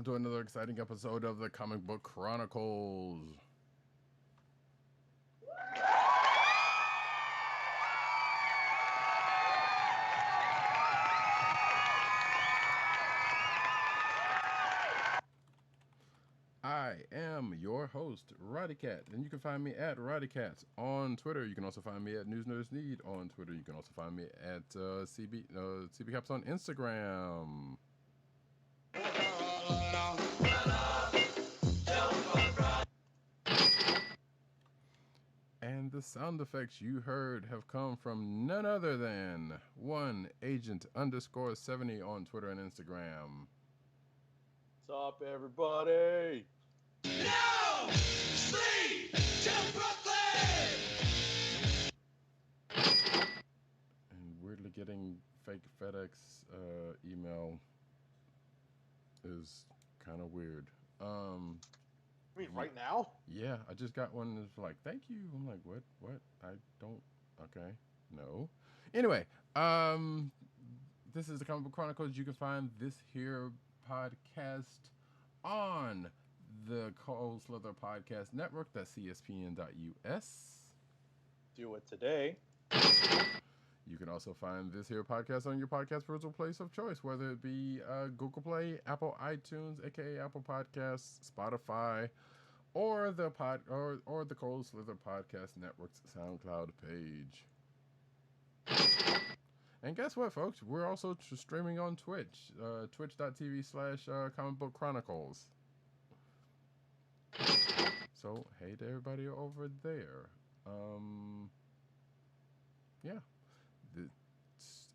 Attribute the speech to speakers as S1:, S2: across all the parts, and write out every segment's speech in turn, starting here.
S1: welcome to another exciting episode of the Comic Book Chronicles. I am your host, Roddykat, and you can find me at Roddykat on Twitter. You can also find me at News Nerds Need on Twitter. You can also find me at CB Caps on Instagram. And the sound effects you heard have come from none other than @1agent_70 on Twitter and Instagram.
S2: What's up, everybody?
S3: No! Sleep to Brooklyn!
S1: And weirdly getting fake FedEx email is kind of weird.
S2: I mean, right now?
S1: Yeah, I just got one that's like, thank you. I'm like, what? I don't, okay, no. Anyway, this is the Comic Book Chronicles. You can find this here podcast on the Cold Slither Podcast Network. That's CSPN.us.
S2: Do it today.
S1: You can also find this here podcast on your podcast virtual place of choice, whether it be Google Play, Apple iTunes, aka Apple Podcasts, Spotify, or the Cold Slither Podcast Network's SoundCloud page. And guess what, folks? We're also streaming on Twitch, twitch.tv/Comic Book Chronicles. So, hey to everybody over there. Yeah.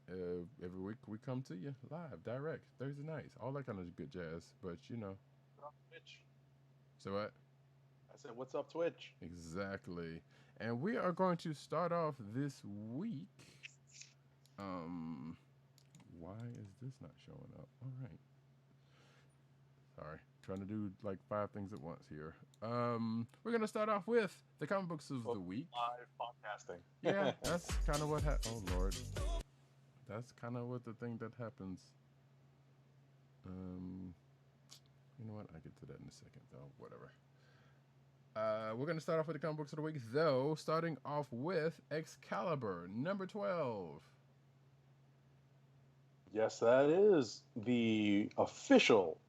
S1: Every week we come to you live, direct, Thursday nights, all that kind of good jazz. But, you know.
S2: What's up, Twitch?
S1: So what?
S2: I said, what's up, Twitch?
S1: Exactly. And we are going to start off this week. Why is this not showing up? All right. Sorry. Trying to do like 5 things at once here. We're going to start off with the comic books of the week.
S2: Live podcasting.
S1: Yeah, that's kind of what oh Lord. That's kind of what the thing that happens. You know what? I'll get to that in a second though. Whatever. We're going to start off with the comic books of the week though, starting off with Excalibur, number 12.
S2: Yes, that is the official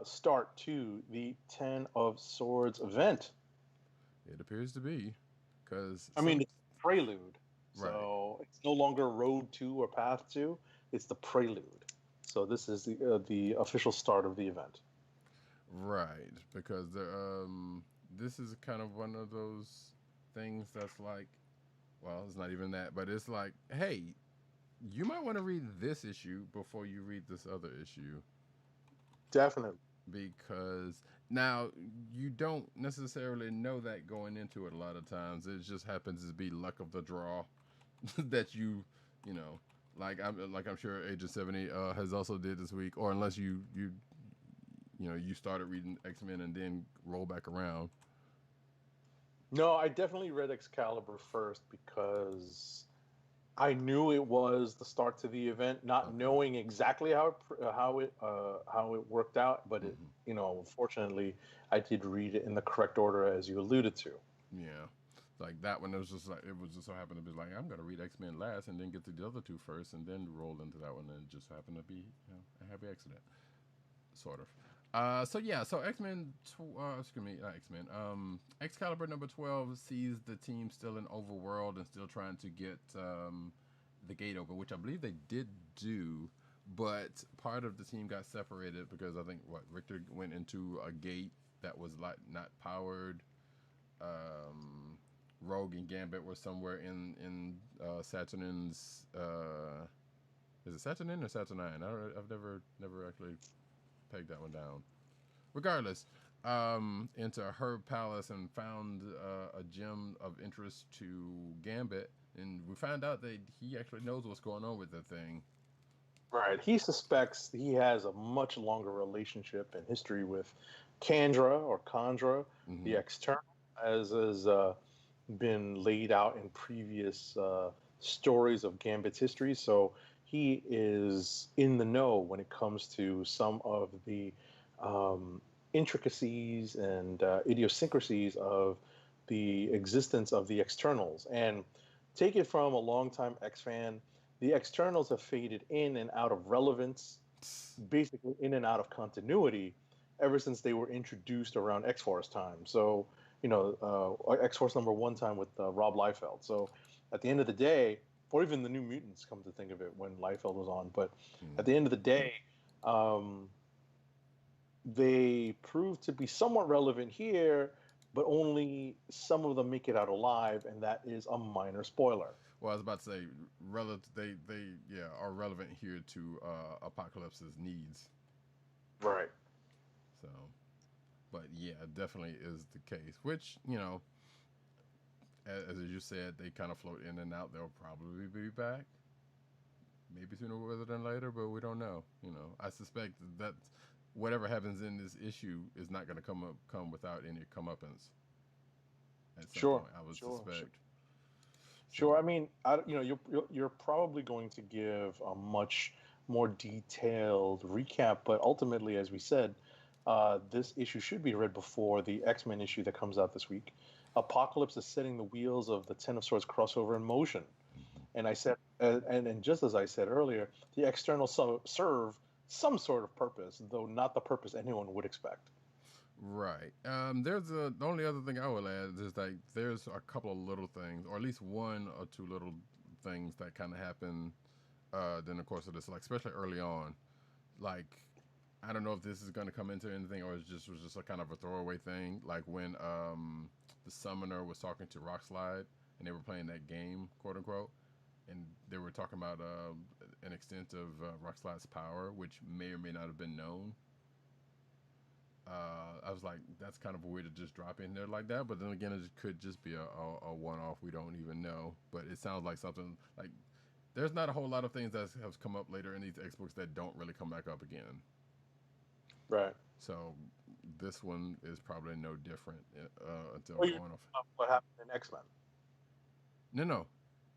S2: start to the 10 of Swords event.
S1: It appears to be, because
S2: I mean, it's prelude.
S1: Right.
S2: So it's no longer Road to or Path to. It's the prelude. So this is the official start of the event.
S1: Right, because this is kind of one of those things that's like, well, it's not even that, but it's like, hey, you might want to read this issue before you read this other issue.
S2: Definitely.
S1: Because now you don't necessarily know that going into it a lot of times. It just happens to be luck of the draw that you know, like I'm sure Agent 70 has also did this week, or unless you started reading X-Men and then roll back around.
S2: No, I definitely read Excalibur first because I knew it was the start to the event, not knowing exactly how it worked out. But it, unfortunately, I did read it in the correct order as you alluded to.
S1: Yeah, like that one. It was just so happened to be like, I'm gonna read X-Men last and then get to the other two first, and then roll into that one, and it just happened to be a happy accident, sort of. So X-Men, Excalibur number 12 sees the team still in Overworld and still trying to get the gate open, which I believe they did do, but part of the team got separated because I think Richter went into a gate that was like not powered. Rogue and Gambit were somewhere in Saturnin's. Is it Saturnin or Saturnine? I've never actually pegged that one down. Regardless, into her palace and found a gem of interest to Gambit, and we found out that he actually knows what's going on with the thing.
S2: Right. He suspects he has a much longer relationship and history with Chandra, the external, as has been laid out in previous stories of Gambit's history. So he is in the know when it comes to some of the intricacies and idiosyncrasies of the existence of the externals. And take it from a longtime X fan, the externals have faded in and out of relevance, basically in and out of continuity, ever since they were introduced around X-Force time. So, X-Force #1 time with Rob Liefeld. So, at the end of the day, or even the New Mutants, come to think of it, when Liefeld was on. But at the end of the day, they prove to be somewhat relevant here, but only some of them make it out alive, and that is a minor spoiler.
S1: Well, I was about to say, they are relevant here to Apocalypse's needs.
S2: Right.
S1: So, but yeah, it definitely is the case. Which, as you said, they kind of float in and out. They'll probably be back, maybe sooner rather than later, but we don't know. I suspect that whatever happens in this issue is not going to come without any comeuppance. At some point, I would suspect.
S2: Sure. I mean, you're probably going to give a much more detailed recap, but ultimately, as we said, this issue should be read before the X-Men issue that comes out this week. Apocalypse is setting the wheels of the Ten of Swords crossover in motion. And I said, and just as I said earlier, the externals serve some sort of purpose, though not the purpose anyone would expect.
S1: Right. The only other thing I will add is like there's a couple of little things, or at least one or two little things that kind of happen during the course of this, like especially early on. Like, I don't know if this is going to come into anything, or was just a kind of a throwaway thing. Like when the summoner was talking to Rockslide, and they were playing that game, quote unquote, and they were talking about an extent of Rockslide's power, which may or may not have been known. I was like, that's kind of weird to just drop in there like that. But then again, it could just be a one-off. We don't even know. But it sounds like something like there's not a whole lot of things that have come up later in these X books that don't really come back up again.
S2: Right.
S1: So this one is probably no different until
S2: going
S1: off.
S2: What happened in X-Men?
S1: No.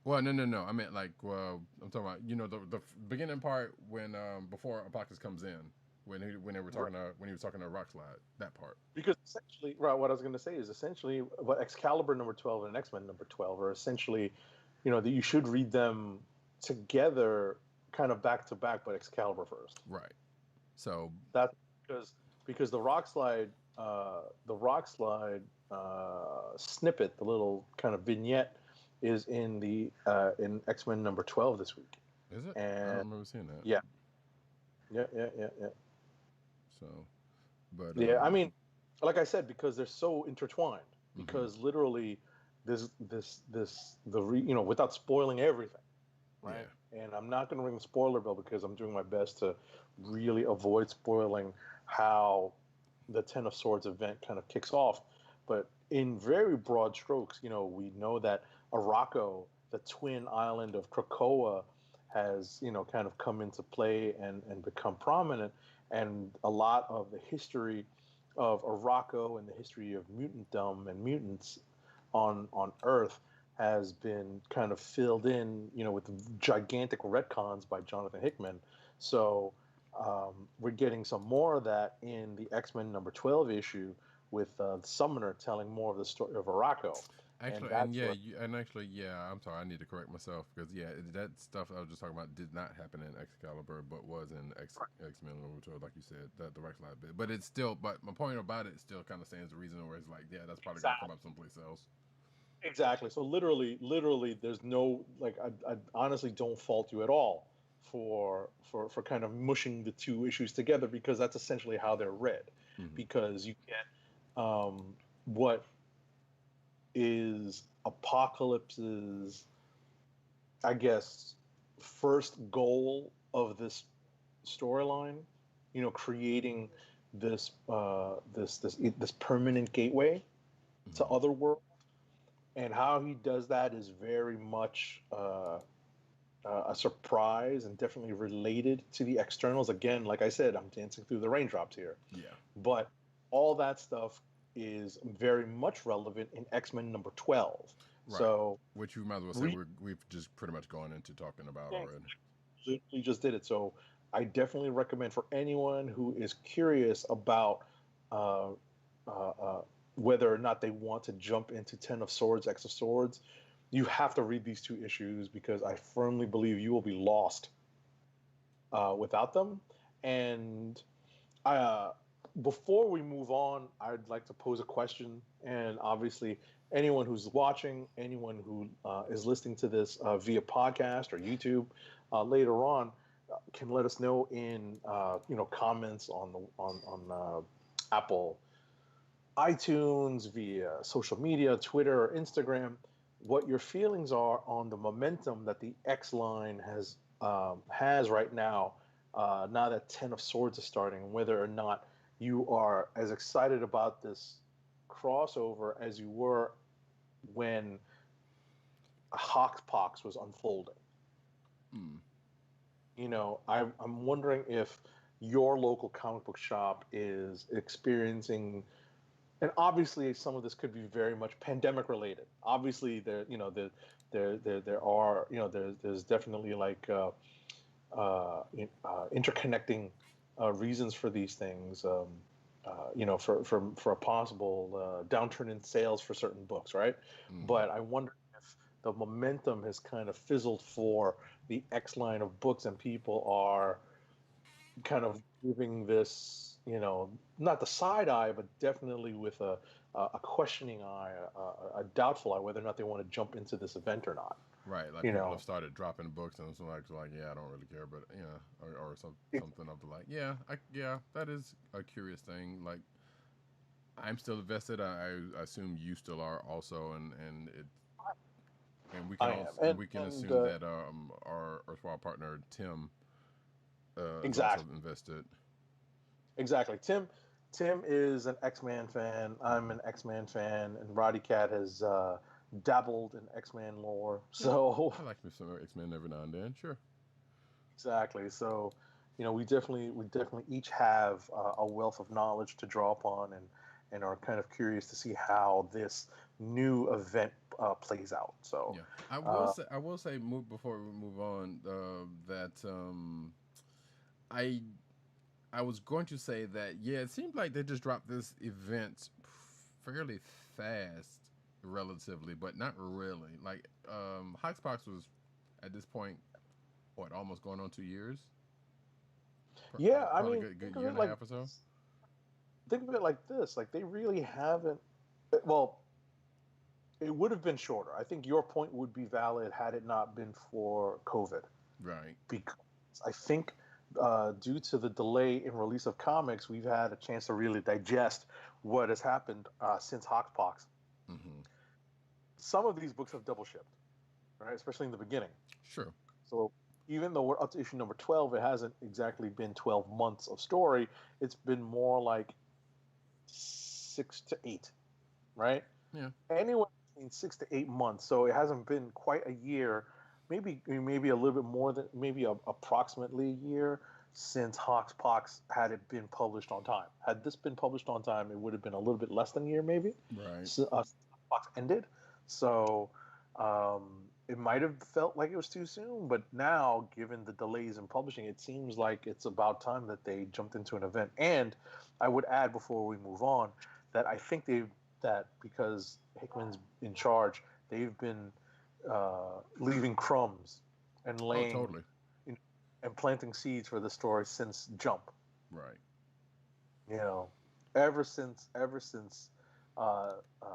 S1: Well, no. I meant like I'm talking about the beginning part when before Apocalypse comes in. When he was talking to Rockslide, that part.
S2: Because essentially, right, what I was going to say is essentially what Excalibur #12 and X-Men #12 are essentially, that you should read them together, kind of back to back, but Excalibur first.
S1: Right. So
S2: that's because the Rockslide snippet, the little kind of vignette, is in the in X-Men #12 this week.
S1: Is it?
S2: And
S1: I don't remember seeing that.
S2: Yeah.
S1: So, but
S2: I mean, like I said, because they're so intertwined. Because literally, without spoiling everything, right? Yeah. And I'm not going to ring the spoiler bell because I'm doing my best to really avoid spoiling how the Ten of Swords event kind of kicks off. But in very broad strokes, we know that Araco, the twin island of Krakoa, has kind of come into play and become prominent, and a lot of the history of Araco and the history of mutantdom and mutants on Earth has been kind of filled in, with gigantic retcons by Jonathan Hickman. So we're getting some more of that in the X-Men #12 issue with the Summoner telling more of the story of Araco.
S1: I'm sorry, I need to correct myself because that stuff I was just talking about did not happen in Excalibur, but was in X-Men #12, like you said, the Rockslide bit. But it's still, but my point about it still kind of stands the reason where it's like, that's probably gonna come up someplace else.
S2: Exactly. So literally, there's no I honestly don't fault you at all for kind of mushing the two issues together, because that's essentially how they're read. Because you get what is Apocalypse's, I guess, first goal of this storyline, creating this permanent gateway to Otherworld, and how he does that is very much a surprise and definitely related to the externals. Again, like I said, I'm dancing through the raindrops here.
S1: Yeah.
S2: But all that stuff is very much relevant in X-Men #12.
S1: Right.
S2: So,
S1: which you might as well say we've just pretty much gone into talking about already.
S2: literally just did it. So I definitely recommend for anyone who is curious about uh, whether or not they want to jump into Ten of Swords, X of Swords, you have to read these two issues because I firmly believe you will be lost without them. And uh, before we move on, I'd like to pose a question. And obviously, anyone who's watching, anyone who is listening to this via podcast or YouTube later on, can let us know in comments on the on Apple iTunes, via social media, Twitter or Instagram, what your feelings are on the momentum that the X line has right now. Now that Ten of Swords is starting, whether or not you are as excited about this crossover as you were when Hoxpox was unfolding.
S1: Hmm.
S2: I'm wondering if your local comic book shop is experiencing, and obviously some of this could be very much pandemic related. Obviously, there are there's definitely like interconnecting reasons for these things. For a possible downturn in sales for certain books, right?
S1: Mm.
S2: But I wonder if the momentum has kind of fizzled for the X line of books, and people are kind of giving this, not the side eye, but definitely with a questioning eye, a doubtful eye, whether or not they want to jump into this event or not.
S1: Right, like people have started dropping books, and so like, yeah, I don't really care, but or something of the like, yeah, that is a curious thing. Like, I'm still invested. I assume you still are also, and we can assume that our erstwhile partner Tim is also invested.
S2: Exactly. Tim is an X-Man fan. I'm an X-Man fan, and Roddykat has dabbled in X-Man lore. So
S1: I like me some X-Men every now and then. Sure.
S2: Exactly. So, we definitely each have a wealth of knowledge to draw upon, and are kind of curious to see how this new event plays out. So,
S1: yeah, I will say, before we move on, that I I was going to say that, yeah, it seemed like they just dropped this event fairly fast, relatively, but not really. Like, Hoxpox was at this point, what, almost going on 2 years?
S2: yeah, I
S1: Probably
S2: mean,
S1: a good
S2: think of
S1: year
S2: it
S1: and a
S2: like
S1: half or so.
S2: think of it like this. Like, they really haven't. Well, it would have been shorter. I think your point would be valid had it not been for COVID,
S1: Right.
S2: because I think due to the delay in release of comics, we've had a chance to really digest what has happened since Hoxpox.
S1: Mm-hmm.
S2: Some of these books have double shipped, right? Especially in the beginning.
S1: Sure.
S2: So even though we're up to issue number 12, it hasn't exactly been 12 months of story. It's been more like 6 to 8, right?
S1: Yeah.
S2: Anywhere between 6 to 8 months. So it hasn't been quite a year, maybe a little bit more than, maybe approximately a year since Hoxpox had it been published on time. Had this been published on time, it would have been a little bit less than a year, maybe.
S1: Right.
S2: So, Hoxpox ended. So it might have felt like it was too soon, but now, given the delays in publishing, it seems like it's about time that they jumped into an event. And I would add, before we move on, that I think that because Hickman's in charge, they've been leaving crumbs and
S1: Oh, totally.
S2: and planting seeds for the story since Jump.
S1: Right.
S2: You know, ever since uh, uh,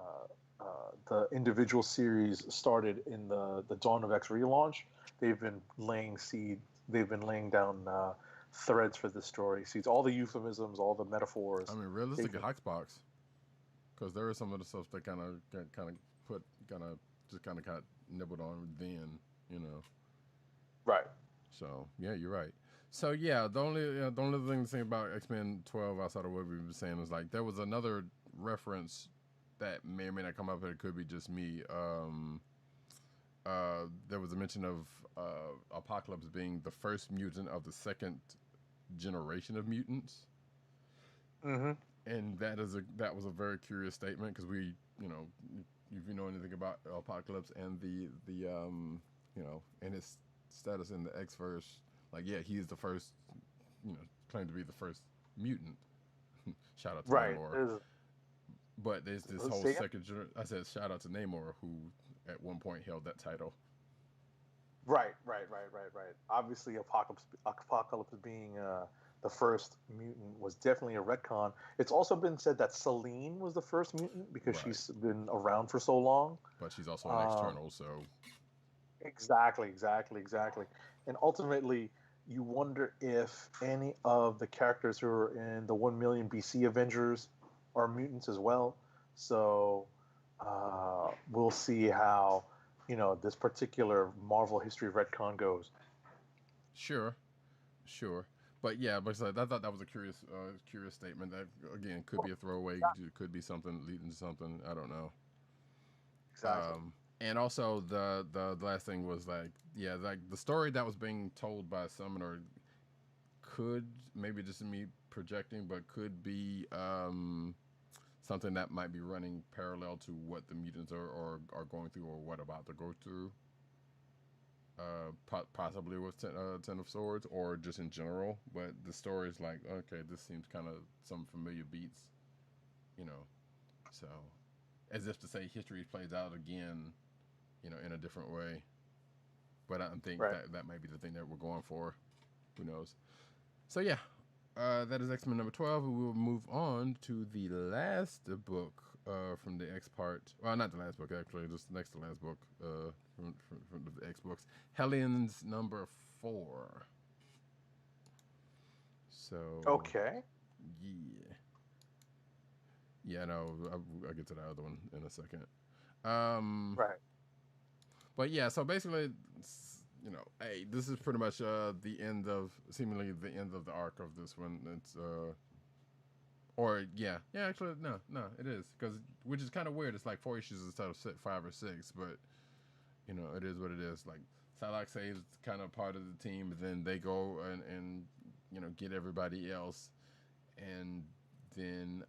S2: the individual series started in the Dawn of X relaunch, they've been laying seed. They've been laying down threads for this story. Seeds, all the euphemisms, all the metaphors.
S1: I mean, realistically, Hoxpox, because there is some of the stuff that kind of got nibbled on then, you know.
S2: Right.
S1: So yeah, you're right. So yeah, the only thing to say about X-Men 12 outside of what we've been saying is, like, there was another reference that may or may not come up, but it could be just me. There was a mention of Apocalypse being the first mutant of the second generation of mutants.
S2: Mm-hmm.
S1: And that was a very curious statement, because we, if you know anything about Apocalypse and the and his status in the X-verse, Like, yeah, he's the first, claimed to be the first mutant. Shout out to
S2: Right.
S1: Namor. But there's this whole
S2: Say it?
S1: second. I said shout out to Namor, who at one point held that title.
S2: Right. Obviously, Apocalypse being the first mutant was definitely a retcon. It's also been said that Selene was the first mutant because
S1: Right.
S2: she's been around for so long.
S1: But she's also an external, so
S2: Exactly. And ultimately, you wonder if any of the characters who are in the 1 million BC Avengers are mutants as well. So we'll see how this particular Marvel history retcon goes.
S1: sure. But yeah, but I thought that was a curious statement. That again could be a throwaway, could be something leading to something. I don't know.
S2: Exactly.
S1: And also the last thing was like the story that was being told by Summoner could, maybe just me projecting, but could be something that might be running parallel to what the mutants are going through, or what about to go through. Possibly with Ten of Swords, or just in general. But the story is like, okay, this seems kind of some familiar beats, So, as if to say, history plays out again, in a different way. But I think
S2: Right.
S1: that might be the thing that we're going for. Who knows? So yeah, that is X-Men number 12. We will move on to the last book from the X part. Well, not the last book, actually, just next to the last book from the X books. Hellions number 4. So
S2: Okay.
S1: yeah, no, I'll get to the other one in a second.
S2: Right.
S1: But yeah, so basically, hey, this is pretty much seemingly the end of the arc of this one. It's actually no, it is, which is kind of weird. It's like 4 issues instead of 5 or 6, but it is what it is. Like Psylocke saves kind of part of the team, but then they go and get everybody else, and then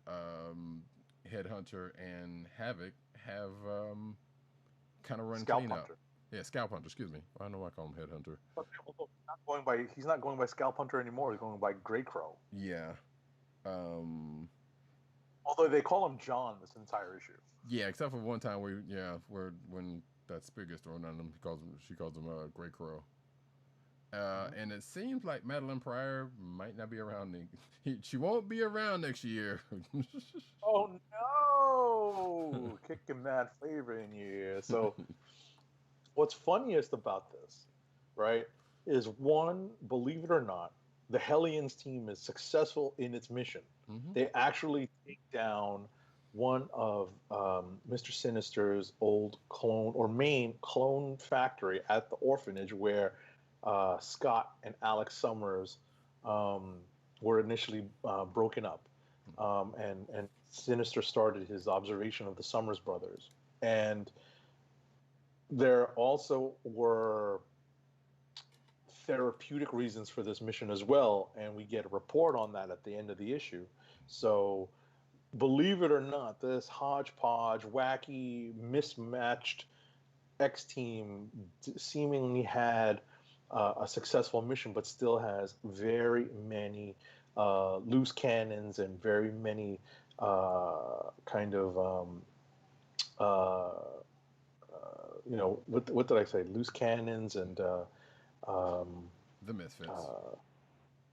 S1: Headhunter and Havoc have kind of run
S2: Scalp
S1: clean
S2: Hunter.
S1: up. Yeah, Scalp Hunter. Excuse me. I don't know why I call him Headhunter.
S2: He's not going by Scalp Hunter anymore. He's going by Grey Crow.
S1: Yeah.
S2: Although they call him John this entire issue.
S1: Yeah, except for one time where when that spear gets thrown on him, she calls him Grey Crow. And it seems like Madeline Pryor might not be around. She won't be around next year.
S2: Oh no! Kicking mad flavor in your ear. So, what's funniest about this, right, is one, believe it or not, the Hellions team is successful in its mission.
S1: Mm-hmm.
S2: They actually take down one of Mr. Sinister's old clone or main clone factory at the orphanage where Scott and Alex Summers were initially broken up. And Sinister started his observation of the Summers brothers. And there also were therapeutic reasons for this mission as well, and we get a report on that at the end of the issue. So, believe it or not, this hodgepodge, wacky, mismatched X team seemingly had a successful mission, but still has very many loose cannons and very many what did I say? Loose cannons and
S1: the Misfits.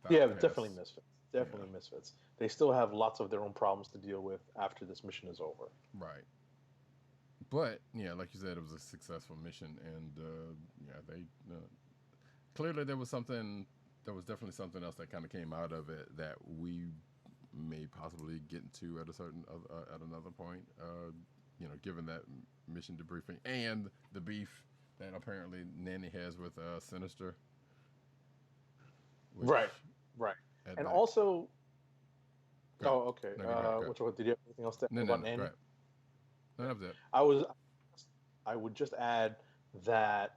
S2: Definitely Misfits. Definitely Misfits. They still have lots of their own problems to deal with after this mission is over.
S1: Right. But yeah, like you said, it was a successful mission, and they clearly there was definitely something else that kind of came out of it that we may possibly get into at another point. Given that mission debriefing and the beef that apparently Nanny has with Sinister.
S2: Right. And also, okay.
S1: No,
S2: Did you have anything else to add about Nanny?
S1: Go ahead. No, that was it.
S2: I would just add that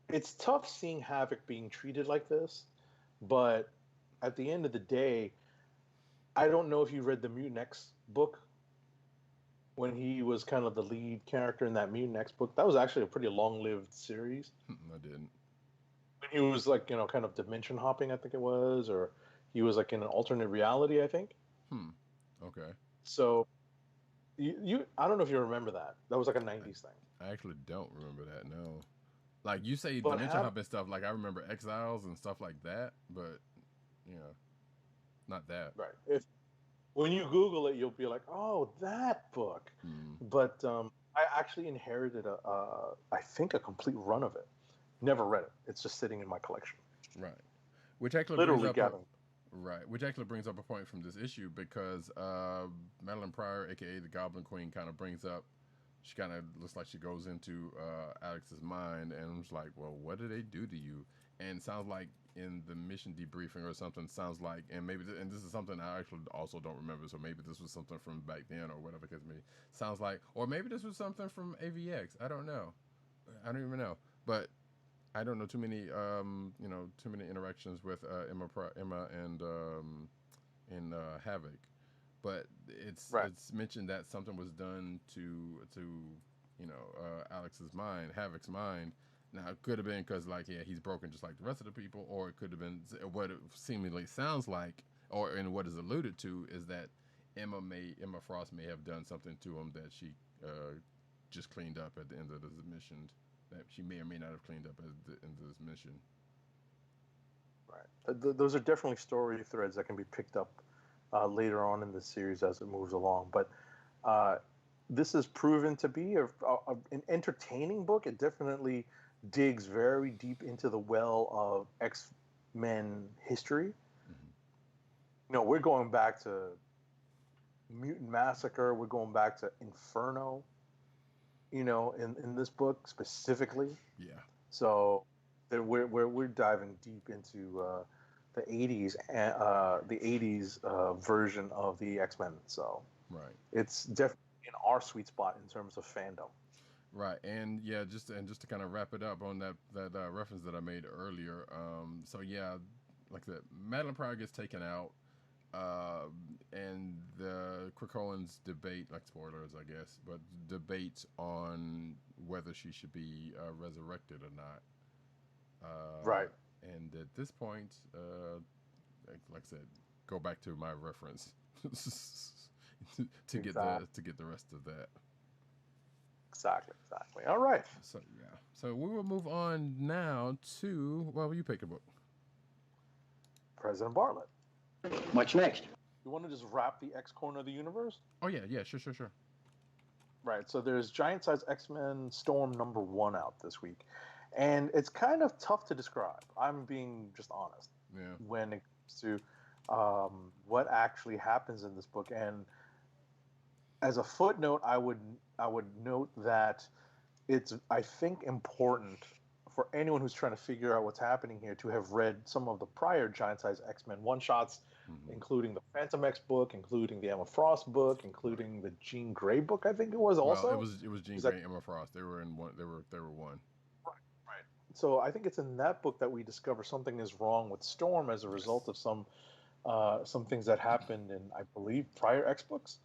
S2: it's tough seeing Havoc being treated like this, but at the end of the day, I don't know if you read the Mutant X book when he was kind of the lead character in that Mutant X book. That was actually a pretty long-lived series.
S1: I didn't.
S2: he was like, kind of dimension hopping, I think it was, or he was like in an alternate reality, I think.
S1: Okay.
S2: So I don't know if you remember that. That was like a '90s thing.
S1: I actually don't remember that. No. Like you say,
S2: But
S1: dimension hop and stuff. Like I remember Exiles and stuff like that, but not that.
S2: right. When you Google it, you'll be like, "Oh, that book." But I actually inherited I think a complete run of it. Never read it. It's just sitting in my collection.
S1: Right. Which actually
S2: Literally,
S1: brings up
S2: Gavin.
S1: right. Which actually brings up a point from this issue because Madeline Pryor, aka the Goblin Queen, kind of brings up. She kind of looks like she goes into Alex's mind and was like, "Well, what did they do to you?" And sounds like in the mission debriefing or something. Sounds like, and maybe, and this is something I actually also don't remember. So maybe this was something from back then or whatever. Because me sounds like, or maybe this was something from AVX. I don't know. I don't even know. But I don't know too many, too many interactions with Emma and Havoc. But it's mentioned that something was done to Alex's mind, Havoc's mind. Now it could have been because he's broken just like the rest of the people, or it could have been what it seemingly sounds like, or and what is alluded to is that Emma Frost may have done something to him that she just cleaned up at the end of this mission, that she may or may not have cleaned up at the end of this mission.
S2: Right. Those are definitely story threads that can be picked up later on in the series as it moves along. But this is proven to be an entertaining book. It definitely digs very deep into the well of X-Men history. We're going back to Mutant Massacre. We're going back to Inferno, in this book specifically.
S1: Yeah.
S2: So we're diving deep into the '80s version of the X-Men. So it's definitely in our sweet spot in terms of fandom.
S1: Right, and just to kind of wrap it up on that reference that I made earlier. So yeah, like I said, Madeline Pryor gets taken out, and the Krakoans debate, like spoilers, I guess, but debate on whether she should be resurrected or not.
S2: Right.
S1: And at this point, like I said, go back to my reference to get the rest of that.
S2: Exactly. All right.
S1: So we will move on now to, well, you pick a book.
S2: President Bartlett.
S4: What's next?
S2: You want to just wrap the X corner of the universe?
S1: Oh yeah, sure.
S2: Right. So there's Giant Size X-Men Storm #1 out this week, and it's kind of tough to describe. I'm being just honest.
S1: Yeah.
S2: When it comes to what actually happens in this book, and as a footnote, I would note that it's, I think, important for anyone who's trying to figure out what's happening here to have read some of the prior Giant Size X-Men one-shots, including the Phantom X book, including the Emma Frost book, including the Jean Grey book. I think it was also.
S1: Well, it was Jean Grey and Emma Frost. They were in one. They were one.
S2: Right. So I think it's in that book that we discover something is wrong with Storm as a result of some things that happened in, I believe, prior X books.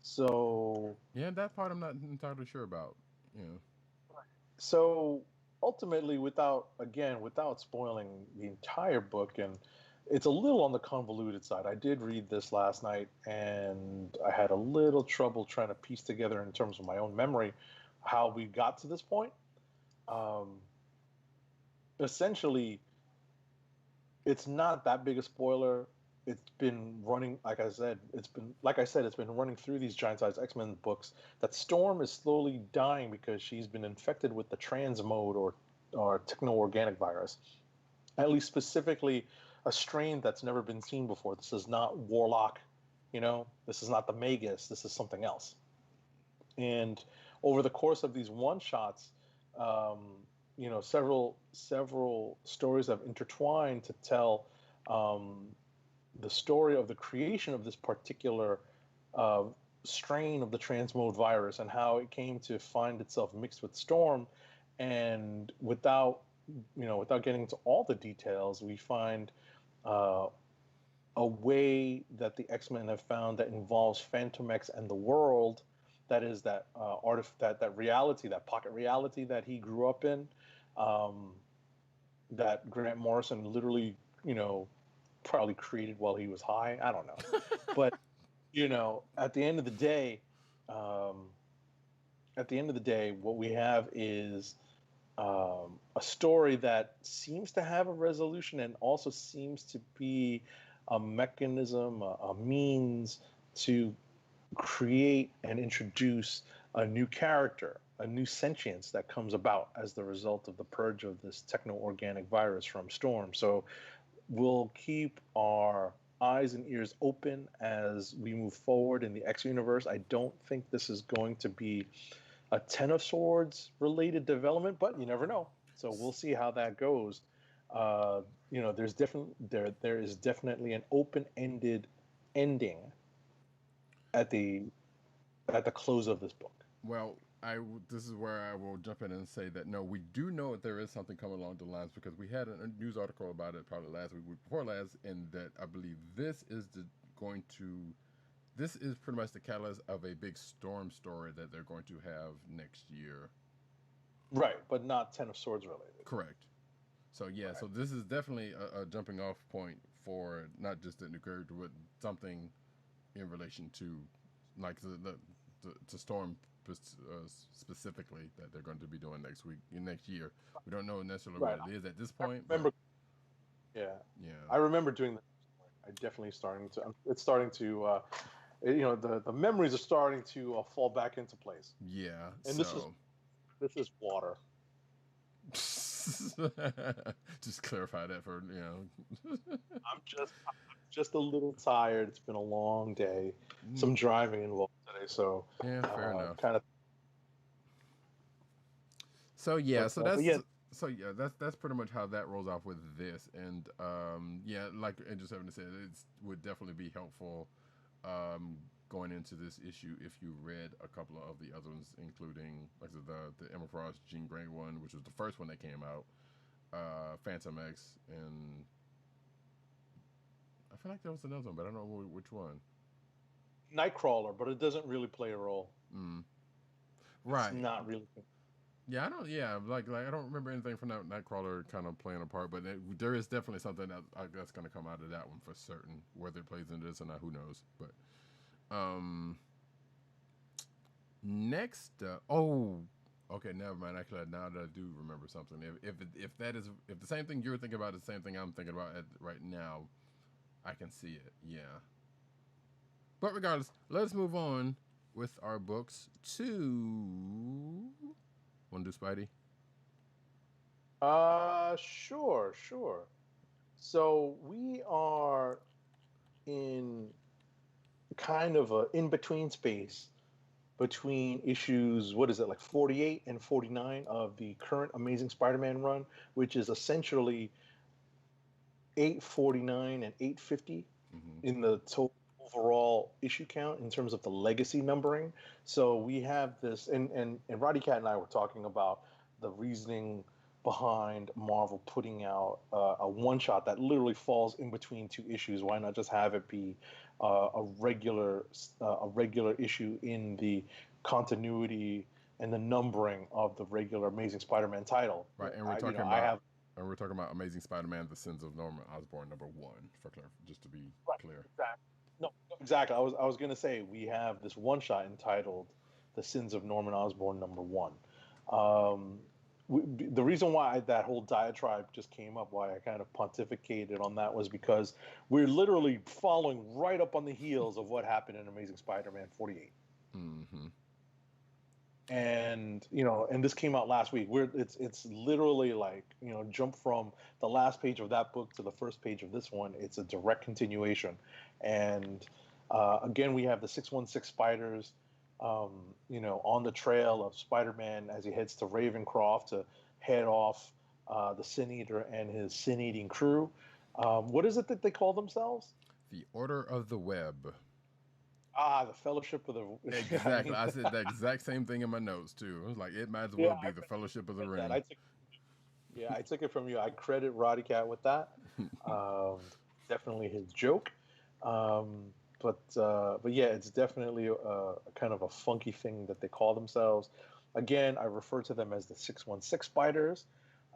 S2: So
S1: yeah, that part I'm not entirely sure about.
S2: So ultimately, without spoiling the entire book, and it's a little on the convoluted side. I did read this last night, and I had a little trouble trying to piece together in terms of my own memory how we got to this point. Essentially, it's not that big a spoiler. It's been running, like I said, it's been running through these Giant Size X-Men books that Storm is slowly dying because she's been infected with the transmode or techno-organic virus. At least specifically a strain that's never been seen before. This is not Warlock, this is not the Magus, this is something else. And over the course of these one-shots, several stories have intertwined to tell the story of the creation of this particular strain of the transmode virus and how it came to find itself mixed with Storm. And without getting into all the details, we find a way that the X-Men have found that involves Phantom X and the world, that is that that reality, that pocket reality that he grew up in, that Grant Morrison literally, probably created while he was high. I don't know, but at the end of the day, um, what we have is a story that seems to have a resolution and also seems to be a mechanism, a means to create and introduce a new character, a new sentience that comes about as the result of the purge of this techno-organic virus from Storm. So we'll keep our eyes and ears open as we move forward in the X universe. I don't think this is going to be a Ten of Swords related development, but you never know. So we'll see how that goes. There is definitely an open-ended ending at the close of this book.
S1: Well, this is where I will jump in and say that no, we do know that there is something coming along the lines, because we had a news article about it probably last week before last, and that I believe this is pretty much the catalyst of a big Storm story that they're going to have next year.
S2: Right, but not Ten of Swords related.
S1: Correct. So yeah, right. So this is definitely a jumping off point for not just the new character, but something in relation to like the Storm specifically that they're going to be doing next year. We don't know necessarily what it is at this point.
S2: Yeah. I remember doing that. I definitely starting to. It's starting to. The memories are starting to fall back into place.
S1: Yeah.
S2: And this is water.
S1: Just clarify that for
S2: I'm just a little tired. It's been a long day. Some driving involved today, so
S1: yeah, fair enough.
S2: Kind of.
S1: That's pretty much how that rolls off with this, and like Angel 7 said, it would definitely be helpful going into this issue if you read a couple of the other ones, including like the Emma Frost, Jean Grey one, which was the first one that came out, Phantom X, and I feel like there was another one, but I don't know which one.
S2: Nightcrawler, but it doesn't really play a role.
S1: Right.
S2: It's not really.
S1: Yeah, I don't. Yeah, like I don't remember anything from that Nightcrawler kind of playing a part, but there is definitely something that's going to come out of that one for certain. Whether it plays into this or not, who knows? But next, okay, never mind. Actually, now that I do remember something, if the same thing you're thinking about is the same thing I'm thinking about right now, I can see it. Yeah. But regardless, let's move on with our books to. Want to do Spidey?
S2: Sure. So we are in kind of a in-between space between issues, what is it, like 48 and 49 of the current Amazing Spider-Man run, which is essentially 849 and 850 in the total overall issue count in terms of the legacy numbering. So we have this, and Roddykat and I were talking about the reasoning behind Marvel putting out a one-shot that literally falls in between two issues. Why not just have it be a regular issue in the continuity and the numbering of the regular Amazing Spider-Man title?
S1: Right, and we're talking about Amazing Spider-Man: The Sins of Norman Osborn #1 just to be clear.
S2: Exactly. No, exactly. I was going to say we have this one shot entitled "The Sins of Norman Osborn #1." The reason why that whole diatribe just came up, why I kind of pontificated on that, was because we're literally following right up on the heels of what happened in Amazing Spider-Man 48. And and this came out last week. It's literally like jump from the last page of that book to the first page of this one. It's a direct continuation, and again we have the 616 Spiders, on the trail of Spider-Man as he heads to Ravencroft to head off the Sin Eater and his sin-eating crew. What is it that they call themselves?
S1: The Order of the Web.
S2: The Fellowship of the...
S1: Exactly. I said the exact same thing in my notes, too. It was like, it might as well be the Fellowship of the Ring.
S2: I took it from you. I credit Roddykat with that. Definitely his joke. But yeah, it's definitely a kind of a funky thing that they call themselves. Again, I refer to them as the 616 Spiders.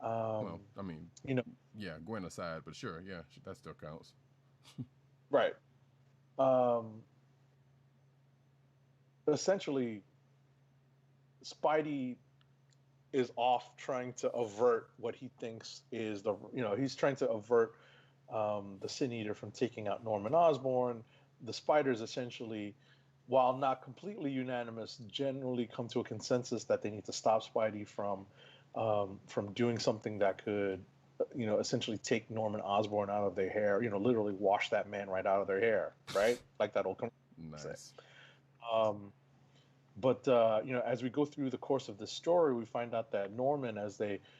S1: Well, I mean,
S2: you know,
S1: yeah, Gwen aside, but sure, yeah, that still counts.
S2: right. Essentially, Spidey is off trying to avert what he thinks is he's trying to avert the Sin Eater from taking out Norman Osborn. The Spiders essentially, while not completely unanimous, generally come to a consensus that they need to stop Spidey from doing something that could, essentially take Norman Osborn out of their hair. Literally wash that man right out of their hair, right? Like that old commercial say.
S1: Nice.
S2: But as we go through the course of this story, we find out that Norman, Spidey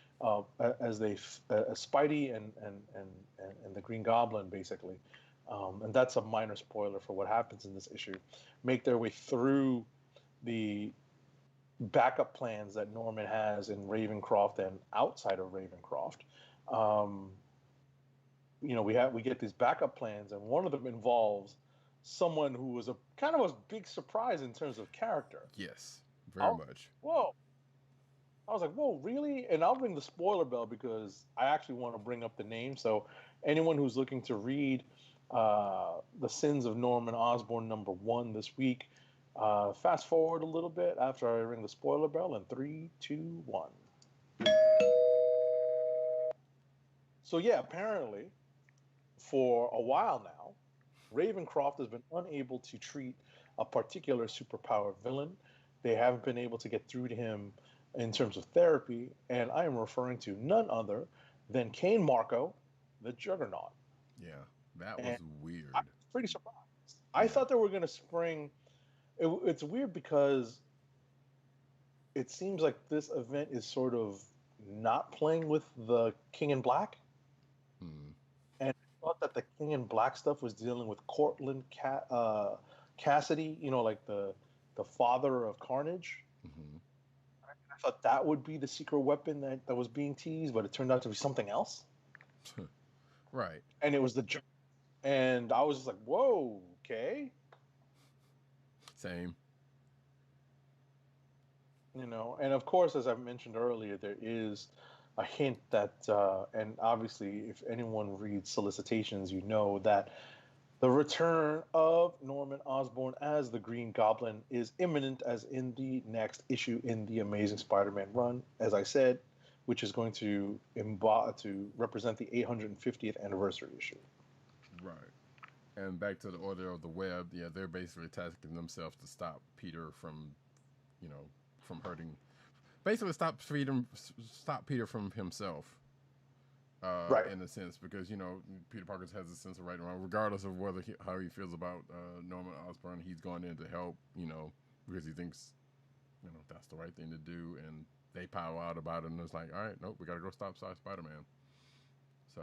S2: and the Green Goblin, basically, and that's a minor spoiler for what happens in this issue, make their way through the backup plans that Norman has in Ravencroft and outside of Ravencroft. We get these backup plans, and one of them involves someone who was a kind of a big surprise in terms of character.
S1: Yes, very much.
S2: Whoa. I was like, whoa, really? And I'll ring the spoiler bell because I actually want to bring up the name. So anyone who's looking to read The Sins of Norman Osborn #1 this week, fast forward a little bit after I ring the spoiler bell in 3, 2, 1. So yeah, apparently for a while now, Ravencroft has been unable to treat a particular superpowered villain. They haven't been able to get through to him in terms of therapy, and I am referring to none other than Kane Marco, the Juggernaut.
S1: Yeah, that was weird.
S2: I'm pretty surprised. I thought they were going to spring. It's weird because it seems like this event is sort of not playing with the King in Black. And I thought that the King in Black stuff was dealing with Cortland Cassidy, like the father of Carnage. I thought that would be the secret weapon that was being teased, but it turned out to be something else.
S1: Right.
S2: And it was and I was just like, whoa, okay.
S1: Same.
S2: And of course, as I mentioned earlier, there is a hint that, and obviously, if anyone reads solicitations, you know that the return of Norman Osborn as the Green Goblin is imminent, as in the next issue in the Amazing Spider-Man run, as I said, which is going to represent the 850th anniversary issue.
S1: Right. And back to the Order of the Web, yeah, they're basically tasking themselves to stop Peter from, from hurting. Basically, stop Peter from himself.
S2: Right.
S1: In a sense, because Peter Parker has a sense of right and wrong, regardless of how he feels about Norman Osborn. He's going in to help, because he thinks, that's the right thing to do, and they power out about it, and it's like, all right, nope, we got to go stop Spider-Man. So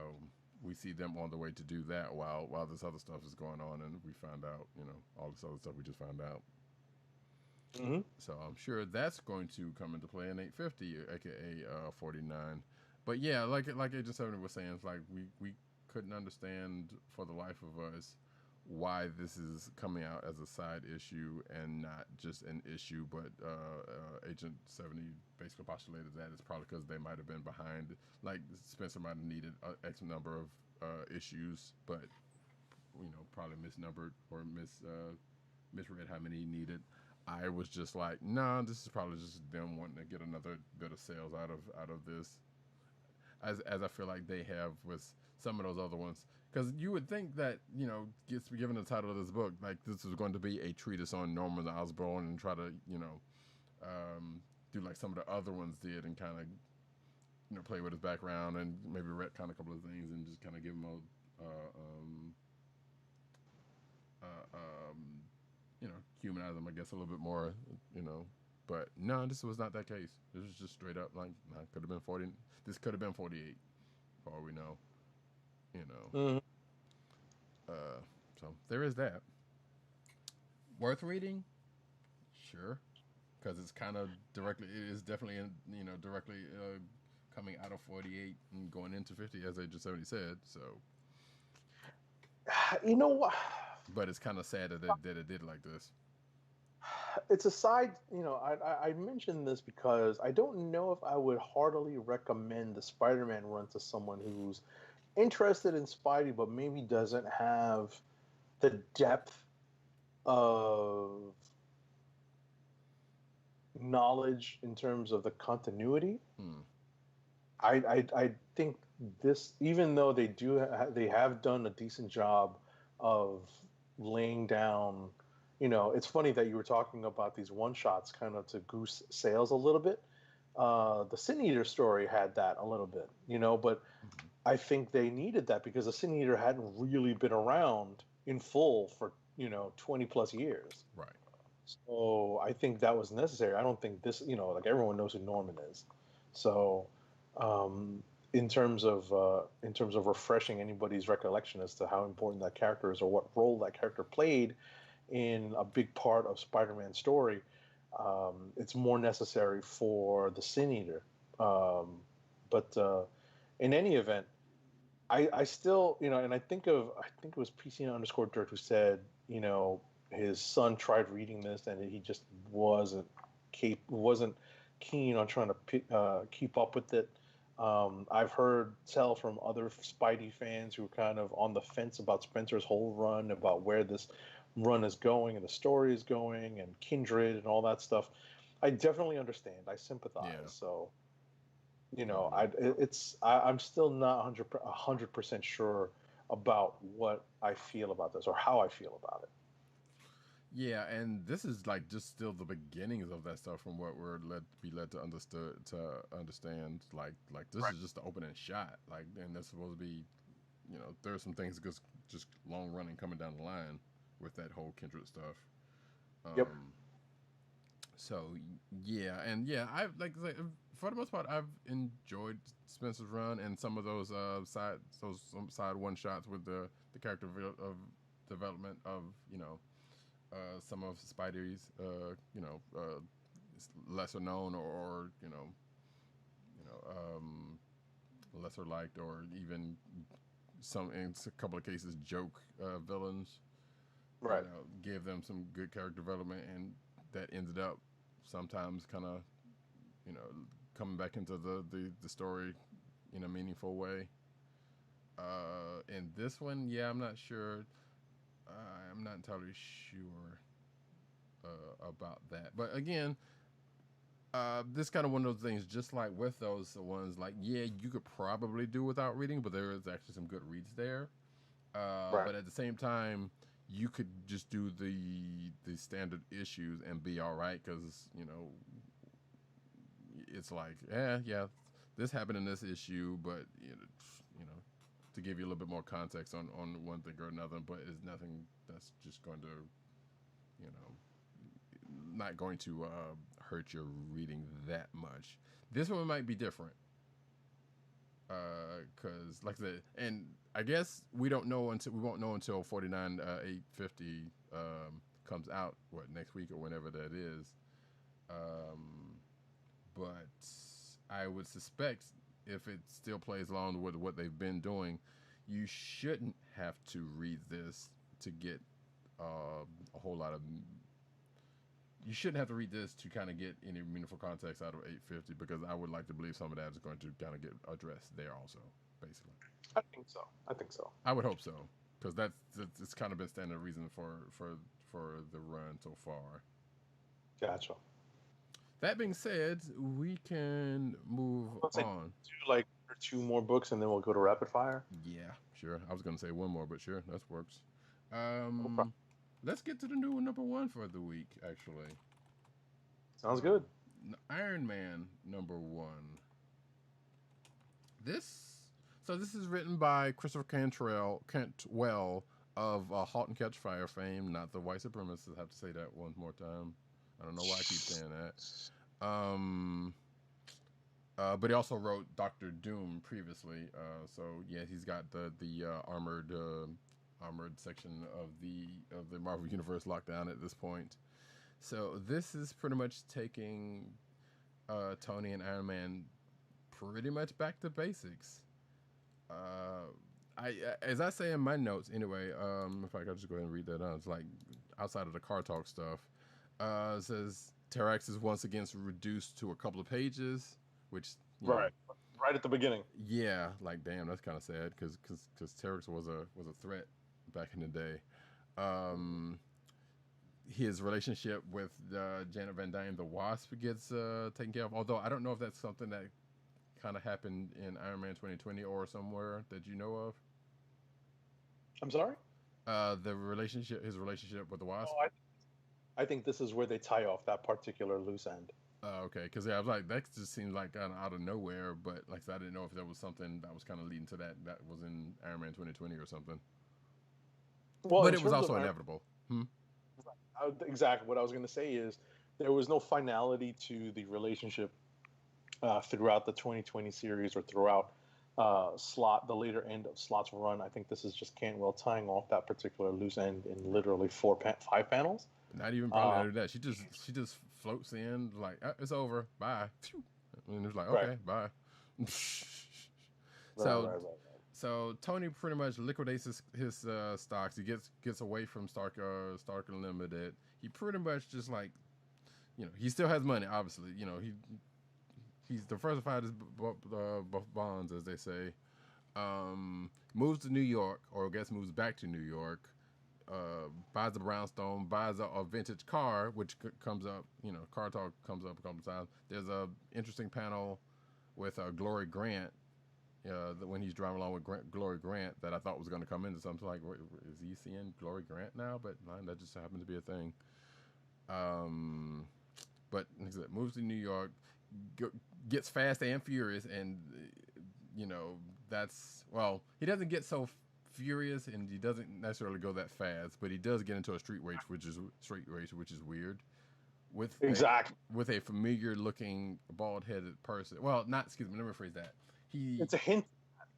S1: we see them on the way to do that while this other stuff is going on, and we find out, all this other stuff we just found out.
S2: Mm-hmm.
S1: So I'm sure that's going to come into play in 850, aka 49. But yeah, like Agent 70 was saying, it's like we couldn't understand for the life of us why this is coming out as a side issue and not just an issue. But Agent 70 basically postulated that it's probably because they might have been behind. Like Spencer might have needed X number of issues, but probably misnumbered or misread how many he needed. I was just like, nah, this is probably just them wanting to get another bit of sales out of this. As I feel like they have with some of those other ones. Because you would think that, given the title of this book, like this is going to be a treatise on Norman Osborn and try to, do like some of the other ones did and kind of, play with his background and maybe retcon a couple of things and just kind of give him humanize him, I guess, a little bit more, But no, this was not that case. This was just straight up like, could have been 40. This could have been 48, for all we know.
S2: Mm-hmm.
S1: So there is that. Worth reading, sure, because it's kind of directly. It is definitely, directly coming out of 48 and going into 50, as Agent 70 said. So,
S2: you know what?
S1: But it's kind of sad that it did like this.
S2: it's a side. I mentioned this because I don't know if I would heartily recommend the Spider-Man run to someone who's interested in Spidey, but maybe doesn't have the depth of knowledge in terms of the continuity.
S1: Hmm.
S2: I think this, even though they have done a decent job of laying down. It's funny that you were talking about these one shots, kind of to goose sales a little bit. The Sin Eater story had that a little bit, but
S1: Hmm.
S2: I think they needed that because the Sin Eater hadn't really been around in full for 20 plus years.
S1: Right.
S2: So I think that was necessary. I don't think this, like everyone knows who Norman is. So, um, in terms of refreshing anybody's recollection as to how important that character is or what role that character played in a big part of Spider-Man's story, it's more necessary for the Sin Eater. But in any event, I still, and I think it was PC underscore Dirt who said, his son tried reading this and he just wasn't keen on trying to keep up with it. I've heard tell from other Spidey fans who are kind of on the fence about Spencer's whole run, about where this run is going and the story is going, and Kindred and all that stuff. I definitely understand. I sympathize.
S1: Yeah.
S2: So
S1: Definitely.
S2: I'm still not 100% sure about what I feel about this or how I feel about it.
S1: Yeah, and this is like just still the beginnings of that stuff from what we're led to understand. Like this
S2: Right.
S1: is just the opening shot. Like, and there's supposed to be, there's some things just long running coming down the line with that whole Kindred stuff.
S2: Yep.
S1: Um, so yeah, and yeah, I've like for the most part, I've enjoyed Spencer's run and some of those some side one shots with the character of development of some of Spidey's lesser known or lesser liked or even some in a couple of cases joke villains.
S2: Right.
S1: Give them some good character development, and that ended up sometimes kind of you know coming back into the story in a meaningful way. In this one, yeah, I'm not sure. I'm not entirely sure about that. But again, this kind of one of those things, just like with those ones, like yeah, you could probably do without reading, but there is actually some good reads there.
S2: Right.
S1: But at the same time, you could just do the standard issues and be all right because it's like yeah, this happened in this issue, but you know to give you a little bit more context on one thing or another, but it's nothing that's just going to you know not going to hurt your reading that much. This one might be different because, like I said, and I guess we won't know until 49 850 comes out next week or whenever that is. Um, but I would suspect if it still plays along with what they've been doing, you shouldn't have to read this to get a whole lot of you shouldn't have to read this to kind of get any meaningful context out of 850 because I would like to believe some of that is going to kind of get addressed there also, basically.
S2: I think so. I think so.
S1: I would hope so because that's it's kind of been standard reason for the run so far.
S2: Gotcha.
S1: That being said, we can move
S2: Let's say
S1: on.
S2: do like one or two more books and then we'll go to rapid fire.
S1: Yeah, sure. I was going to say one more, but sure, that works.
S2: No problem.
S1: Let's get to the new number one for the week, actually.
S2: Sounds good.
S1: Iron Man number one. This this is written by Christopher Cantwell of *Halt and Catch Fire* fame, not the white supremacists. I have to say that one more time. I don't know why I keep saying that. But he also wrote Doctor Doom previously. So yeah, he's got the armored section of the Marvel Universe locked down at this point. So this is pretty much taking Tony and Iron Man pretty much back to basics. As I say in my notes anyway. If I could just go ahead and read that out, it's like outside of the car talk stuff. It says Terrax is once again reduced to a couple of pages, which
S2: right at the beginning.
S1: Yeah, like damn, that's kind of sad because Terrax was a threat back in the day. His relationship with Janet Van Dyne, the Wasp, gets taken care of. Although I don't know if that's something that kind of happened in Iron Man 2020 or somewhere that you know of.
S2: I'm sorry.
S1: His relationship with the Wasp.
S2: Oh, I think this is where they tie off that particular loose end.
S1: Okay, because I was like, that just seems like kind of out of nowhere. But like, I didn't know if there was something that was kind of leading to that was in Iron Man 2020 or something.
S2: Well,
S1: but it was also inevitable.
S2: Exactly. What I was going to say is there was no finality to the relationship throughout the 2020 series or throughout the later end of Slott's run. I think this is just Cantwell tying off that particular loose end in literally 5 panels.
S1: Not even probably under that. She just floats in like it's over. Bye. And it's like okay, right. Bye. So Tony pretty much liquidates his stocks. He gets away from Stark Unlimited. He pretty much just like, he still has money. Obviously, he's diversified his bonds, as they say. Moves to New York, or I guess moves back to New York. Buys a brownstone, buys a vintage car, which comes up. Car talk comes up a couple times. There's a interesting panel with Glory Grant. When he's driving along with Glory Grant, that I thought was going to come into something like, is he seeing Glory Grant now? But that just happened to be a thing. But like I said, moves to New York, gets fast and furious, and he doesn't get so furious, and he doesn't necessarily go that fast, but he does get into a street race, which is weird. With a familiar looking bald headed person. Well, let me rephrase that.
S2: It's a hint.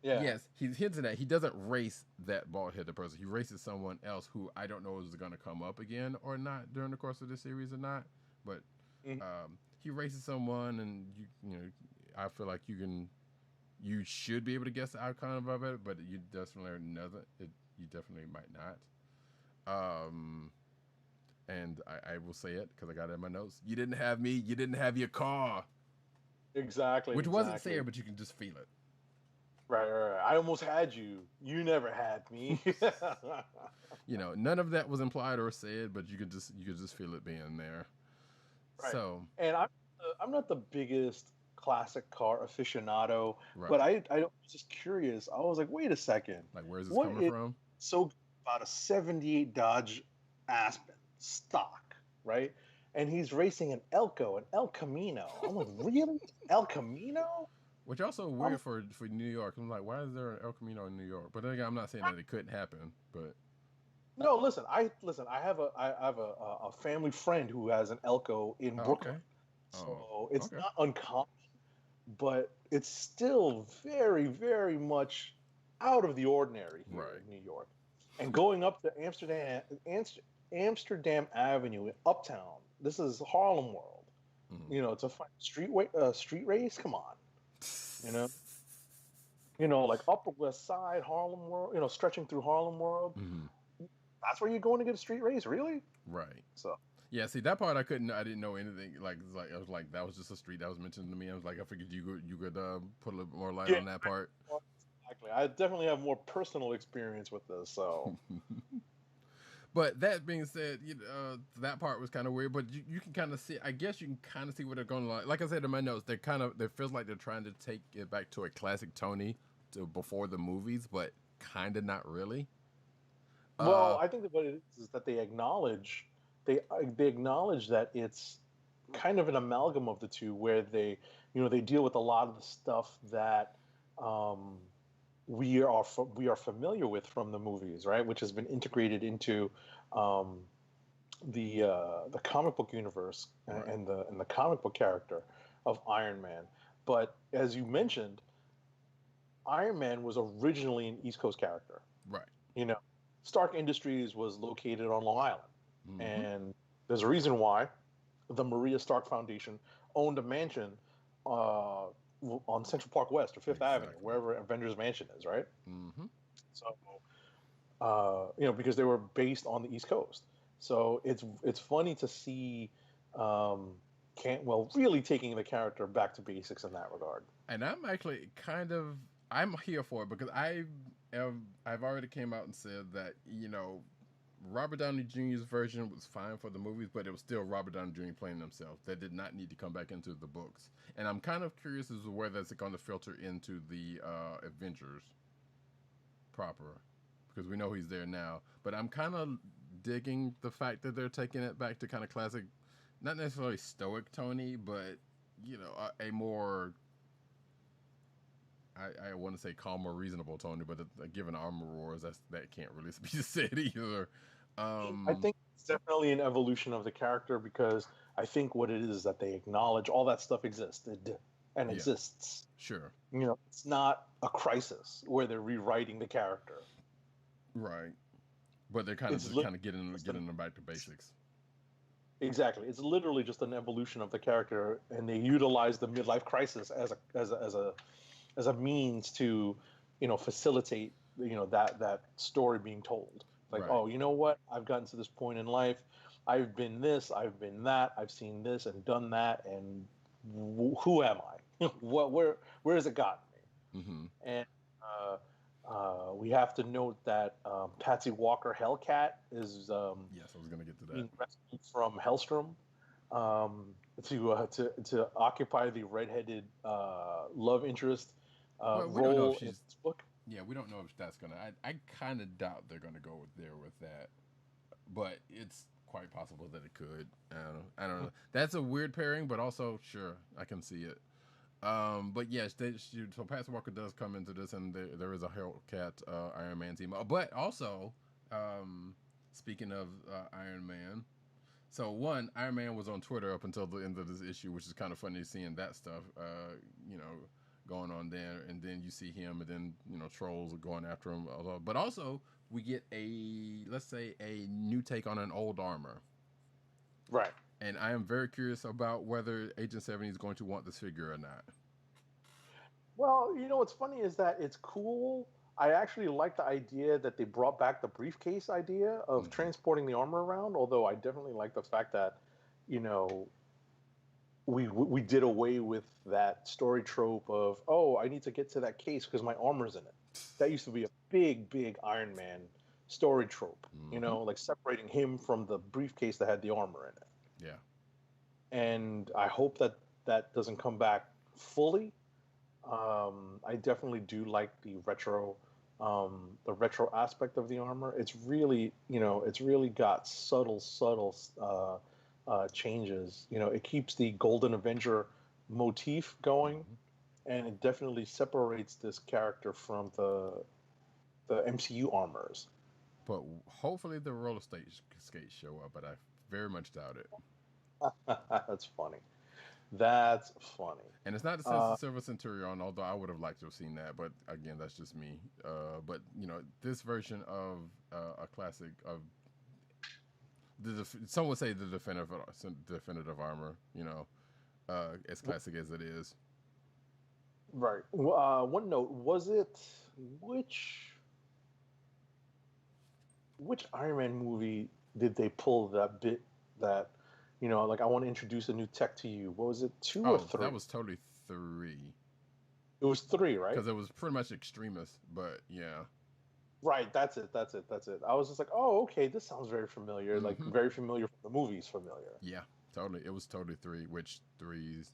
S2: Yeah.
S1: Yes, he hints at that. He doesn't race that bald-headed person. He races someone else who I don't know is going to come up again or not during the course of this series or not. But he races someone, and I feel like you should be able to guess the outcome of it, but you definitely you definitely might not. And I will say it because I got it in my notes. You didn't have me. You didn't have your car.
S2: Exactly.
S1: Which wasn't there, but you can just feel it.
S2: Right. I almost had you. You never had me.
S1: None of that was implied or said, but you could just feel it being there.
S2: Right.
S1: So,
S2: and I'm not the biggest classic car aficionado,
S1: right.
S2: But I was just curious. I was like, wait a second.
S1: Like, where's this coming from?
S2: So about a '78 Dodge Aspen stock, right? And he's racing an El Camino. I'm like, really? El Camino?
S1: Which also weird for New York. I'm like, why is there an El Camino in New York? But then again, I'm not saying that it couldn't happen. But
S2: no, listen. I have a family friend who has an Elko in Brooklyn. Okay. So it's not uncommon, but it's still very, very much out of the ordinary here in New York. And going up to Amsterdam Avenue in Uptown. This is Harlem World. Mm-hmm. To find street race. Come on, like Upper West Side, Harlem World. Stretching through Harlem World. Mm-hmm. That's where you're going to get a street race, really?
S1: Right.
S2: So.
S1: Yeah. See, that part I didn't know anything. Like I was like, that was just a street that was mentioned to me. I was like, I figured you could put a little bit more light on that part.
S2: Exactly. I definitely have more personal experience with this. So.
S1: But that being said, that part was kind of weird. But you can kind of see. I guess you can kind of see what they're going to like. Like I said in my notes, they feels like they're trying to take it back to a classic Tony to before the movies, but kind of not really.
S2: Well, I think that what it is that they acknowledge that it's kind of an amalgam of the two, where they deal with a lot of the stuff that we are familiar with from the movies, right? Which has been integrated into the comic book universe and the comic book character of Iron Man. But as you mentioned, Iron Man was originally an East Coast character,
S1: right?
S2: Stark Industries was located on Long Island, mm-hmm. and there's a reason why the Maria Stark Foundation owned a mansion on Central Park West or Fifth Avenue, wherever Avengers Mansion is, right?
S1: Mm-hmm.
S2: So, because they were based on the East Coast. So it's funny to see really taking the character back to basics in that regard.
S1: And I'm actually I'm here for it because I've already came out and said that Robert Downey Jr.'s version was fine for the movies, but it was still Robert Downey Jr. playing himself. That did not need to come back into the books. And I'm kind of curious as to where that's going to filter into the Avengers proper, because we know he's there now. But I'm kind of digging the fact that they're taking it back to kind of classic, not necessarily stoic Tony, but a more, I want to say calm or reasonable Tony, but given Armor Wars, that can't really be said either.
S2: I think it's definitely an evolution of the character, because I think what it is that they acknowledge all that stuff existed and exists.
S1: Sure.
S2: It's not a crisis where they're rewriting the character.
S1: Right. But they're kind of getting them back to basics.
S2: Exactly. It's literally just an evolution of the character, and they utilize the midlife crisis as a means to, facilitate, that story being told. Like,
S1: right.
S2: Oh, you know what? I've gotten to this point in life. I've been this, I've been that, I've seen this and done that, and who am I? Where has it gotten me?
S1: Mm-hmm.
S2: And we have to note that Patsy Walker Hellcat is
S1: yes, I was going to get to that.
S2: Being rescued from Hellstrom to occupy the redheaded love interest role in this book.
S1: Yeah, we don't know if that's gonna. I kind of doubt they're gonna go with that, but it's quite possible that it could. I don't know. That's a weird pairing, but also sure, I can see it. But yes, so Patsy Walker does come into this, and there is a Hellcat Iron Man team. But also, speaking of Iron Man, so Iron Man was on Twitter up until the end of this issue, which is kind of funny seeing that stuff, going on there, and then you see him, and then trolls are going after him. But also, we get let's say a new take on an old armor,
S2: right?
S1: And I am very curious about whether Agent 70 is going to want this figure or not.
S2: Well, what's funny is that it's cool. I actually like the idea that they brought back the briefcase idea of transporting the armor around, although I definitely like the fact that, we did away with that story trope of, oh, I need to get to that case because my armor's in it. That used to be a big Iron Man story trope, like separating him from the briefcase that had the armor in it.
S1: Yeah.
S2: And I hope that doesn't come back fully. I definitely do like the retro aspect of the armor. It's really, it's really got subtle changes. It keeps the Golden Avenger motif going, and it definitely separates this character from the MCU armors.
S1: But hopefully the roller skates show up, but I very much doubt it.
S2: That's funny. That's funny.
S1: And it's not the Silver Centurion, although I would have liked to have seen that. But again, that's just me. But this version of a classic of some would say the definitive armor. As classic as it is.
S2: Right. One note: was it which Iron Man movie did they pull that bit that? Like, I want to introduce a new tech to you. What was it, 2 or 3?
S1: That was totally 3.
S2: It was 3, right?
S1: Because it was pretty much Extremis, but yeah.
S2: Right, that's it. I was just like, oh, okay, this sounds very familiar. Like, very familiar from the movies familiar.
S1: Yeah, totally. It was totally 3, which 3's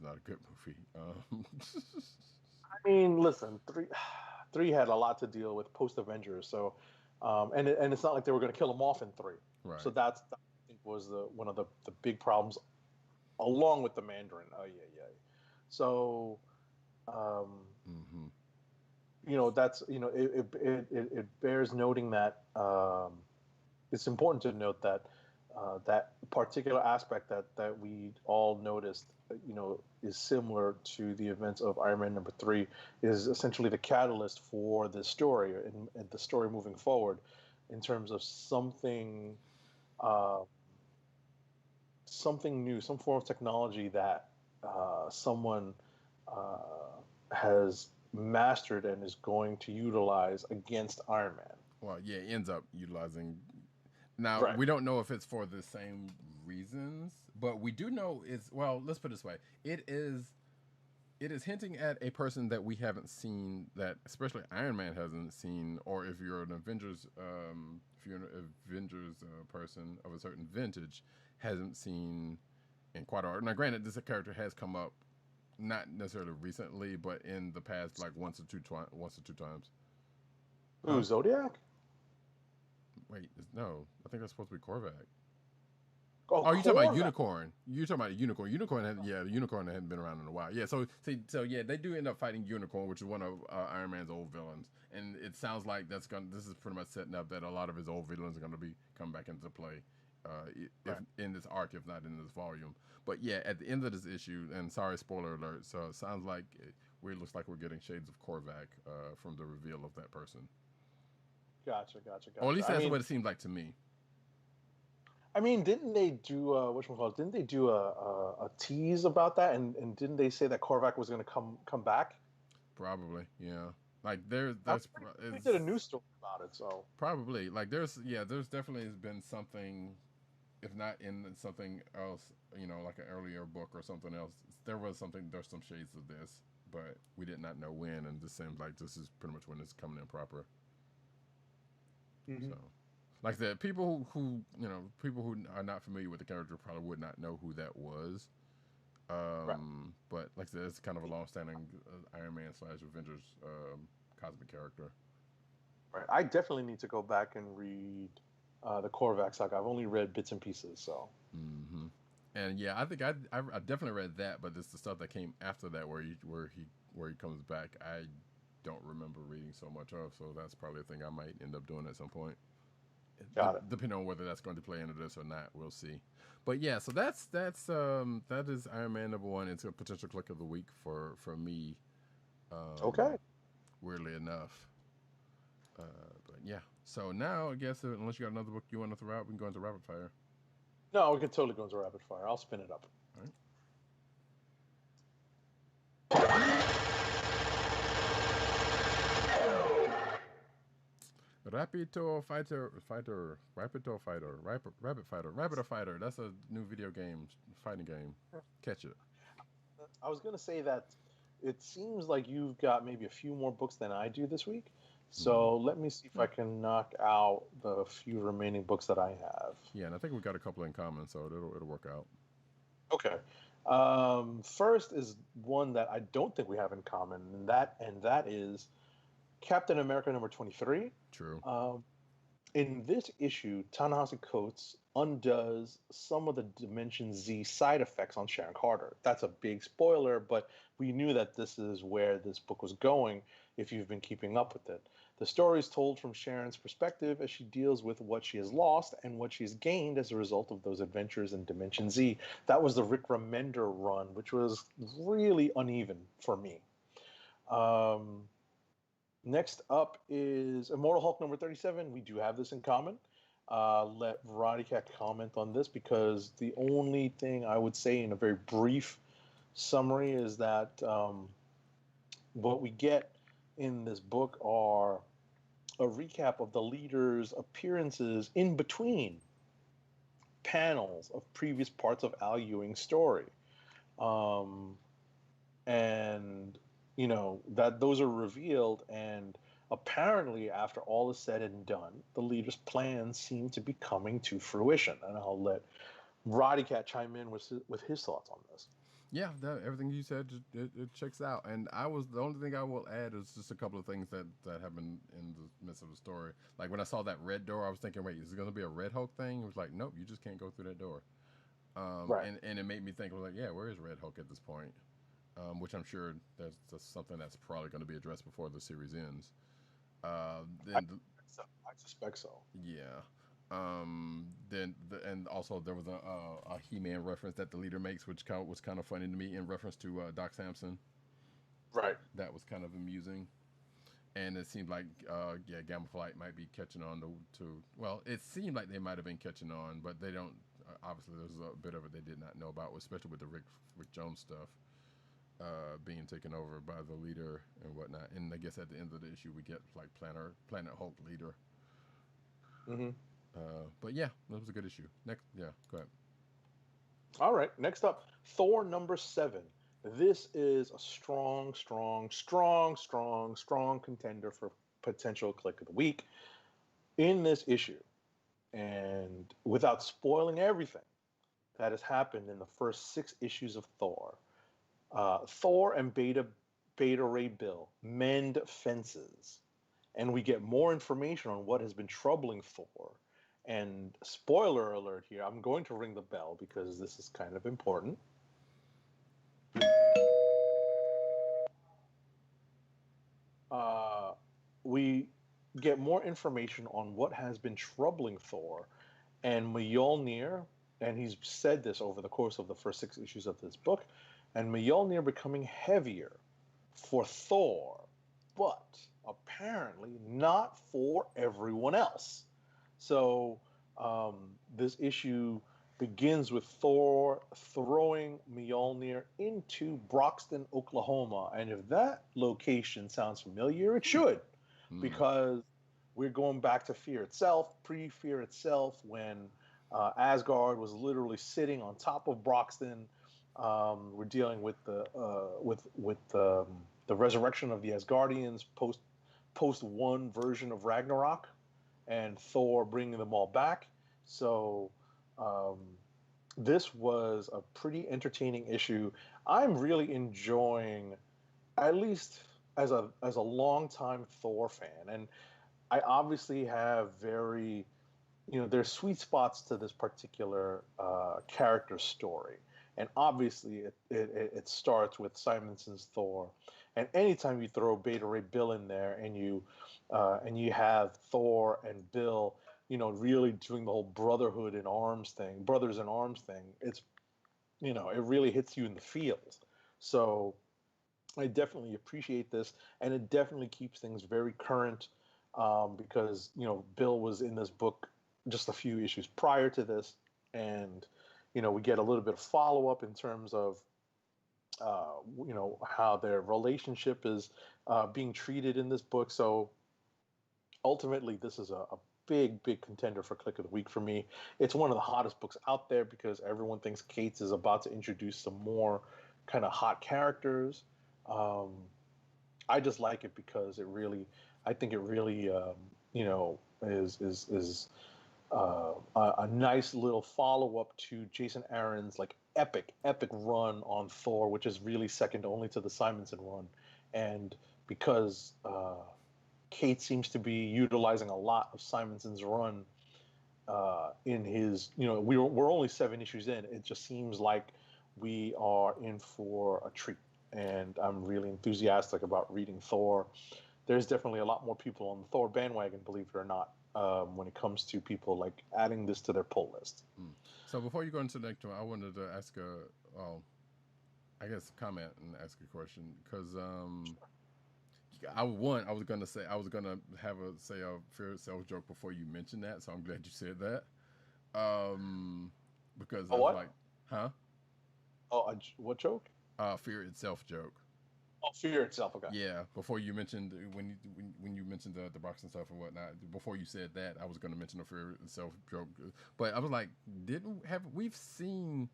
S1: not a good movie.
S2: I mean, listen, 3 had a lot to deal with post-Avengers, so, and it's not like they were going to kill him off in 3.
S1: Right.
S2: So that was one of the big problems, along with the Mandarin. Oh yeah. So, that's it bears noting that it's important to note that that particular aspect that we all noticed, is similar to the events of Iron Man #3, is essentially the catalyst for the story and the story moving forward, in terms of something new, some form of technology that someone has mastered and is going to utilize against Iron Man.
S1: Well, yeah, it ends up utilizing Now
S2: Right.
S1: we don't know if it's for the same reasons, but we do know it's well. Let's put it this way: it is hinting at a person that we haven't seen, that especially Iron Man hasn't seen, or if you're an Avengers, person of a certain vintage, hasn't seen in quite a while. Now, granted, this character has come up not necessarily recently, but in the past, like once or two times.
S2: Ooh,
S1: Huh?
S2: Zodiac?
S1: Wait, no, I think that's supposed to be Korvac.
S2: Oh,
S1: Oh, you're talking about
S2: Korvac.
S1: Unicorn. You're talking about Unicorn. The Unicorn hadn't been around in a while. Yeah, so yeah, they do end up fighting Unicorn, which is one of Iron Man's old villains, and it sounds like this is pretty much setting up that a lot of his old villains are going to be come back into play, if in this arc, if not in this volume. But yeah, at the end of this issue, and sorry, spoiler alert. So it sounds like looks like we're getting shades of Korvac from the reveal of that person.
S2: Gotcha.
S1: Or at least that's what it seems like to me.
S2: I mean, didn't they do whatchamacallit? Didn't they do a tease about that? And didn't they say that Korvac was going to come back?
S1: Probably, yeah. Like
S2: They did a news story about it, so
S1: probably like there's definitely been something, if not in something else, like an earlier book or something else. There's some shades of this, but we did not know when, and this seems like this is pretty much when it's coming in proper. So. Like I said, people who are not familiar with the character probably would not know who that was.
S2: Right.
S1: But like I said, it's kind of a long-standing Iron Man / Avengers cosmic character.
S2: Right. I definitely need to go back and read the Korvac saga. I've only read bits and pieces, so.
S1: Mm-hmm. And yeah, I think I definitely read that, but it's the stuff that came after that where he comes back. I don't remember reading so much of, so that's probably a thing I might end up doing at some point.
S2: Got it.
S1: Depending on whether that's going to play into this or not, we'll see. But yeah, so that is Iron Man #1. It's a potential click of the week for me.
S2: Okay.
S1: Weirdly enough. But yeah. So now I guess unless you got another book you want to throw out, we can go into rapid fire.
S2: No, we can totally go into rapid fire. I'll spin it up.
S1: All right. Rapid Fighter. That's a new video game, fighting game. Catch it.
S2: I was going to say that it seems like you've got maybe a few more books than I do this week. So let me see if I can knock out the few remaining books that I have.
S1: Yeah, and I think we got a couple in common, so it'll work out.
S2: Okay. First is one that I don't think we have in common, and that is Captain America #23.
S1: True.
S2: In this issue, Ta-Nehisi Coates undoes some of the Dimension Z side effects on Sharon Carter. That's a big spoiler, but we knew that this is where this book was going if you've been keeping up with it. The story is told from Sharon's perspective as she deals with what she has lost and what she has gained as a result of those adventures in Dimension Z. That was the Rick Remender run, which was really uneven for me. Next up is Immortal Hulk #37. We do have this in common. Let Roddykat comment on this, because the only thing I would say in a very brief summary is that what we get in this book are a recap of the leader's appearances in between panels of previous parts of Al Ewing's story. And that those are revealed, and apparently after all is said and done, the leader's plans seem to be coming to fruition. And I'll let Roddykat chime in with his thoughts on this.
S1: Yeah, everything you said, it checks out. And the only thing I will add is just a couple of things that happened in the midst of the story. Like when I saw that red door, I was thinking, wait, is it going to be a Red Hulk thing? It was like, nope, you just can't go through that door.
S2: Right.
S1: And it made me think, I was like, yeah, where is Red Hulk at this point? Which I'm sure that's something that's probably going to be addressed before the series ends.
S2: I suspect so.
S1: Yeah. And also there was a He-Man reference that the leader makes, which was kind of funny to me, in reference to Doc Samson.
S2: Right.
S1: That was kind of amusing. And it seemed like, Gamma Flight might be catching on to well, it seemed like they might have been catching on, but they don't. Obviously, there's a bit of it they did not know about, especially with the Rick Jones stuff. Being taken over by the leader and whatnot, and I guess at the end of the issue we get like Planet Hulk leader.
S2: Mm-hmm.
S1: But yeah, that was a good issue. Next, yeah, go ahead.
S2: All right, next up, Thor number 7. This is a strong, strong, strong, strong, strong contender for potential click of the week in this issue. And without spoiling everything that has happened in the first 6 issues of Thor, Thor and Beta Ray Bill mend fences, and we get more information on what has been troubling Thor. And spoiler alert here, I'm going to ring the bell because this is kind of important. We get more information on what has been troubling Thor and Mjolnir, and he's said this over the course of the first 6 issues of this book, and Mjolnir becoming heavier for Thor, but apparently not for everyone else. So this issue begins with Thor throwing Mjolnir into Broxton, Oklahoma. And if that location sounds familiar, it should, because we're going back to Fear Itself, pre-Fear Itself, when Asgard was literally sitting on top of Broxton. We're dealing with the resurrection of the Asgardians post one version of Ragnarok, and Thor bringing them all back. So this was a pretty entertaining issue. I'm really enjoying, at least as a longtime Thor fan, and I obviously have very, there's sweet spots to this particular character story. And obviously, it starts with Simonson's Thor, and anytime you throw Beta Ray Bill in there, and you have Thor and Bill, really doing the whole brothers in arms thing, it's, it really hits you in the feels. So I definitely appreciate this, and it definitely keeps things very current, because Bill was in this book just a few issues prior to this, and we get a little bit of follow-up in terms of, how their relationship is being treated in this book. So ultimately, this is a big, big contender for Click of the Week for me. It's one of the hottest books out there because everyone thinks Cates is about to introduce some more kind of hot characters. I just like it because I think it really, is a nice little follow-up to Jason Aaron's epic run on Thor, which is really second only to the Simonson run. And because Kate seems to be utilizing a lot of Simonson's run in his, we're only 7 issues in. It just seems like we are in for a treat, and I'm really enthusiastic about reading Thor. There's definitely a lot more people on the Thor bandwagon, believe it or not, when it comes to people adding this to their pull list.
S1: So before you go into the next one, I wanted to ask comment and ask a question, because I was gonna have a Fear Itself joke before you mentioned that, so I'm glad you said that. Because I was like, huh?
S2: Oh, what joke?
S1: Fear Itself joke.
S2: Oh, Fear Itself. Okay.
S1: Yeah, before you mentioned when you mentioned the box and stuff and whatnot. Before you said that, I was going to mention a Fear Itself joke, but I was like, we've seen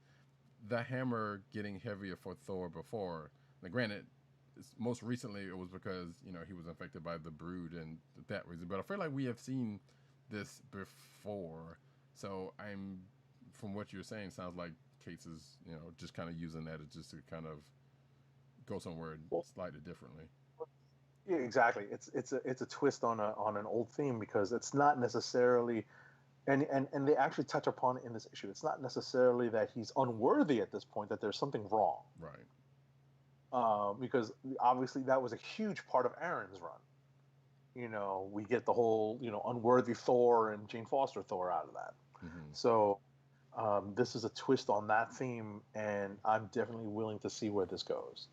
S1: the hammer getting heavier for Thor before? Now, granted, most recently it was because he was infected by the Brood and that reason, but I feel like we have seen this before. So from what you're saying, sounds like Cates is just kind of using that just to kind of go somewhere slightly differently.
S2: Yeah, exactly. It's a twist on an old theme, because it's not necessarily, and they actually touch upon it in this issue. It's not necessarily that he's unworthy at this point, that there's something wrong.
S1: Right.
S2: Because obviously that was a huge part of Aaron's run. We get the whole unworthy Thor and Jane Foster Thor out of that.
S1: Mm-hmm.
S2: So this is a twist on that theme, and I'm definitely willing to see where this goes.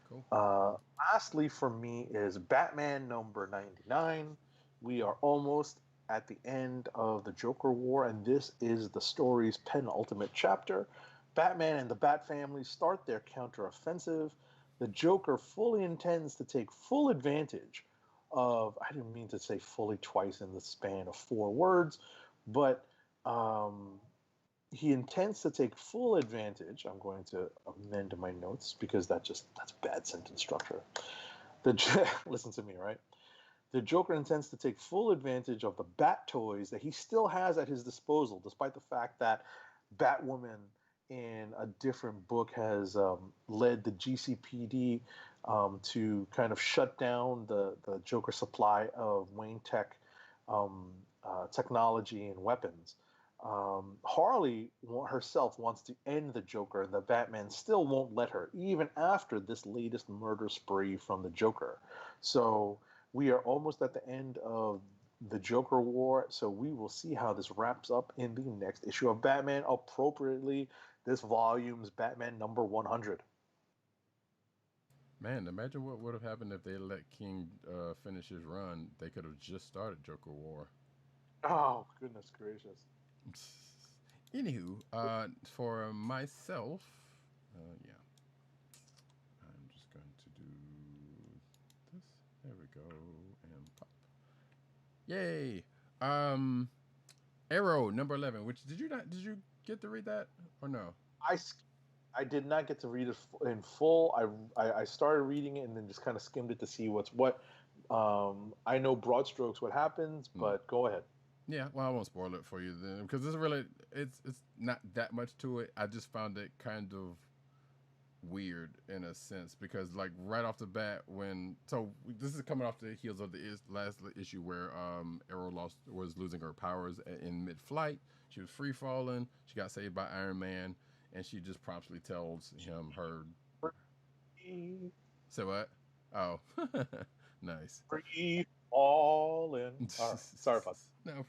S1: Cool.
S2: Lastly for me is Batman number 99. We are almost at the end of the Joker War, and this is the story's penultimate chapter. Batman and the Bat family start their counteroffensive. The Joker fully intends to take full advantage of, I didn't mean to say fully twice in the span of 4 words, but he intends to take full advantage. I'm going to amend my notes because that's bad sentence structure. Listen to me, right? The Joker intends to take full advantage of the Bat toys that he still has at his disposal, despite the fact that Batwoman in a different book has led the GCPD to kind of shut down the Joker supply of Wayne Tech technology and weapons. Harley herself wants to end the Joker, and the Batman still won't let her, even after this latest murder spree from the Joker. So we are almost at the end of the Joker War, so we will see how this wraps up in the next issue of Batman, appropriately this volume's Batman number 100.
S1: Man, imagine what would have happened if they let King finish his run. They could have just started Joker War.
S2: Oh, goodness gracious.
S1: Anywho, for myself, yeah, I'm just going to do this. There we go, and pop. Yay! Arrow number 11. Which did you get to read that or no?
S2: I did not get to read it in full. I started reading it and then just kind of skimmed it to see what's what. I know broad strokes what happens, but go ahead.
S1: Yeah, well, I won't spoil it for you then, because it's not that much to it. I just found it kind of weird in a sense because, like, right off the bat, this is coming off the heels of the last issue where Arrow was losing her powers in mid-flight. She was free falling. She got saved by Iron Man, and she just promptly tells him her. Say what? Oh, nice.
S2: Free falling. All right. Sorry about that.
S1: No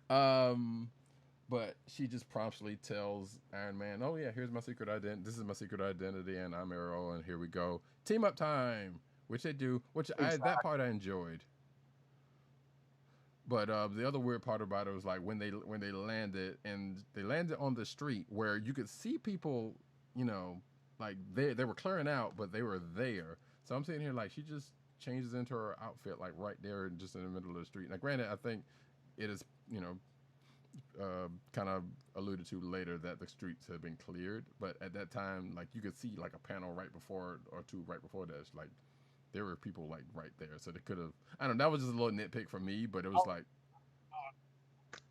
S1: problem. But she just promptly tells Iron Man, "Oh yeah, here's my secret identity. This is my secret identity, and I'm Arrow, and here we go, team up time." Which they do. That part I enjoyed. But the other weird part about it was like when they landed, and they landed on the street where you could see people, like they were clearing out, but they were there. So I'm sitting here like she just changes into her outfit like right there, just in the middle of the street. Now, granted, I think it is kind of alluded to later that the streets had been cleared, but at that time, like you could see like a panel right before or two right before that, like there were people like right there, so they could have. I don't know. That was just a little nitpick for me, but it was like.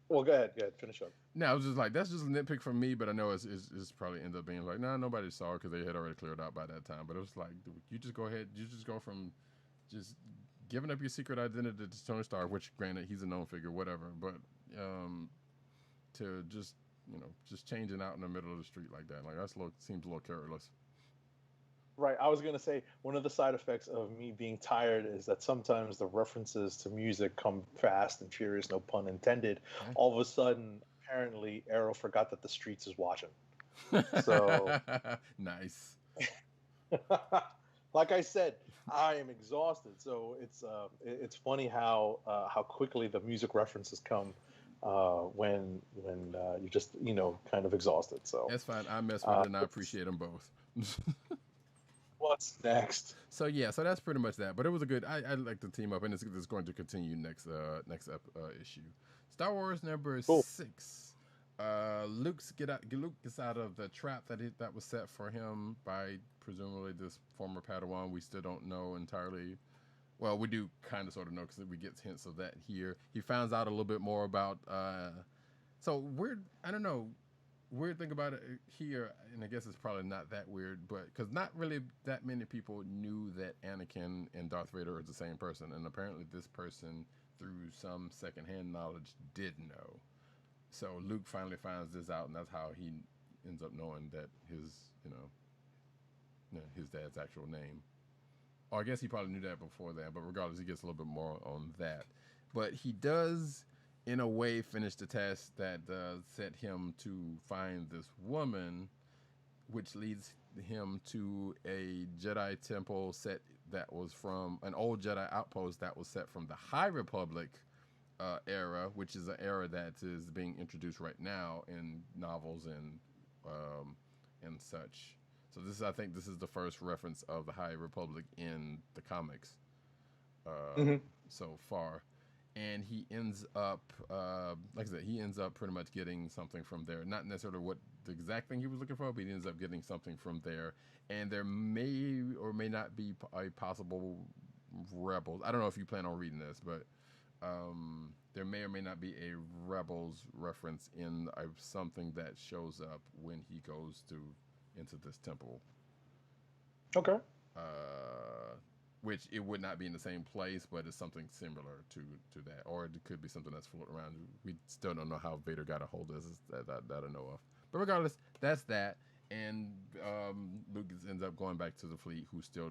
S2: Well, go ahead, finish up.
S1: No, I was just like, that's just a nitpick for me, but I know it's probably ended up being like, nah, nobody saw it because they had already cleared out by that time. But it was like, you just go ahead, you just go from just giving up your secret identity to Tony Stark, which granted he's a known figure, whatever, but to just just changing out in the middle of the street like that, like seems a little careless.
S2: Right. I was going to say one of the side effects of me being tired is that sometimes the references to music come fast and furious, no pun intended. Okay. All of a sudden, apparently, Arrow forgot that the streets is watching. So
S1: nice.
S2: Like I said, I am exhausted. So it's funny how quickly the music references come when you're just kind of exhausted. So
S1: that's fine. I mess with it and I appreciate them both.
S2: What's next?
S1: So so that's pretty much that. But it was a good. I like the team up, and it's going to continue next issue. Star Wars number 6. Luke gets out of the trap that was set for him by presumably this former Padawan. We still don't know entirely. Well, we do kind of sort of know because we get hints of that here. He finds out a little bit more about. So weird. I don't know. Weird thing about it here, and I guess it's probably not that weird, but because not really that many people knew that Anakin and Darth Vader are the same person, and apparently this person, through some secondhand knowledge, did know. So Luke finally finds this out, and that's how he ends up knowing that his dad's actual name. Or I guess he probably knew that before that, but regardless, he gets a little bit more on that. But he does, in a way, finish the task that set him to find this woman, which leads him to a Jedi temple set that was from an old Jedi outpost that was set from the High Republic era, which is an era that is being introduced right now in novels and such. So I think this is the first reference of the High Republic in the comics so far. and he ends up, like I said, he ends up pretty much getting something from there. Not necessarily what the exact thing he was looking for, but he ends up getting something from there. And there may or may not be a possible Rebels. I don't know if you plan on reading this, but there may or may not be a Rebels reference in something that shows up when he goes into this temple.
S2: Okay.
S1: Which it would not be in the same place, but it's something similar to that, or it could be something that's floating around. We still don't know how Vader got a hold of this that I know of. But regardless, that's that. And Luke ends up going back to the fleet, who's still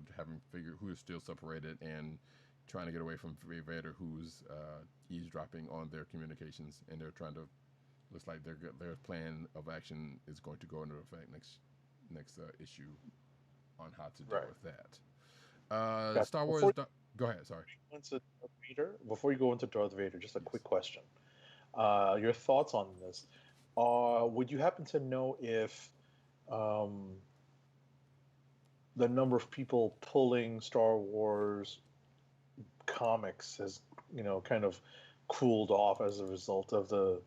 S1: who is still separated and trying to get away from Vader, who's eavesdropping on their communications, and they're trying to. Looks like their plan of action is going to go into effect next issue on how to deal with that.
S2: Gotcha.
S1: Star Wars. Go ahead. Sorry.
S2: Before you go into Darth Vader, just a quick question. Your thoughts on this? Would you happen to know if the number of people pulling Star Wars comics has, kind of cooled off as a result of the,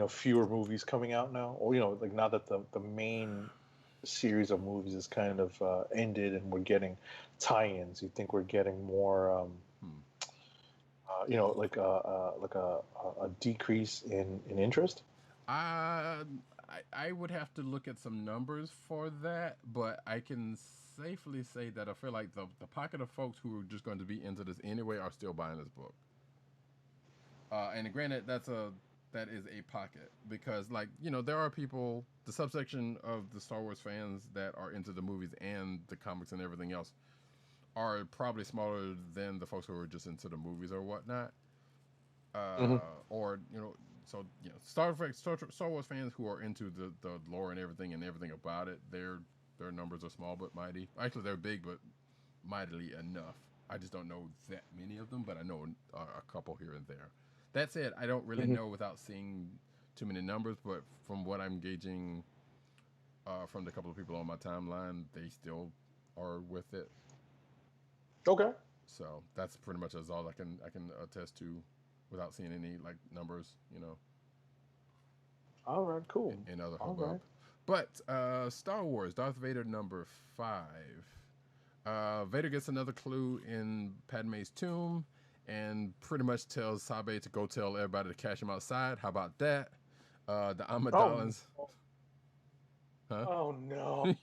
S2: fewer movies coming out now? Or, like now that the main series of movies is kind of ended and we're getting tie-ins, you think we're getting more like a decrease in interest?
S1: I would have to look at some numbers for that, but I can safely say that I feel like the pocket of folks who are just going to be into this anyway are still buying this book. And granted, that is a pocket, because, like, there are people, the subsection of the Star Wars fans that are into the movies and the comics and everything else are probably smaller than the folks who are just into the movies or whatnot. Or, so, Star Wars fans who are into the lore and everything about it, their numbers are small but mighty. Actually, they're big but mightily enough. I just don't know that many of them, but I know a couple here and there. That said, I don't really know without seeing too many numbers, but from what I'm gauging from the couple of people on my timeline, they still are with it.
S2: Okay.
S1: So that's pretty much all I can attest to without seeing any, like, numbers,
S2: All right, cool.
S1: In other
S2: All
S1: hubbub.
S2: right.
S1: But Star Wars, Darth Vader number 5. Vader gets another clue in Padme's tomb and pretty much tells Sabe to go tell everybody to cash him outside. How about that? The Amidalans. Huh?
S2: Oh, no.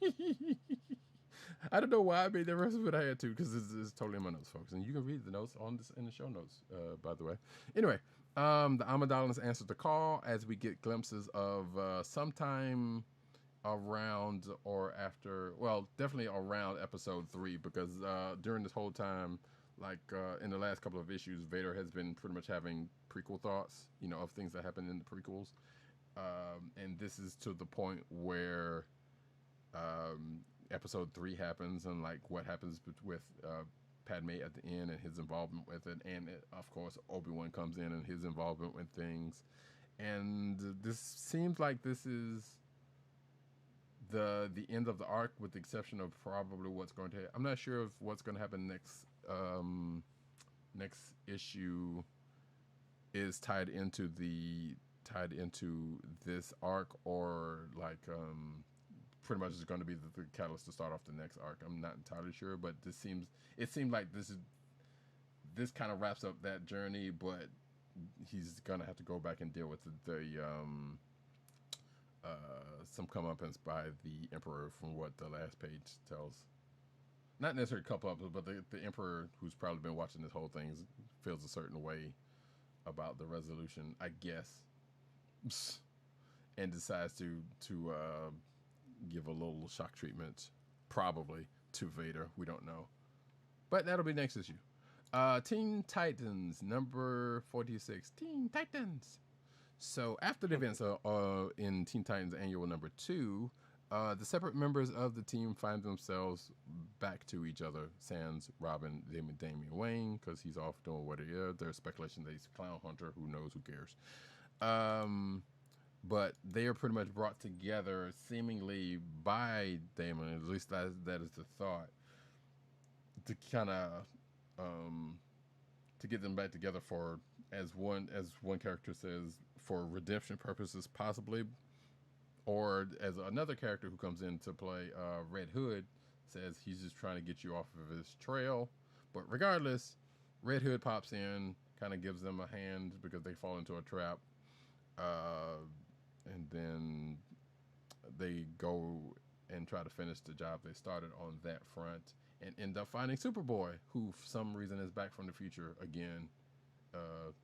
S1: I don't know why I made that reference, but I had to, because it's totally in my notes, folks. And you can read the notes in the show notes, by the way. Anyway, the Amidalans answer the call as we get glimpses of sometime around or after, well, definitely around episode 3, because during this whole time, like in the last couple of issues, Vader has been pretty much having prequel thoughts, of things that happened in the prequels. And this is to the point where episode 3 happens, and like what happens with Padme at the end and his involvement with it, and of course Obi-Wan comes in and his involvement with things, and this seems like this is the end of the arc, with the exception of probably what's going to. I'm not sure of what's going to happen next issue is tied into this arc, or like pretty much is going to be the catalyst to start off the next arc. I'm not entirely sure, but it seems like this kind of wraps up that journey, but he's gonna have to go back and deal with some comeuppance by the Emperor, from what the last page tells. Not necessarily comeuppance, but the Emperor, who's probably been watching this whole thing, feels a certain way about the resolution, I guess, and decides to give a little shock treatment, probably, to Vader. We don't know, but that'll be next issue. Teen Titans number 46. Teen Titans. So after the events in Teen Titans Annual number 2, the separate members of the team find themselves back to each other. Sans Robin, Damian Wayne, because he's off doing what he is. There's speculation that he's a clown hunter. Who knows? Who cares? But they are pretty much brought together, seemingly by Damon. At least that is the thought, to kind of to get them back together for as one character says, for redemption purposes, possibly, or as another character who comes in to play Red Hood says he's just trying to get you off of his trail. But regardless, Red Hood pops in, kind of gives them a hand because they fall into a trap, and then they go and try to finish the job they started on that front, and end up finding Superboy, who for some reason is back from the future again.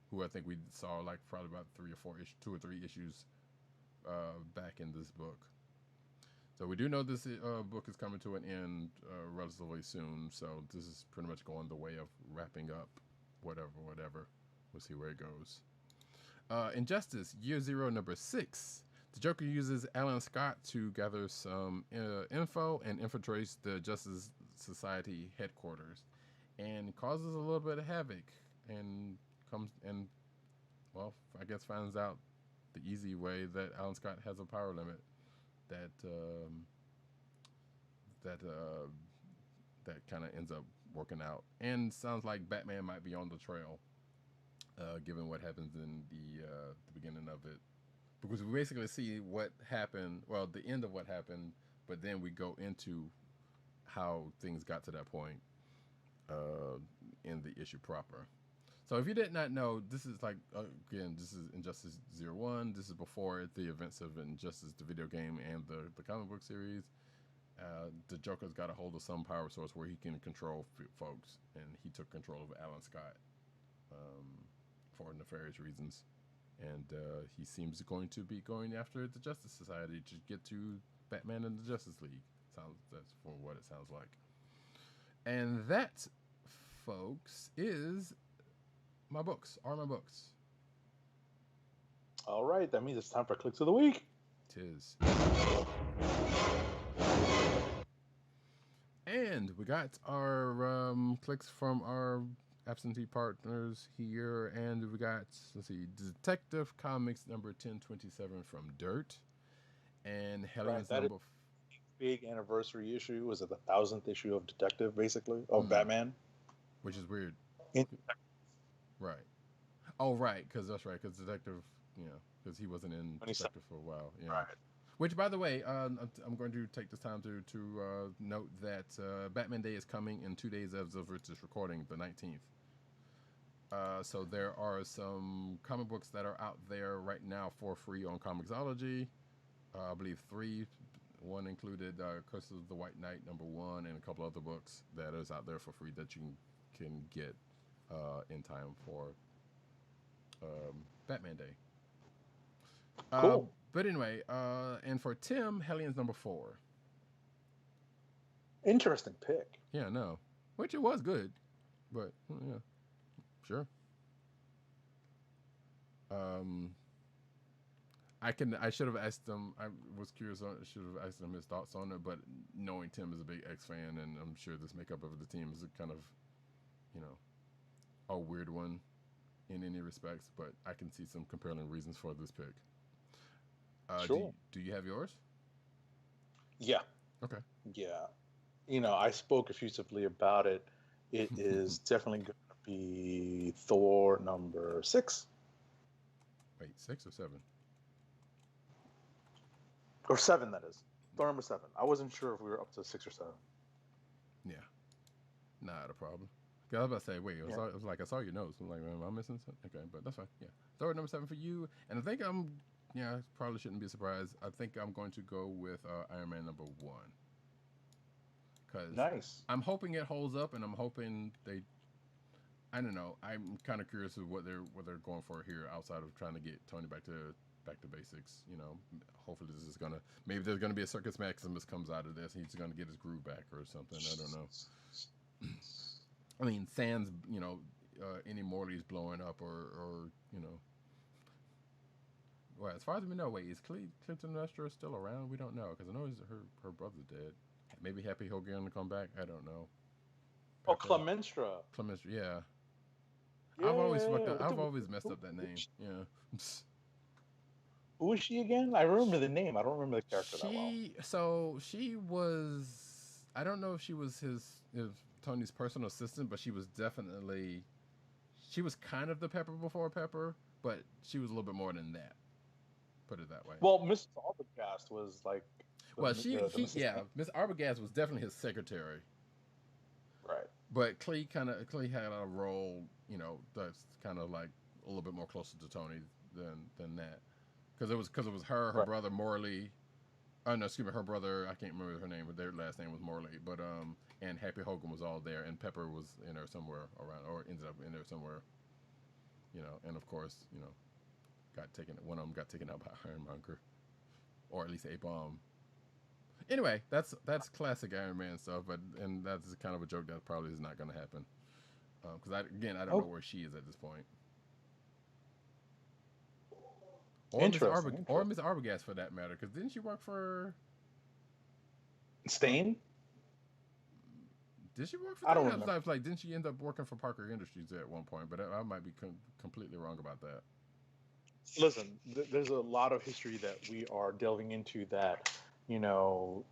S1: Who I think we saw like probably about 2 or 3 issues back in this book. So we do know this book is coming to an end relatively soon. So this is pretty much going the way of wrapping up whatever. We'll see where it goes. Injustice, Year Zero, number 6. The Joker uses Alan Scott to gather some info and infiltrates the Justice Society headquarters, and causes a little bit of havoc, and I guess finds out the easy way that Alan Scott has a power limit that kind of ends up working out, and sounds like Batman might be on the trail, given what happens in the beginning of it, because we basically see what happened, well, the end of what happened, but then we go into how things got to that point in the issue proper. So if you did not know, this is like, again, this is Injustice 01. This is before the events of Injustice, the video game, and the comic book series. The Joker's got a hold of some power source where he can control folks, and he took control of Alan Scott for nefarious reasons. And he seems going to be going after the Justice Society to get to Batman and the Justice League. That's for what it sounds like. And that, folks, is my books.
S2: All right, that means it's time for Clicks of the Week.
S1: Tis. And we got our clicks from our absentee partners here, and we got, let's see, Detective Comics number 1027 from Dirt, and Hellions number...
S2: Big anniversary issue. Was it the 1000th issue of Detective, basically, of Batman?
S1: Which is weird. Right. Oh, right, because that's right, because Detective, because he wasn't in Detective for a while. Yeah. Right. Which, by the way, I'm going to take this time to note that Batman Day is coming in 2 days as of this recording, the 19th. So there are some comic books that are out there right now for free on Comixology. I believe 3. One included Curse of the White Knight #1, and a couple other books that is out there for free that you can get in time for Batman Day.
S2: Cool.
S1: But anyway, and for Tim, Hellions #4.
S2: Interesting pick.
S1: Yeah, no. Which it was good, but yeah, sure. I should have asked him. I was curious. I should have asked him his thoughts on it. But knowing Tim is a big X fan, and I'm sure this makeup of the team is a kind of, a weird one in any respects. But I can see some compelling reasons for this pick.
S2: Sure.
S1: Do you have yours?
S2: Yeah.
S1: Okay.
S2: Yeah. I spoke effusively about it. It is definitely going to be Thor number 6.
S1: Wait, 6 or 7?
S2: Or 7, that is. Thor number 7. I wasn't sure if we were up to 6 or 7.
S1: Yeah. Not a problem. I was about to say, wait, I saw your notes. I'm like, am I missing something? Okay, but that's fine. Yeah. Thor number 7 for you. And I think I probably shouldn't be surprised. I think I'm going to go with Iron Man #1.
S2: Nice.
S1: I'm hoping it holds up, and I'm hoping I don't know. I'm kind of curious of what they're going for here, outside of trying to get Tony back to basics. Hopefully this is maybe there's gonna be a Circus Maximus comes out of this, and he's gonna get his groove back or something. I don't know. I mean, sans any Morley's blowing up or. Well, as far as we know, wait, is Clytemnestra still around? We don't know, because I know her brother's dead. Maybe Happy Hogan to come back. I don't know.
S2: Oh, Clytemnestra.
S1: Clytemnestra, yeah.
S2: Yeah,
S1: I've always messed up that name. Yeah.
S2: Who is she again? I remember the name. I don't remember the character that well.
S1: So she was. I don't know if she was his Tony's personal assistant, but she was definitely. she was kind of the Pepper before Pepper, but she was a little bit more than that. Put it that way.
S2: Well, Mrs. Arbogast was like.
S1: Well, Miss Arbogast was definitely his secretary.
S2: Right.
S1: But Clee had a role, that's kind of like a little bit more closer to Tony than that, because it was her
S2: right.
S1: brother Morley. Oh no, excuse me, her brother. I can't remember her name, but their last name was Morley. But and Happy Hogan was all there, and Pepper was in there somewhere around, or ended up in there somewhere. And of course, one of them got taken out by Ironmonger, or at least a bomb. Anyway, that's classic Iron Man stuff, and that's kind of a joke that probably is not going to happen. Because I don't know where she is at this point. Or Miss Arbogast for that matter, because didn't she work for
S2: Stain?
S1: Did she work for?
S2: I don't remember.
S1: Like, didn't she end up working for Parker Industries at one point? But I might be completely wrong about that.
S2: Listen, there's a lot of history that we are delving into that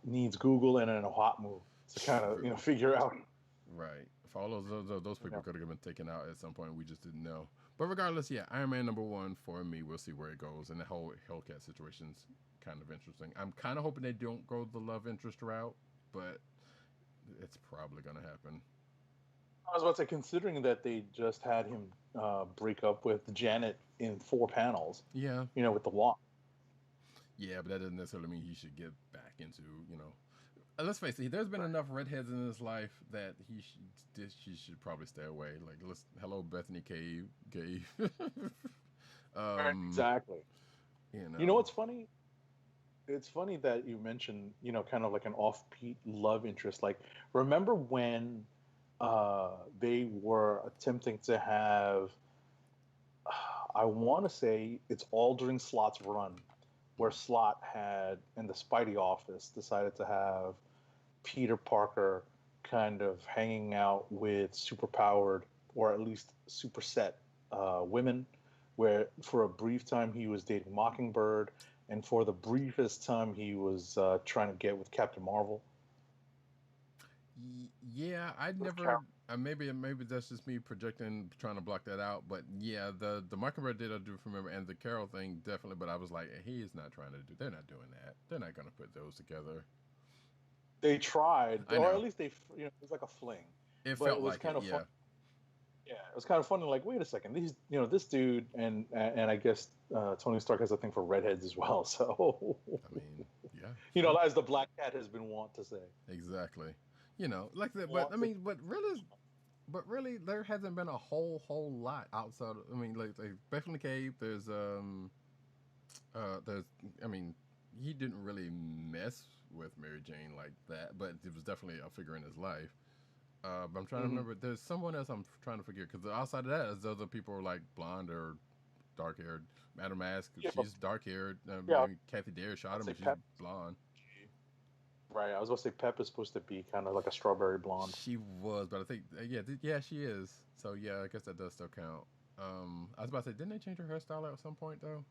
S2: needs Google and a hot move to kind of figure out.
S1: Right. If all those people could have been taken out at some point, we just didn't know. But regardless, yeah, Iron Man #1 for me. We'll see where it goes, and the whole Hellcat situation's kind of interesting. I'm kind of hoping they don't go the love interest route, but it's probably going to happen.
S2: I was about to say, considering that they just had him break up with Janet in 4 panels.
S1: Yeah.
S2: With the wand.
S1: Yeah, but that doesn't necessarily mean he should get back into, Let's face it, there's been enough redheads in his life that he should probably stay away. Like, hello, Bethany Gabe.
S2: Exactly. You know what's funny? It's funny that you mentioned, kind of like an off-beat love interest. Like, remember when they were attempting to have, I want to say it's all during Slot's run, where Slot had, in the Spidey office, decided to have Peter Parker kind of hanging out with superpowered, or at least superset women, where for a brief time he was dating Mockingbird, and for the briefest time he was trying to get with Captain Marvel.
S1: Yeah, I'd never. Maybe that's just me projecting, trying to block that out. But yeah, the Mockingbird I do remember, and the Carol thing definitely. But I was like, he's not trying to do. They're not doing that. They're not going to put those together.
S2: They tried, or at least they. It was like a fling.
S1: It felt like
S2: kind of
S1: yeah.
S2: fun. Yeah, it was kind of funny. Like, wait a second, these, this dude, and I guess Tony Stark has a thing for redheads as well. So
S1: I mean, yeah.
S2: As the Black Cat has been wont to say.
S1: Exactly. Like that. But I mean, but really, there hasn't been a whole lot outside of, like Bethany Cave. There's I mean, he didn't really mess with Mary Jane like that, but it was definitely a figure in his life. But I'm trying to remember. There's someone else I'm trying to forget, because outside of that, there's other people like blonde or dark haired. Madame Mask, she's dark haired. Kathy Dare shot him, and she's blonde.
S2: Right, I was going to say Pep is supposed to be kind of like a strawberry blonde.
S1: She was, but I think, yeah, she is. So yeah, I guess that does still count. I was about to say, didn't they change her hairstyle at some point though?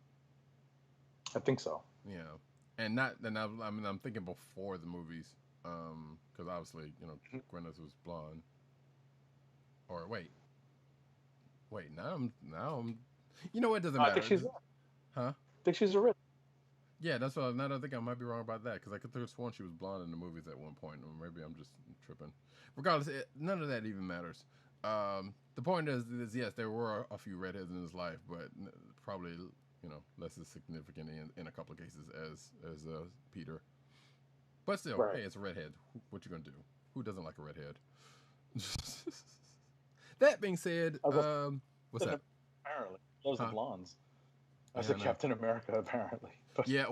S2: I think so.
S1: Yeah, and I'm thinking before the movies, because obviously Gwyneth was blonde. Or wait, now I'm, it doesn't matter.
S2: I think she's,
S1: huh?
S2: I think she's a red.
S1: Yeah, that's what. Now that I think I might be wrong about that, because I could have sworn she was blonde in the movies at one point, or maybe I'm just tripping. Regardless, none of that even matters. The point is yes, there were a few redheads in his life, but probably less as significant in a couple of cases as Peter. But still, hey, it's a redhead. What you gonna do? Who doesn't like a redhead? That being said, what's that?
S2: Apparently, those are blondes. I said Captain America, apparently.
S1: Yeah,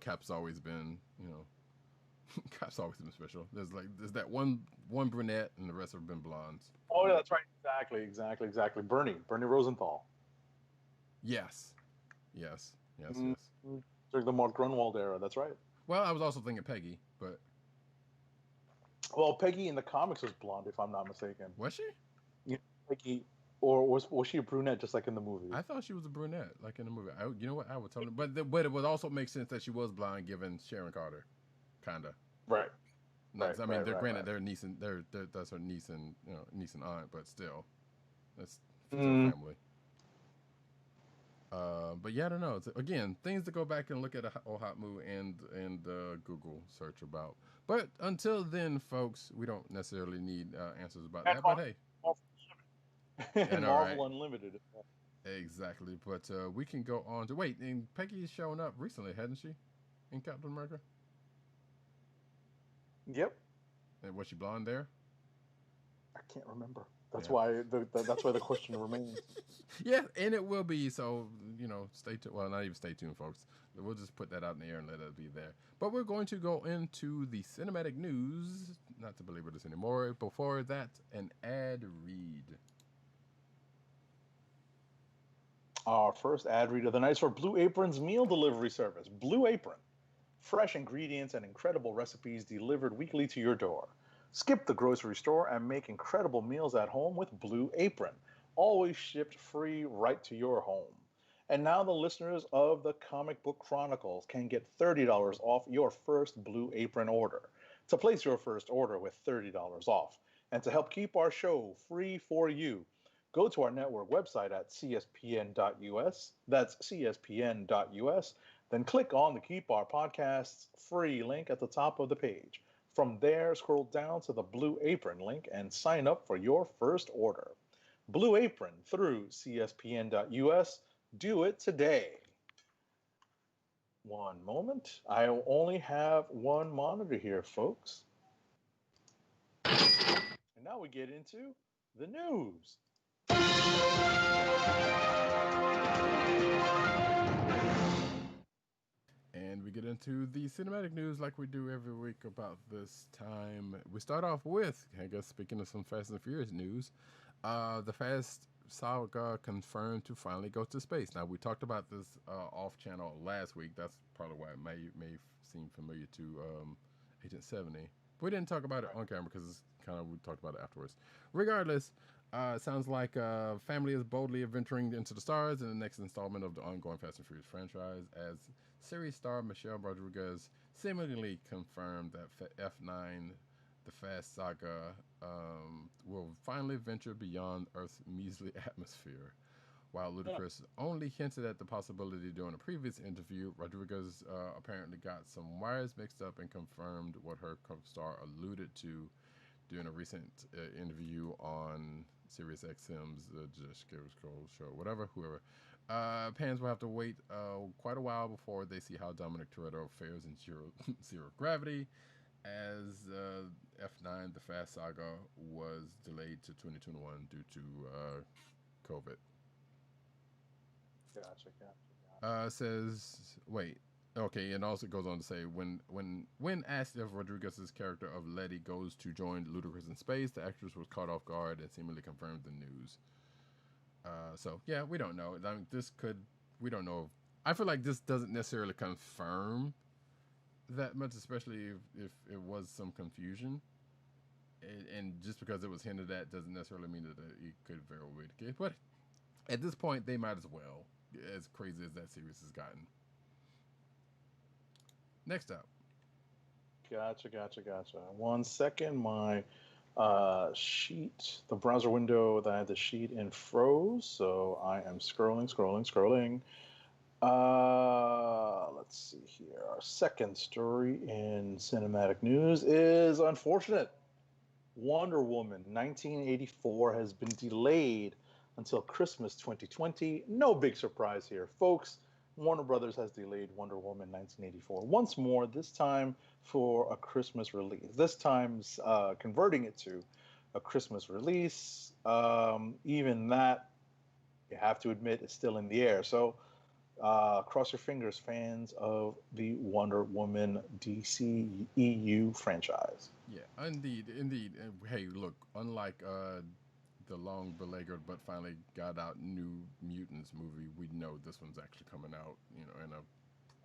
S1: Cap's always been, Cap's always been special. There's that one brunette, and the rest have been blondes.
S2: Oh, yeah, that's right. Exactly. Bernie Rosenthal.
S1: Yes.
S2: During the Mark Grunwald era, that's right.
S1: Well, I was also thinking Peggy, but...
S2: Well, Peggy in the comics was blonde, if I'm not mistaken.
S1: Was she?
S2: Yeah, Peggy... Or was she a brunette, just like in the movie?
S1: I thought she was a brunette, like in the movie. You know what? I would tell her, but it would also make sense that she was blonde, given Sharon Carter, kinda.
S2: Right.
S1: I mean, they're niece and that's her niece and niece and aunt, but still, that's to a family. But yeah, I don't know. Again, things to go back and look at Ohatmu and Google search about. But until then, folks, we don't necessarily need answers about that. But hey,
S2: and Marvel Unlimited.
S1: Exactly. But we can go on to wait. And Peggy's shown up recently, hadn't she, in Captain America?
S2: Yep.
S1: And was she blonde there?
S2: I can't remember. That's why that's why the question remains.
S1: Yeah, and it will be. So, stay tuned. Well, not even stay tuned, folks. We'll just put that out in the air and let it be there. But we're going to go into the cinematic news. Not to belabor this anymore. Before that, an ad read.
S2: Our first ad read of the night is for Blue Apron's meal delivery service. Blue Apron. Fresh ingredients and incredible recipes delivered weekly to your door. Skip the grocery store and make incredible meals at home with Blue Apron. Always shipped free right to your home. And now the listeners of the Comic Book Chronicles can get $30 off your first Blue Apron order. To place your first order with $30 off and to help keep our show free for you, go to our network website at cspn.us. That's cspn.us. Then click on the Keep Our Podcasts free link at the top of the page. From there, scroll down to the Blue Apron link and sign up for your first order. Blue Apron through cspn.us. Do it today. One moment. I only have one monitor here, folks. And now we get into the news.
S1: And we get into the cinematic news like we do every week about this time. We start off with, I guess, speaking of some Fast and Furious news, the Fast saga confirmed to finally go to space. Now, we talked about this off-channel last week. That's probably why it may seem familiar to Agent 70. We didn't talk about it on camera because we talked about it afterwards. Regardless, it sounds like family is boldly adventuring into the stars in the next installment of the ongoing Fast and Furious franchise, as series star Michelle Rodriguez seemingly confirmed that F9, the Fast saga, will finally venture beyond Earth's measly atmosphere. While Ludacris only hinted at the possibility during a previous interview, Rodriguez apparently got some wires mixed up and confirmed what her co-star alluded to during a recent interview on Sirius XM's Just Give Us Cold show, whoever. Fans will have to wait quite a while before they see how Dominic Toretto fares in Zero Gravity, as F9, the Fast Saga, was delayed to 2021 due to COVID.
S2: Gotcha.
S1: Okay, and also goes on to say, when asked if Rodriguez's character of Letty goes to join Ludacris in space, the actress was caught off guard and seemingly confirmed the news. So yeah, we don't know. I mean, we don't know. I feel like this doesn't necessarily confirm that much, especially if it was some confusion. And just because it was hinted at doesn't necessarily mean that it could very well be the case. But at this point, they might as well, as crazy as that series has gotten. Next up.
S2: Gotcha. 1 second. My sheet, the browser window that I had the sheet in froze, so I am scrolling. Let's see here. Our second story in cinematic news is unfortunate. Wonder Woman 1984 has been delayed until Christmas 2020. No big surprise here, folks. Warner Brothers has delayed Wonder Woman 1984 once more, this time for a Christmas release. This time's converting it to a Christmas release. Even that, you have to admit, is still in the air. So cross your fingers, fans of the Wonder Woman DC EU franchise.
S1: Yeah, indeed. Hey, look, unlike the long beleaguered but finally got out New Mutants movie, we know this one's actually coming out, in a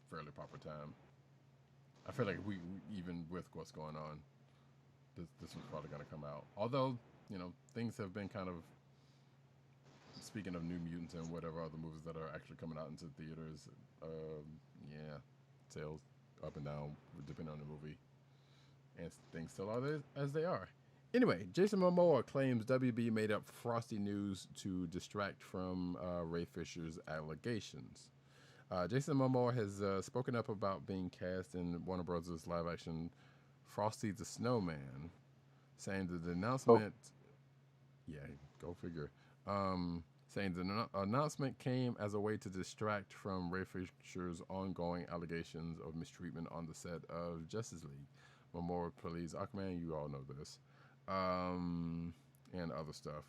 S1: fairly proper time. I feel like we even with what's going on, this was probably going to come out. Although, things have been kind of, speaking of New Mutants and whatever other movies that are actually coming out into theaters, sales up and down depending on the movie, and things still are as they are. Anyway, Jason Momoa claims WB made up frosty news to distract from Ray Fisher's allegations. Jason Momoa has spoken up about being cast in Warner Bros.' live-action Frosty the Snowman, saying that the announcement... Yeah, go figure. Saying the announcement came as a way to distract from Ray Fisher's ongoing allegations of mistreatment on the set of Justice League. Momoa plays Aquaman, you all know this, and other stuff.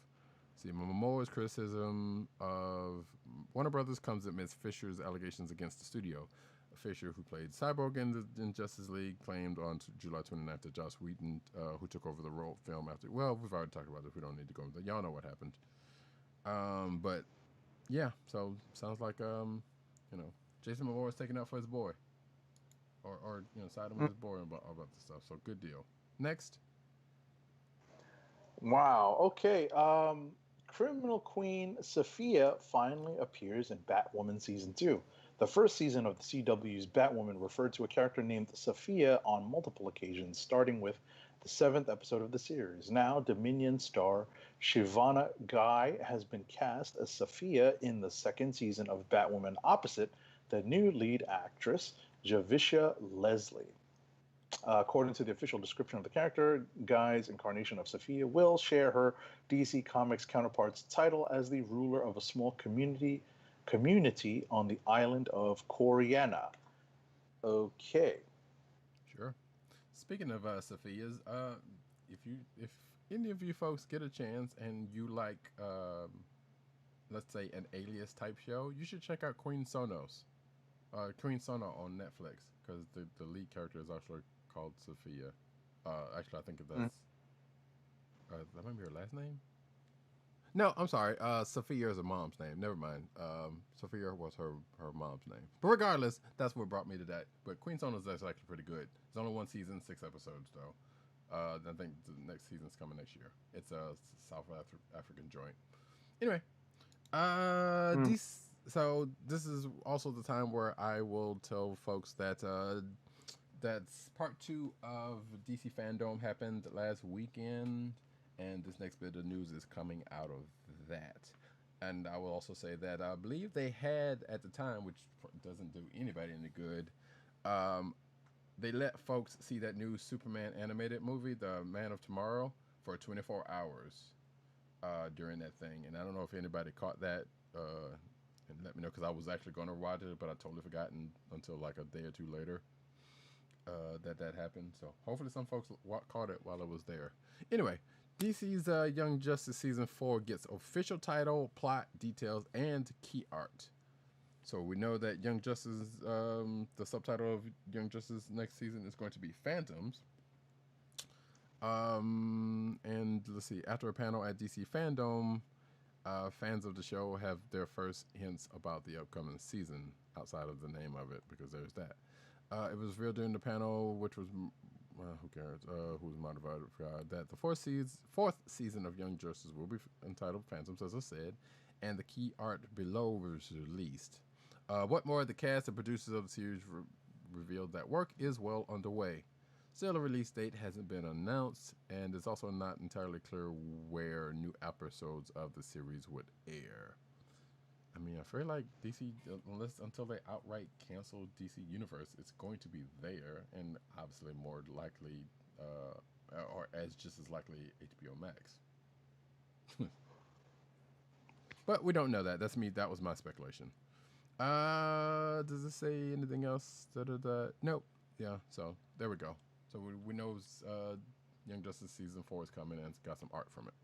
S1: See, Momoa's criticism of Warner Brothers comes amidst Fisher's allegations against the studio. Fisher, who played Cyborg in Justice League, claimed on July 29th that Joss Whedon, who took over the role film after... Well, we've already talked about this. We don't need to go into that. Y'all know what happened. But, yeah. So, sounds like, Jason Momoa is taking up for his boy. Or siding with his boy about this stuff. So, good deal. Next.
S2: Wow. Okay. Criminal Queen Sophia finally appears in Batwoman Season 2. The first season of the CW's Batwoman referred to a character named Sophia on multiple occasions, starting with the 7th episode of the series. Now, Dominion star Shivana Guy has been cast as Sophia in the second season of Batwoman opposite the new lead actress, Javicia Leslie. According to the official description of the character, Guy's incarnation of Sophia will share her DC Comics counterpart's title as the ruler of a small community on the island of Coriana. Okay.
S1: Sure. Speaking of Sophia's, if any of you folks get a chance and you like, let's say, an Alias type show, you should check out Queen Sonos. Queen Sono on Netflix, because the lead character is actually called Sophia. Actually, I think that's that might be her last name. No, I'm sorry. Sophia is her mom's name. Never mind. Sophia was her mom's name. But regardless, that's what brought me to that. But Queen Sono is actually pretty good. It's only one season, 6 episodes though. I think the next season's coming next year. It's a South African joint. Anyway, so this is also the time where I will tell folks that that's part 2 of DC Fandom happened last weekend, and this next bit of news is coming out of that. And I will also say that I believe they had at the time, which doesn't do anybody any good, they let folks see that new Superman animated movie, The Man of Tomorrow, for 24 hours during that thing. And I don't know if anybody caught that. And let me know, because I was actually going to watch it, but I totally forgotten until like a day or two later that happened. So hopefully some folks caught it while it was there. Anyway, DC's Young Justice Season 4 gets official title, plot, details, and key art. So we know that Young Justice, the subtitle of Young Justice next season is going to be Phantoms. And let's see, after a panel at DC Fandom, fans of the show have their first hints about the upcoming season outside of the name of it, because there's that. It was revealed during the panel, which was, who cares, who was modified, that the fourth season of Young Justice will be entitled Phantoms, as I said, and the key art below was released. What more, the cast and producers of the series revealed that work is well underway. Still, a release date hasn't been announced, and it's also not entirely clear where new episodes of the series would air. I mean, I feel like DC, until they outright cancel DC Universe, it's going to be there, and obviously more likely, or just as likely, HBO Max. But we don't know that. That was my speculation. Does it say anything else? Nope. Yeah, so there we go. So we know Young Justice Season 4 is coming, and it's got some art from it.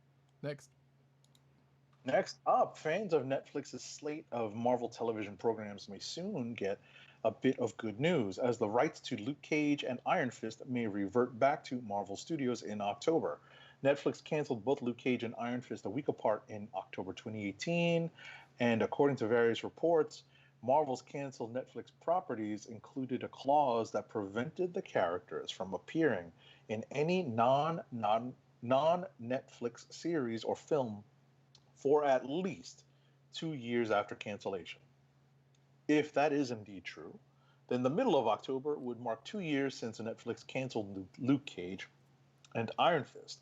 S2: Next up, fans of Netflix's slate of Marvel television programs may soon get a bit of good news, as the rights to Luke Cage and Iron Fist may revert back to Marvel Studios in October. Netflix canceled both Luke Cage and Iron Fist a week apart in October 2018, and according to various reports, Marvel's canceled Netflix properties included a clause that prevented the characters from appearing in any non-Netflix series or film for at least 2 years after cancellation. If that is indeed true, then the middle of October would mark 2 years since Netflix canceled Luke Cage and Iron Fist.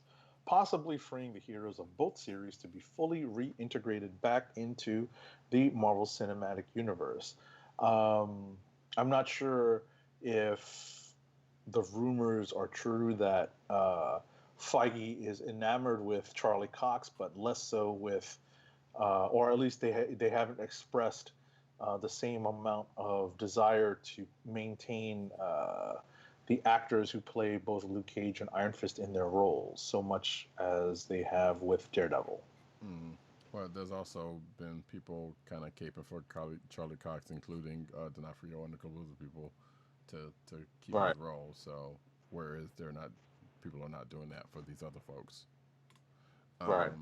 S2: possibly freeing the heroes of both series to be fully reintegrated back into the Marvel Cinematic Universe. I'm not sure if the rumors are true that Feige is enamored with Charlie Cox, but less so with, or at least they haven't expressed the same amount of desire to maintain the actors who play both Luke Cage and Iron Fist in their roles so much as they have with Daredevil.
S1: Mm. Well, there's also been people kind of caping for Charlie Cox, including D'Onofrio and a couple other people, to keep
S2: Right.
S1: his role. So, whereas people are not doing that for these other folks.
S2: Right.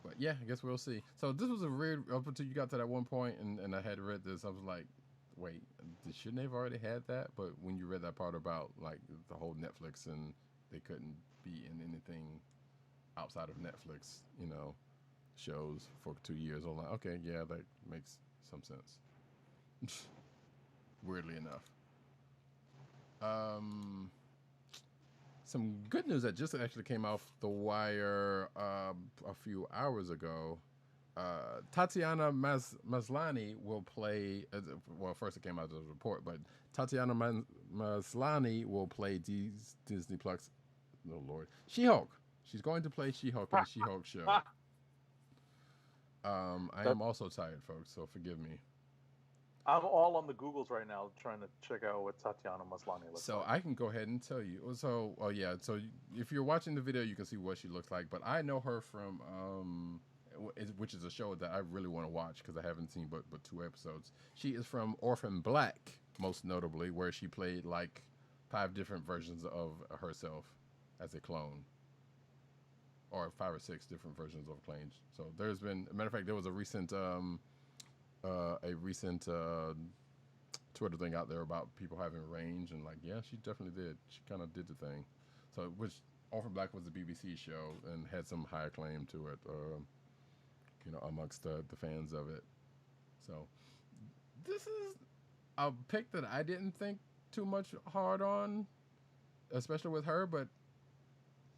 S1: But yeah, I guess we'll see. So this was a weird up until you got to that one point, and I had read this. I was like, wait, shouldn't they have already had that? But when you read that part about like the whole Netflix and they couldn't be in anything outside of Netflix, shows for 2 years, I'm like, okay, yeah, that makes some sense. Weirdly enough. Some good news that just actually came off the wire a few hours ago. Tatiana Maslany will play. Well, first it came out as a report, but Tatiana Maslany will play Disney Plus. Oh Lord, She-Hulk. She's going to play She-Hulk in the She-Hulk show. I am also tired, folks, so forgive me.
S2: I'm all on the Googles right now trying to check out what Tatiana Maslany looks like.
S1: So I can go ahead and tell you. So, So if you're watching the video, you can see what she looks like. But I know her from, which is a show that I really want to watch because I haven't seen but 2 episodes. She is from Orphan Black, most notably, where she played like 5 different versions of herself as a clone. Or 5 or 6 different versions of clones. So there's been, a matter of fact, there was a recent Twitter thing out there about people having range, and like, yeah, she definitely did. She kind of did the thing. So, which Orphan Black was a BBC show and had some high acclaim to it, amongst the fans of it. So, this is a pick that I didn't think too much hard on, especially with her, but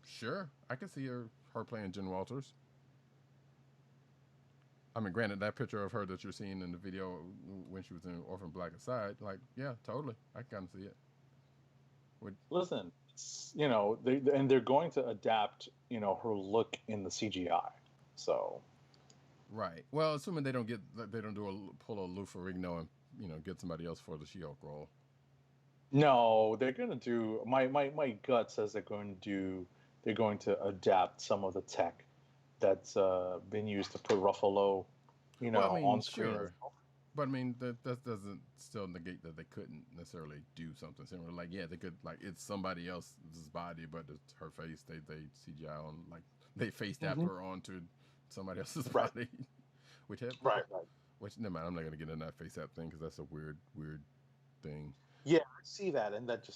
S1: sure, I can see her playing Jen Walters. I mean, granted, that picture of her that you're seeing in the video when she was in Orphan Black aside, like, yeah, totally. I can kind of see it.
S2: Listen, they're going to adapt, her look in the CGI. So.
S1: Right. Well, assuming they don't pull a Lou Ferrigno and, get somebody else for the She-Hulk role.
S2: No, they're going to do. My gut says they're going to adapt some of the tech that's been used to put Ruffalo, on screen.
S1: Sure. But I mean, that doesn't still negate that they couldn't necessarily do something similar. Like, yeah, they could, like, it's somebody else's body, but it's her face. They CGI on, like, they face tap her onto somebody else's body. Which never mind. I'm not gonna get into that face tap thing because that's a weird thing.
S2: Yeah, I see that, and that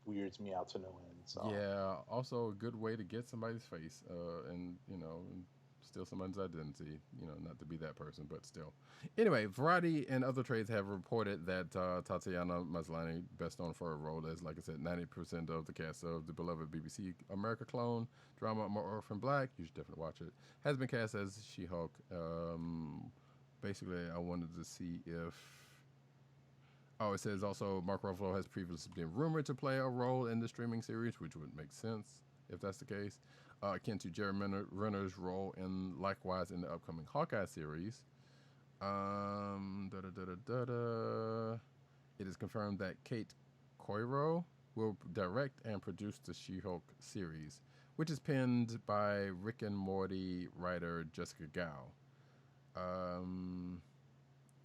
S2: weirds me out to no end. So.
S1: Yeah, also a good way to get somebody's face, and steal someone's identity. Not to be that person, but still. Anyway, Variety and other trades have reported that Tatiana Maslany, best known for her role as, like I said, 90% of the cast of the beloved BBC America clone drama Orphan Black, you should definitely watch it, has been cast as She-Hulk. Basically, I wanted to see if... Oh, it says also Mark Ruffalo has previously been rumored to play a role in the streaming series, which would make sense if that's the case. Akin to Jerry Renner's role likewise in the upcoming Hawkeye series. It is confirmed that Kate Coiro will direct and produce the She-Hulk series, which is penned by Rick and Morty writer Jessica Gao.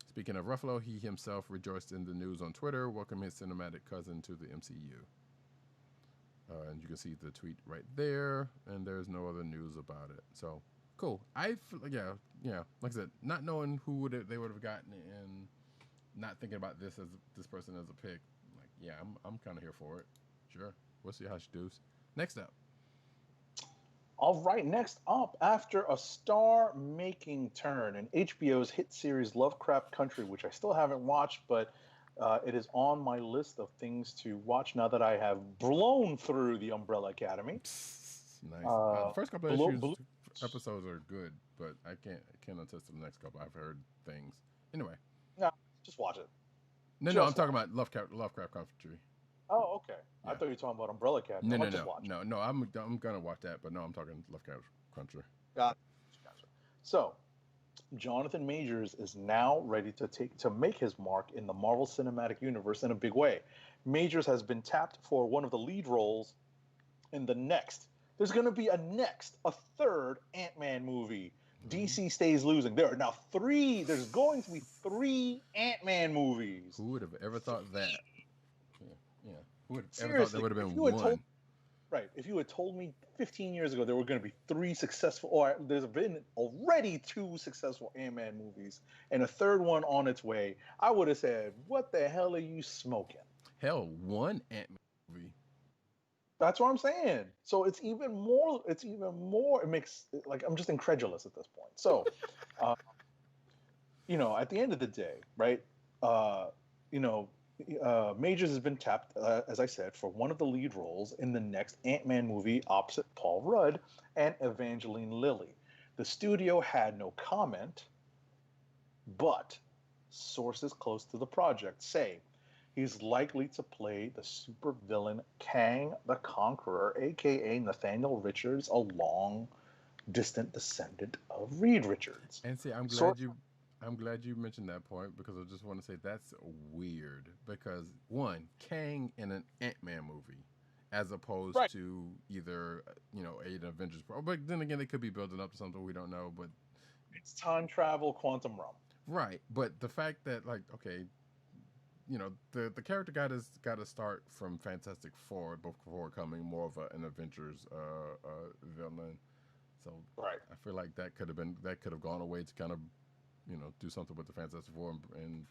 S1: Speaking of Ruffalo, he himself rejoiced in the news on Twitter, welcoming his cinematic cousin to the MCU. And you can see the tweet right there, and there's no other news about it. So, cool. Yeah. Like I said, not knowing who they would have gotten and not thinking about this person as a pick, like, yeah, I'm kind of here for it. Sure. We'll see how she does. Next up.
S2: All right, next up, after a star-making turn in HBO's hit series Lovecraft Country, which I still haven't watched, but it is on my list of things to watch now that I have blown through the Umbrella Academy.
S1: Nice. The
S2: Uh,
S1: first couple of
S2: Below,
S1: issues
S2: Below,
S1: episodes are good, but I can't attest to the next couple. I've heard things. Anyway,
S2: no, just watch it.
S1: no, I'm
S2: Just
S1: talking
S2: watch.
S1: about Lovecraft Country.
S2: Oh, okay. I
S1: Yeah.
S2: thought you were talking about Umbrella Academy.
S1: No,
S2: I'm
S1: no,
S2: like, just
S1: no,
S2: watch.
S1: no. I'm gonna watch that, but no, I'm talking Lovecraft Country.
S2: Gotcha. Gotcha. So, Jonathan Majors is now ready to make his mark in the Marvel Cinematic Universe in a big way. Majors has been tapped for one of the lead roles in the next. There's going to be a third Ant-Man movie. DC stays losing. There are now three. There's going to be three Ant-Man movies.
S1: Who would have ever thought that? Yeah. Who would have ever thought
S2: Seriously,
S1: there would have
S2: if
S1: been
S2: you had
S1: one?
S2: right, if you had told me 15 years ago there were going to be three successful, or there's been already two successful Ant-Man movies and a third one on its way, I would have said, "What the hell are you smoking?"
S1: Hell, one Ant-Man movie.
S2: That's what I'm saying. So it's even more. It's even more. It makes like I'm just incredulous at this point. So, uh, at the end of the day, right? Uh, you know, Majors has been tapped, as I said, for one of the lead roles in the next Ant-Man movie opposite Paul Rudd and Evangeline Lilly. The studio had no comment, but sources close to the project say he's likely to play the supervillain Kang the Conqueror, aka Nathaniel Richards, a long distant descendant of Reed Richards.
S1: And see, I'm
S2: So,
S1: glad you mentioned that point because I just want to say that's weird because one, Kang in an Ant-Man movie as opposed
S2: right.
S1: to either an Avengers but then again they could be building up to something we don't know, but
S2: It's time travel, quantum realm.
S1: right. But the fact that okay, the character got to start from Fantastic Four before becoming more of an Avengers villain. So
S2: right.
S1: I feel like that could have gone away to kind of do something with the Fantastic Four and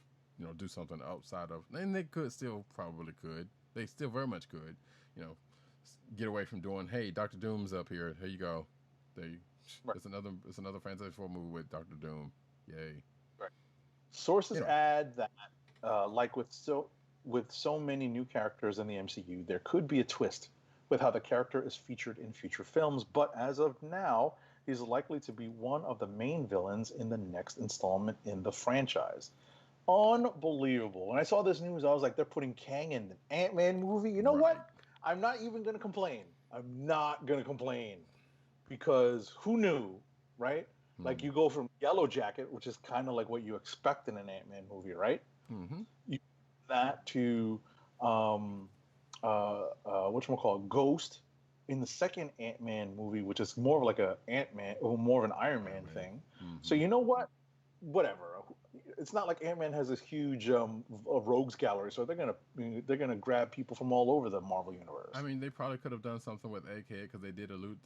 S1: do something outside of, and they probably could. They still very much could, get away from doing, hey, Doctor Doom's up here. Here you go.
S2: Right.
S1: It's another Fantastic Four movie with Doctor Doom. Yay.
S2: Right. Sources add that, like with so many new characters in the MCU, there could be a twist with how the character is featured in future films. But as of now, he's likely to be one of the main villains in the next installment in the franchise. Unbelievable. When I saw this news, I was like, they're putting Kang in an Ant-Man movie. You know what? I'm not even going to complain. I'm not going to complain because who knew, right? Like you go from Yellow Jacket, which is kind of like what you expect in an Ant-Man movie, right?
S1: Mm-hmm.
S2: You that to whatchamacallit, Ghost in the second Ant-Man movie, which is more of like a Ant-Man or more of an Iron Man thing.
S1: Mm-hmm.
S2: So you know what? Whatever. It's not like Ant-Man has this huge rogues gallery, so they're gonna grab people from all over the Marvel universe.
S1: I mean, they probably could have done something with AK because they did allude.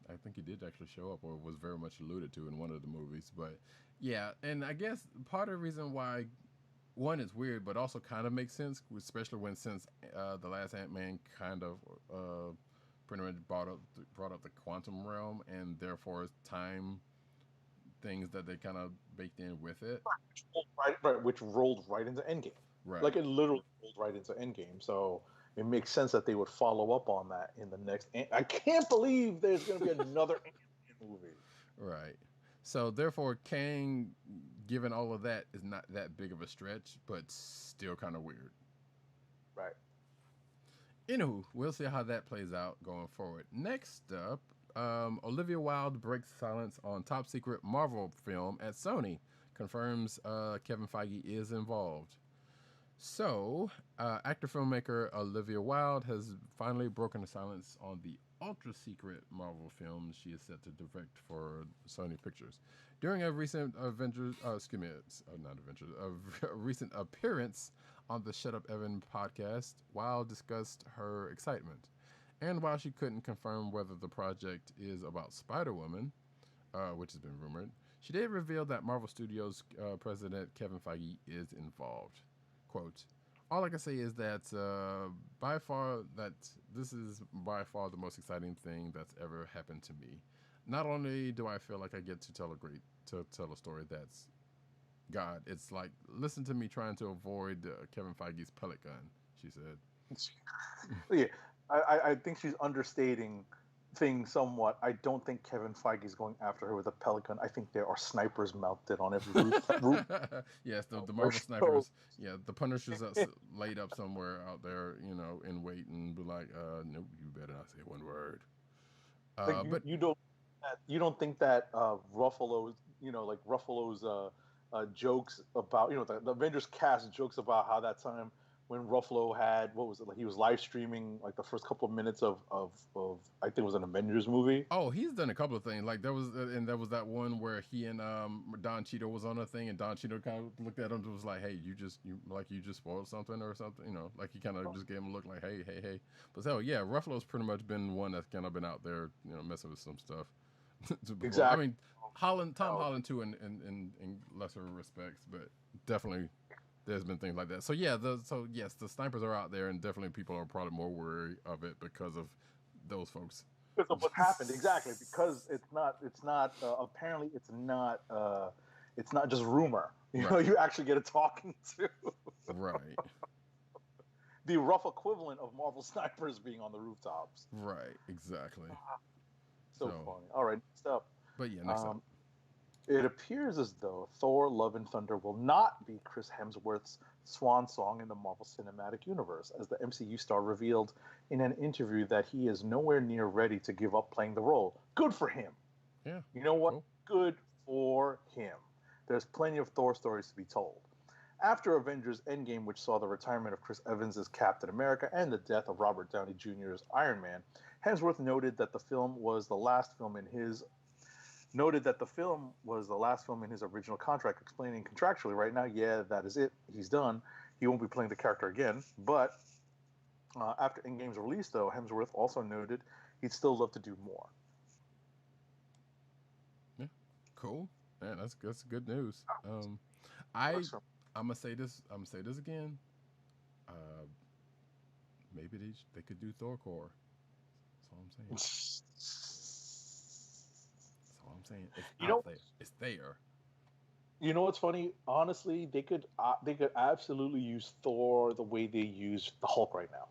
S1: I think he did actually show up, or was very much alluded to in one of the movies. But yeah, and I guess part of the reason why one is weird, but also kind of makes sense, especially since the last Ant-Man kind of pretty much brought up the quantum realm and therefore time things that they kind of baked in with it.
S2: Which rolled right into Endgame.
S1: Right.
S2: Like it literally rolled right into Endgame. So it makes sense that they would follow up on that in the next. I can't believe there's going to be another Ant-Man movie.
S1: Right. So therefore, Kang, given all of that, is not that big of a stretch, but still kind of weird.
S2: Right.
S1: Anywho, we'll see how that plays out going forward. Next up, Olivia Wilde breaks silence on top secret Marvel film at Sony, confirms Kevin Feige is involved. So, actor-filmmaker Olivia Wilde has finally broken the silence on the ultra-secret Marvel film she is set to direct for Sony Pictures. During a recent recent appearance on the Shut Up Evan podcast, Wilde discussed her excitement. And while she couldn't confirm whether the project is about Spider-Woman, which has been rumored, she did reveal that Marvel Studios president Kevin Feige is involved. Quote, all I can say is that this is by far the most exciting thing that's ever happened to me. Not only do I feel like I get to tell a story that's God, it's like, listen to me trying to avoid Kevin Feige's pellet gun, she said.
S2: Yeah, I think she's understating thing somewhat. I don't think Kevin Feige is going after her with a pelican. I think there are snipers mounted on every roof.
S1: Yes, the Marvel snipers. Yeah, the Punisher's laid up somewhere out there, you know, in wait and be like, nope, you better not say one word.
S2: Like
S1: But
S2: you don't think that Ruffalo's, like Ruffalo's jokes about, the Avengers cast jokes about how that time when Ruffalo had, what was it, like he was live streaming like the first couple of minutes of I think it was an Avengers movie.
S1: oh, he's done a couple of things. Like there was that one where he and Don Cheadle was on a thing, and Don Cheadle kind of looked at him and was like, "Hey, you just spoiled something or something," you know, like he kind of just gave him a look like, "Hey." But so yeah, Ruffalo's pretty much been one that's kind of been out there, you know, messing with some stuff.
S2: Exactly.
S1: I mean, Tom Holland too, in lesser respects, but definitely there's been things like that. So yeah, yes, the snipers are out there, and definitely people are probably more wary of it because of those folks.
S2: Because of what happened, exactly. Because it's not apparently it's not just rumor. You actually get a talking to.
S1: Right.
S2: The rough equivalent of Marvel snipers being on the rooftops.
S1: Right. Exactly.
S2: So funny. All right, next up.
S1: But yeah, next up.
S2: It appears as though Thor: Love and Thunder will not be Chris Hemsworth's swan song in the Marvel Cinematic Universe, as the MCU star revealed in an interview that he is nowhere near ready to give up playing the role. Good for him.
S1: Yeah.
S2: You know what?
S1: Cool.
S2: Good for him. There's plenty of Thor stories to be told. After Avengers Endgame, which saw the retirement of Chris Evans as Captain America and the death of Robert Downey Jr. as Iron Man, Hemsworth noted that the film was the last film in his original contract, explaining contractually right now, yeah, that is it. He's done. He won't be playing the character again. But after Endgame's release, though, Hemsworth also noted he'd still love to do more.
S1: Yeah, cool. Man, that's good news. I'm gonna say this again. Maybe they could do Thor core. That's all I'm saying. It's there.
S2: You know what's funny? Honestly, they could absolutely use Thor the way they use the Hulk right now.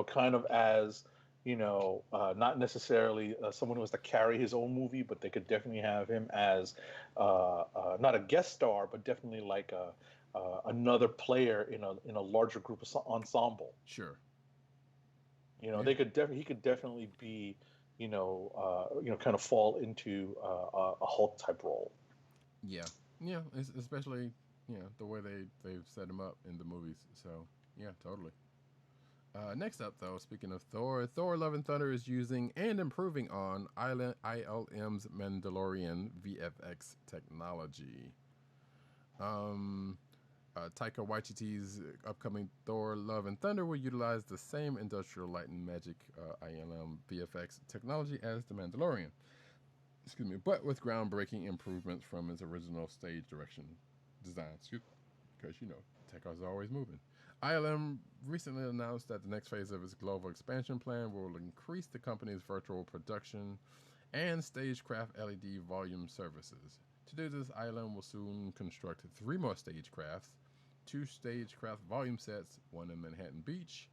S2: Kind of as not necessarily someone who has to carry his own movie, but they could definitely have him as not a guest star, but definitely like another player in a larger group ensemble.
S1: Sure.
S2: They could he could definitely be kind of fall into a Hulk type role.
S1: Yeah, especially the way they've set him up in the movies. So yeah, totally. Next up, though, speaking of Thor, Love and Thunder is using and improving on ILM's Mandalorian VFX technology. Taika Waititi's upcoming Thor: Love and Thunder will utilize the same industrial light and magic ILM VFX technology as The Mandalorian. Excuse me, but with groundbreaking improvements from its original stage direction design. Because Taika's always moving. ILM recently announced that the next phase of its global expansion plan will increase the company's virtual production and stagecraft LED volume services. To do this, ILM will soon construct 3 more stagecrafts, 2 stagecraft volume sets, 1 in Manhattan Beach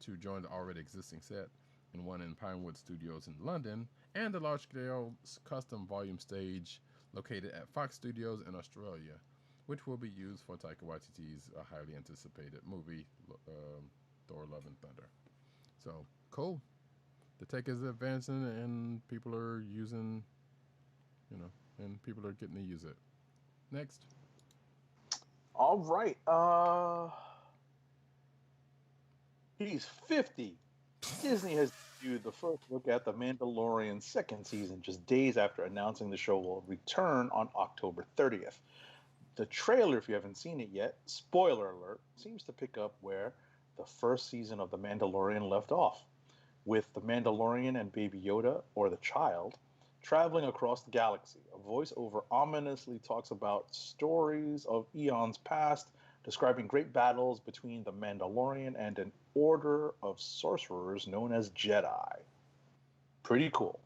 S1: to join the already existing set, and 1 in Pinewood Studios in London, and a large-scale custom volume stage located at Fox Studios in Australia, which will be used for Taika Waititi's highly anticipated movie, Thor: Love and Thunder. So, cool. The tech is advancing, and people are using, and people are getting to use it. Next.
S2: All right. He's 50. Disney has viewed the first look at The Mandalorian second season just days after announcing the show will return on October 30th. The trailer, if you haven't seen it yet, spoiler alert, seems to pick up where the first season of The Mandalorian left off, with the Mandalorian and Baby Yoda, or the child, traveling across the galaxy. A voiceover ominously talks about stories of eons past, describing great battles between the Mandalorian and an order of sorcerers known as Jedi. Pretty cool.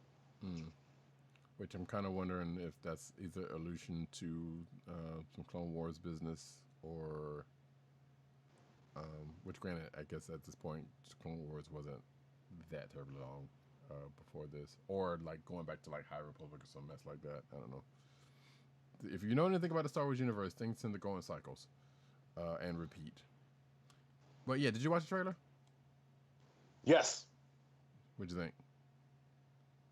S1: Which I'm kind of wondering if that's either allusion to some Clone Wars business or, which granted, I guess at this point, Clone Wars wasn't that terribly long. before this, or like going back to like High Republic or some mess like that. I don't know. If you know anything about the Star Wars universe, things tend to go in cycles and repeat. But yeah, did you watch the trailer?
S2: Yes.
S1: What'd you think?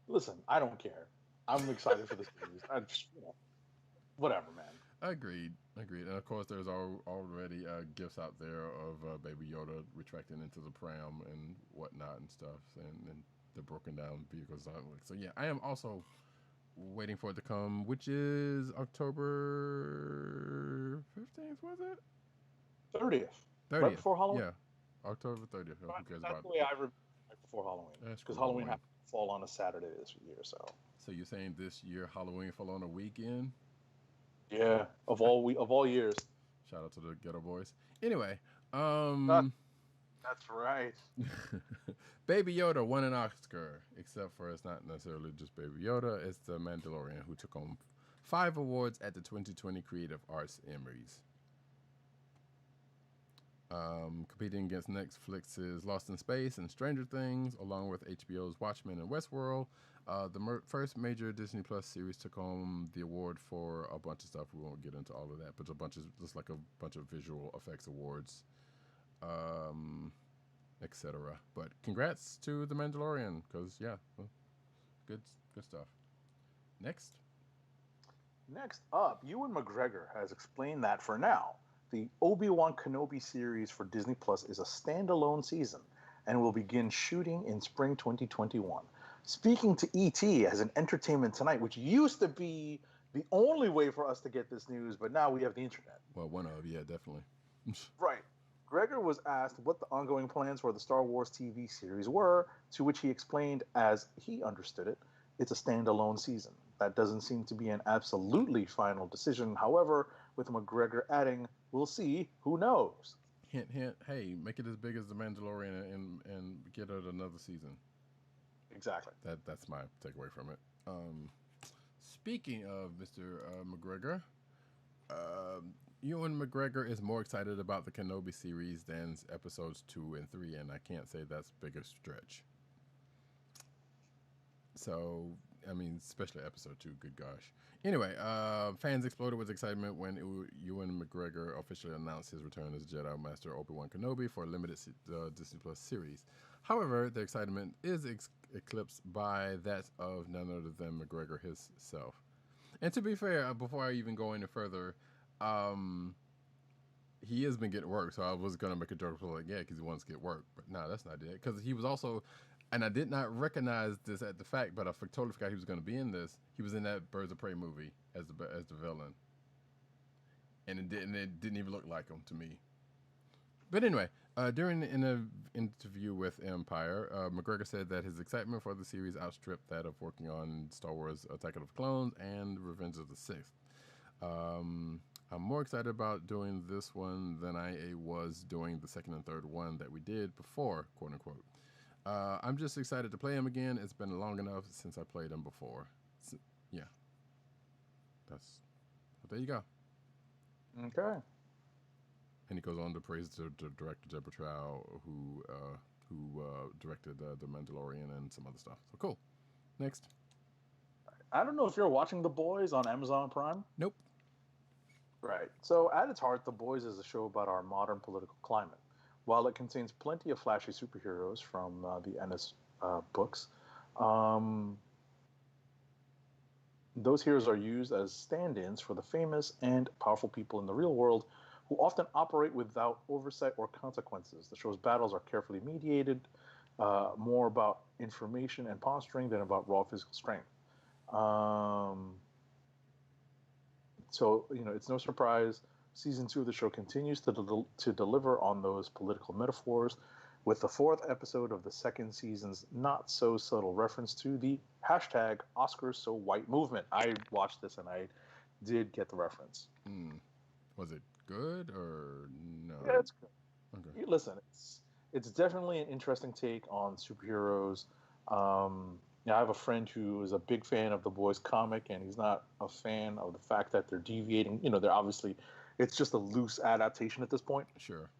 S2: Listen, I don't care. I'm excited for this news. I just, whatever, man.
S1: Agreed. And of course, there's already gifts out there of Baby Yoda retracting into the pram and whatnot and stuff, and the broken down vehicles. So yeah, I am also waiting for it to come, which is October 15th, was it?
S2: 30th.
S1: 30th.
S2: Right before Halloween?
S1: Yeah, October 30th. Who cares
S2: That's
S1: about
S2: the way I remember right before Halloween.
S1: That's
S2: Because
S1: cool,
S2: Halloween happened to fall on a Saturday this year, so.
S1: So you're saying this year Halloween fell on a weekend?
S2: Yeah, of all years.
S1: Shout out to the Ghetto Boys. Anyway,
S2: that's right.
S1: Baby Yoda won an Oscar, except for it's not necessarily just Baby Yoda. It's the Mandalorian, who took home 5 awards at the 2020 Creative Arts Emmys. Competing against Netflix's Lost in Space and Stranger Things, along with HBO's Watchmen and Westworld. The first major Disney Plus series took home the award for a bunch of stuff. We won't get into all of that, but a bunch of visual effects awards, etc. But congrats to the Mandalorian, because good stuff. Next
S2: up, Ewan McGregor has explained that for now, the Obi-Wan Kenobi series for Disney Plus is a standalone season and will begin shooting in spring 2021. Speaking to E.T. as an Entertainment Tonight, which used to be the only way for us to get this news, but now we have the internet.
S1: Well, definitely.
S2: Right. Gregor was asked what the ongoing plans for the Star Wars TV series were, to which he explained, as he understood it, it's a standalone season. That doesn't seem to be an absolutely final decision, however, with McGregor adding, we'll see, who knows?
S1: Hint, hint, hey, make it as big as The Mandalorian and get it another season.
S2: Exactly.
S1: That's my takeaway from it. Speaking of Mr. McGregor, Ewan McGregor is more excited about the Kenobi series than episodes 2 and 3, and I can't say that's bigger stretch. So, I mean, especially episode 2, good gosh. Anyway, fans exploded with excitement when Ewan McGregor officially announced his return as Jedi Master Obi-Wan Kenobi for a limited Disney Plus series. However, the excitement is eclipsed by that of none other than McGregor himself. And to be fair, before I even go any further, he has been getting work, so I was going to make a joke like, yeah, because he wants to get work. But no, that's not it. Because he was also, and I did not recognize this at the fact, but I totally forgot he was going to be in this. He was in that Birds of Prey movie as the villain. And it didn't even look like him to me. But anyway, during an interview with Empire, McGregor said that his excitement for the series outstripped that of working on Star Wars Attack of the Clones and Revenge of the Sith. I'm more excited about doing this one than I was doing the second and third one that we did before, quote unquote. I'm just excited to play him again. It's been long enough since I played him before. So, yeah. There you go.
S2: Okay.
S1: And he goes on to praise the director Deborah Chow, who directed The Mandalorian and some other stuff. So cool. Next.
S2: I don't know if you're watching The Boys on Amazon Prime.
S1: Nope.
S2: Right. So at its heart, The Boys is a show about our modern political climate. While it contains plenty of flashy superheroes from the Ennis books, those heroes are used as stand-ins for the famous and powerful people in the real world who often operate without oversight or consequences. The show's battles are carefully mediated, more about information and posturing than about raw physical strength. So, it's no surprise season 2 of the show continues to deliver on those political metaphors, with the 4th episode of the second season's not-so-subtle reference to the hashtag #OscarsSoWhite movement. I watched this and I did get the reference.
S1: Was it good or no?
S2: Yeah, it's good.
S1: Okay.
S2: Listen, it's definitely an interesting take on superheroes. I have a friend who is a big fan of the Boys comic, and he's not a fan of the fact that they're deviating. They're obviously, it's just a loose adaptation at this point.
S1: Sure.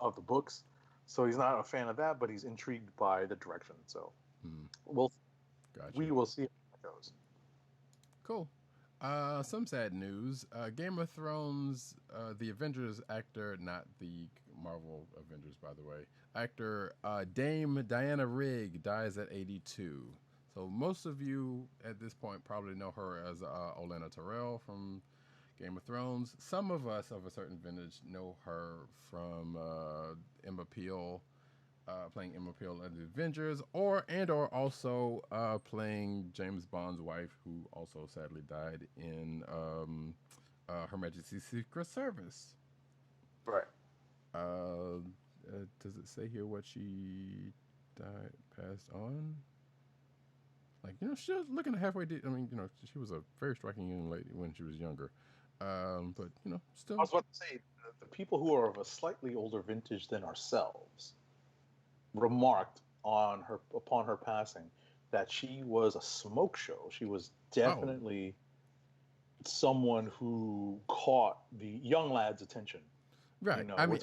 S2: Of the books. So he's not a fan of that, but he's intrigued by the direction. So Well,
S1: Gotcha.
S2: we will see how it goes.
S1: Cool. Some sad news. Game of Thrones, the Avengers actor, not the Marvel Avengers, by the way, actor Dame Diana Rigg dies at 82. So most of you at this point probably know her as Olenna Tyrell from Game of Thrones. Some of us of a certain vintage know her from Emma Peel, playing Emma Peel in the Avengers, or also playing James Bond's wife, who also sadly died in Her Majesty's Secret Service.
S2: Right.
S1: Does it say here what she died, passed on? Like, she was looking halfway. I mean, she was a very striking young lady when she was younger. But still.
S2: I was about to say, the people who are of a slightly older vintage than ourselves remarked upon her passing that she was a smoke show. She was definitely someone who caught the young lad's attention.
S1: Right. I mean,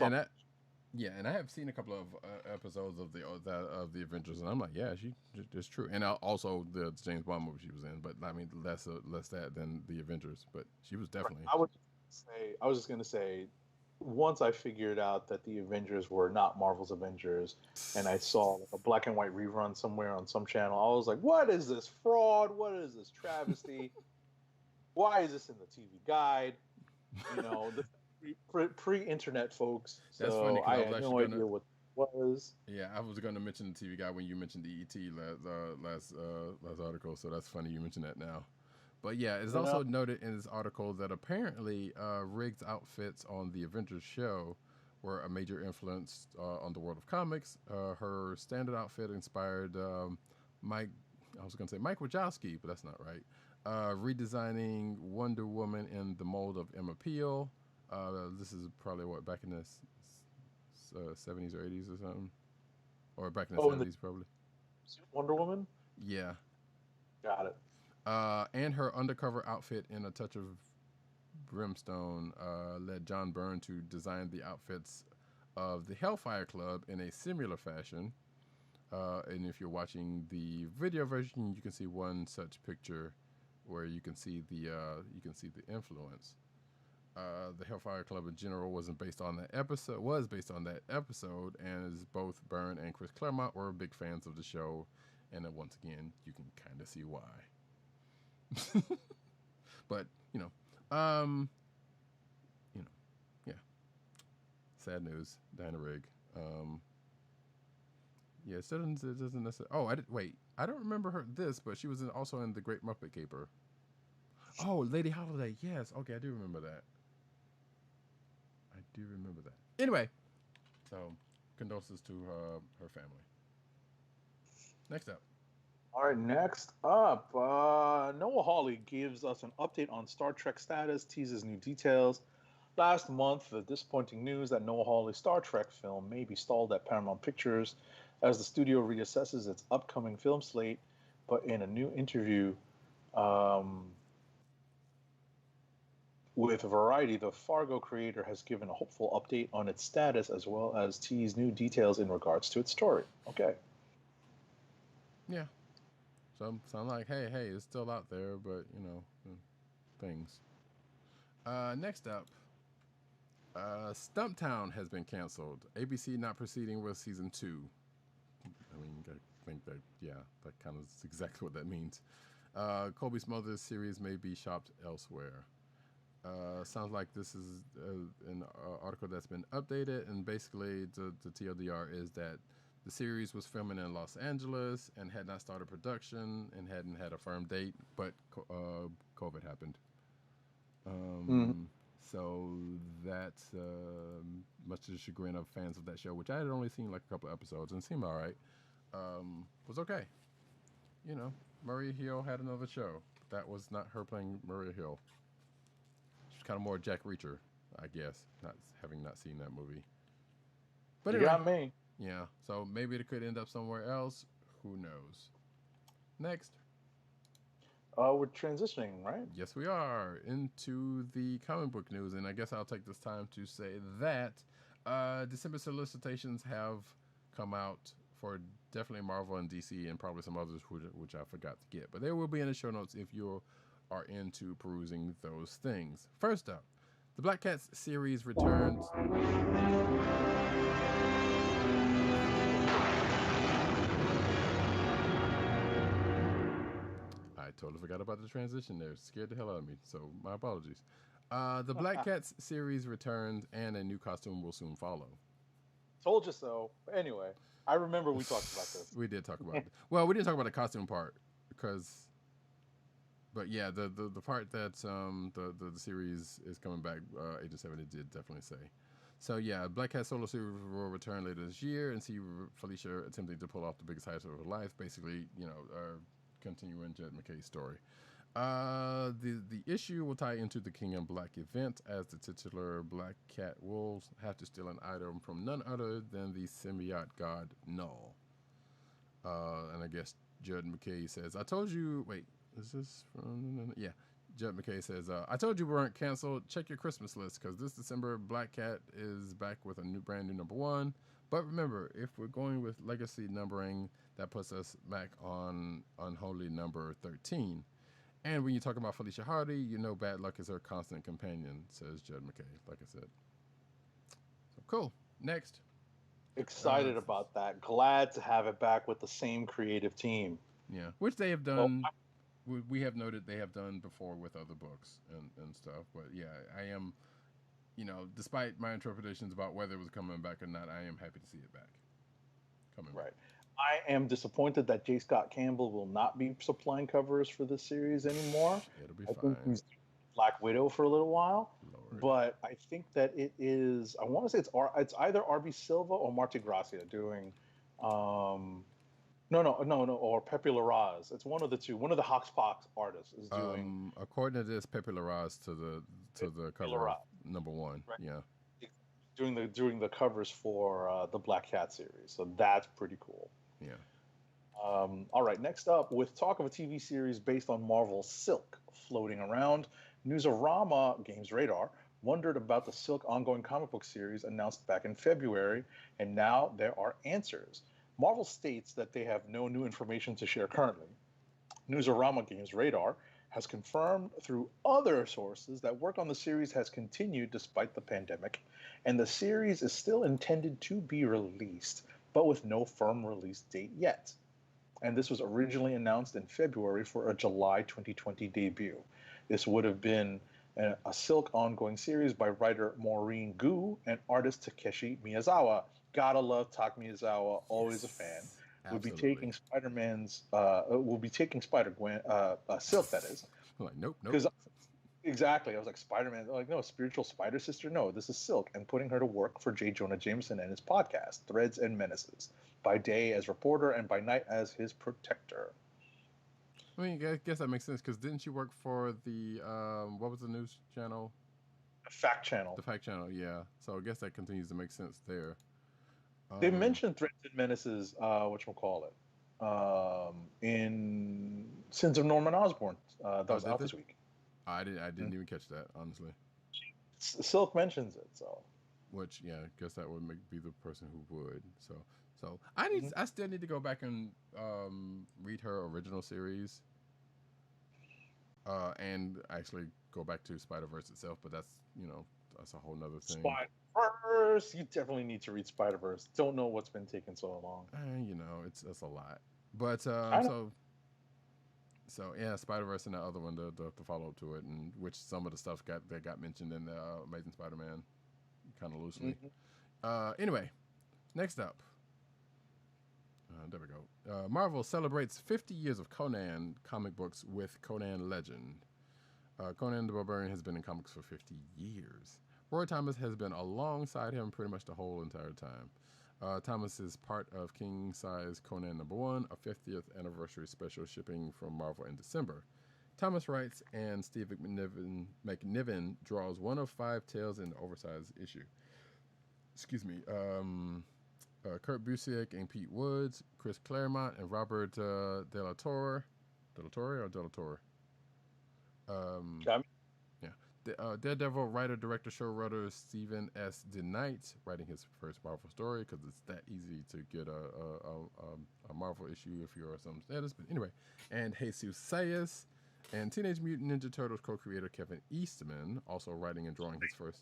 S1: and I have seen a couple of episodes of the Avengers, and I'm like, yeah, it's true. And also the James Bond movie she was in, but I mean, less that than the Avengers. But she was definitely.
S2: I was just gonna say, once I figured out that the Avengers were not Marvel's Avengers, and I saw a black and white rerun somewhere on some channel, I was like, what is this fraud? What is this travesty? Why is this in the TV guide? The pre-internet folks. So
S1: that's funny.
S2: I had no idea what it was.
S1: Yeah, I was going to mention the TV guide when you mentioned the ET last article. So that's funny you mentioned that now. But yeah, it's also noted in this article that apparently Rigg's outfits on the Avengers show were a major influence on the world of comics. Her standard outfit inspired Mike Wazowski, but that's not right. Redesigning Wonder Woman in the mold of Emma Peel. This is probably back in the 70s or 80s or something, or back in the 70s probably.
S2: Wonder Woman.
S1: Yeah.
S2: Got it.
S1: And her undercover outfit in A Touch of Brimstone led John Byrne to design the outfits of the Hellfire Club in a similar fashion. And if you're watching the video version, you can see one such picture where you can see the influence. The Hellfire Club in general was based on that episode, and as both Byrne and Chris Claremont were big fans of the show, and then once again, you can kind of see why. But yeah. Sad news, Diana Rigg. Yeah, it doesn't necessarily. Oh, I don't remember this, but she was also in The Great Muppet Caper. Oh, Lady Holiday. Yes. Okay, I do remember that. Anyway, so condolences to her family. Next up.
S2: All right, next up, Noah Hawley gives us an update on Star Trek status, teases new details. Last month, the disappointing news that Noah Hawley's Star Trek film may be stalled at Paramount Pictures as the studio reassesses its upcoming film slate. But in a new interview with Variety, the Fargo creator has given a hopeful update on its status as well as teased new details in regards to its story. Okay.
S1: Yeah. So I'm like, hey, it's still out there, but things. Next up, Stumptown has been canceled. ABC not proceeding with season 2. I mean, I think that that kind of is exactly what that means. Colby Smulders series may be shopped elsewhere. Sounds like this is an article that's been updated, and basically the TLDR is that the series was filming in Los Angeles and had not started production and hadn't had a firm date, but COVID happened. So that's much to the chagrin of fans of that show, which I had only seen like a couple episodes and seemed all right. Was okay. Maria Hill had another show. That was not her playing Maria Hill. She's kind of more Jack Reacher, I guess, having not seen that movie. But
S2: anyway, you got me.
S1: Yeah, so maybe it could end up somewhere else. Who knows? Next.
S2: We're transitioning, right?
S1: Yes, we are, into the comic book news. And I guess I'll take this time to say that December solicitations have come out for definitely Marvel and DC and probably some others which I forgot to get. But they will be in the show notes if you are into perusing those things. First up, the Black Cat series returns. I totally forgot about the transition there. Scared the hell out of me. So my apologies. The Black Cat series returns and a new costume will soon follow.
S2: Told you so. Anyway, I remember we talked about this.
S1: We did talk about it. Well, we didn't talk about the costume part because, but yeah, the part that the series is coming back, Agent 70 did definitely say. So yeah, Black Cat solo series will return later this year and see Felicia attempting to pull off the biggest heights of her life, basically, continuing Jed McKay's story. The issue will tie into the King in Black event as the titular Black Cat wolves have to steal an item from none other than the symbiote god Null. And I guess Judd McKay says, I told you, wait, is this from, yeah. Judd McKay says, I told you we weren't canceled. Check your Christmas list because this December Black Cat is back with a brand new #1. But remember, if we're going with legacy numbering, that puts us back on unholy number 13. And when you talk about Felicia Hardy, you know bad luck is her constant companion, says Judd McKay, like I said. So cool. Next.
S2: Excited about that. Glad to have it back with the same creative team.
S1: Yeah, which they have done. We have noted they have done before with other books and stuff. But yeah, I am, despite my interpretations about whether it was coming back or not, I am happy to see it back. Coming
S2: right.
S1: back.
S2: I am disappointed that J. Scott Campbell will not be supplying covers for this series anymore.
S1: It'll be
S2: I
S1: fine.
S2: think he's Black Widow for a little while.
S1: Lord.
S2: But I think that it is. I want to say it's either RB Silva or Marti Gracia doing. No, or Pepe Larraz. It's one of the two. One of the Hoxpox artists is doing.
S1: According to this, Pepe Larraz to the cover of #1. Right. Yeah.
S2: Doing the covers for the Black Cat series, so that's pretty cool.
S1: Yeah.
S2: All right, next up, with talk of a TV series based on Marvel's Silk floating around, Newsarama Games Radar wondered about the Silk ongoing comic book series announced back in February, and now there are answers. Marvel states that they have no new information to share currently. Newsarama Games Radar has confirmed through other sources that work on the series has continued despite the pandemic, and the series is still intended to be released, but with no firm release date yet. And this was originally announced in February for a July 2020 debut. This would have been a Silk ongoing series by writer Maureen Gu and artist Takeshi Miyazawa. Gotta love Tak Miyazawa, always a fan. We'll be taking Spider-Gwen, Silk, that is.
S1: I'm like, nope.
S2: Exactly. I was like, Spider-Man. They're like, no, spiritual spider sister? No, this is Silk. And putting her to work for J. Jonah Jameson and his podcast, Threads and Menaces. By day as reporter and by night as his protector.
S1: I mean, I guess that makes sense because didn't you work for the, what was the news channel?
S2: The Fact Channel.
S1: The Fact Channel, yeah. So I guess that continues to make sense there.
S2: They mentioned Threats and Menaces, whatchamacallit, in Sins of Norman Osborn. That was out this week.
S1: I didn't even catch that, honestly.
S2: Silk mentions it, so.
S1: Which, yeah, I guess that would be the person who would. So I still need to go back and read her original series, and actually go back to Spider-Verse itself. But that's a whole nother thing.
S2: Spider-Verse, you definitely need to read Spider-Verse. Don't know what's been taking so long.
S1: It's a lot. But so yeah, Spider-Verse and the other one, the follow-up to it, and which some of the stuff that got mentioned in the Amazing Spider-Man, kind of loosely. Anyway, next up. There we go. Marvel celebrates 50 years of Conan comic books with Conan Legend. Conan the Barbarian has been in comics for 50 years. Roy Thomas has been alongside him pretty much the whole entire time. Thomas is part of King Size Conan #1, a 50th anniversary special shipping from Marvel in December. Thomas writes, and Steve McNiven draws one of 5 tales in the oversized issue. Excuse me. Kurt Busiek and Pete Woods, Chris Claremont, and Robert Delatorre. Yeah. Daredevil writer, director, showrunner Stephen S. DeKnight writing his first Marvel story, because it's that easy to get a Marvel issue if you're some status. But anyway, and Jesus Sayas and Teenage Mutant Ninja Turtles co-creator Kevin Eastman also writing and drawing his first.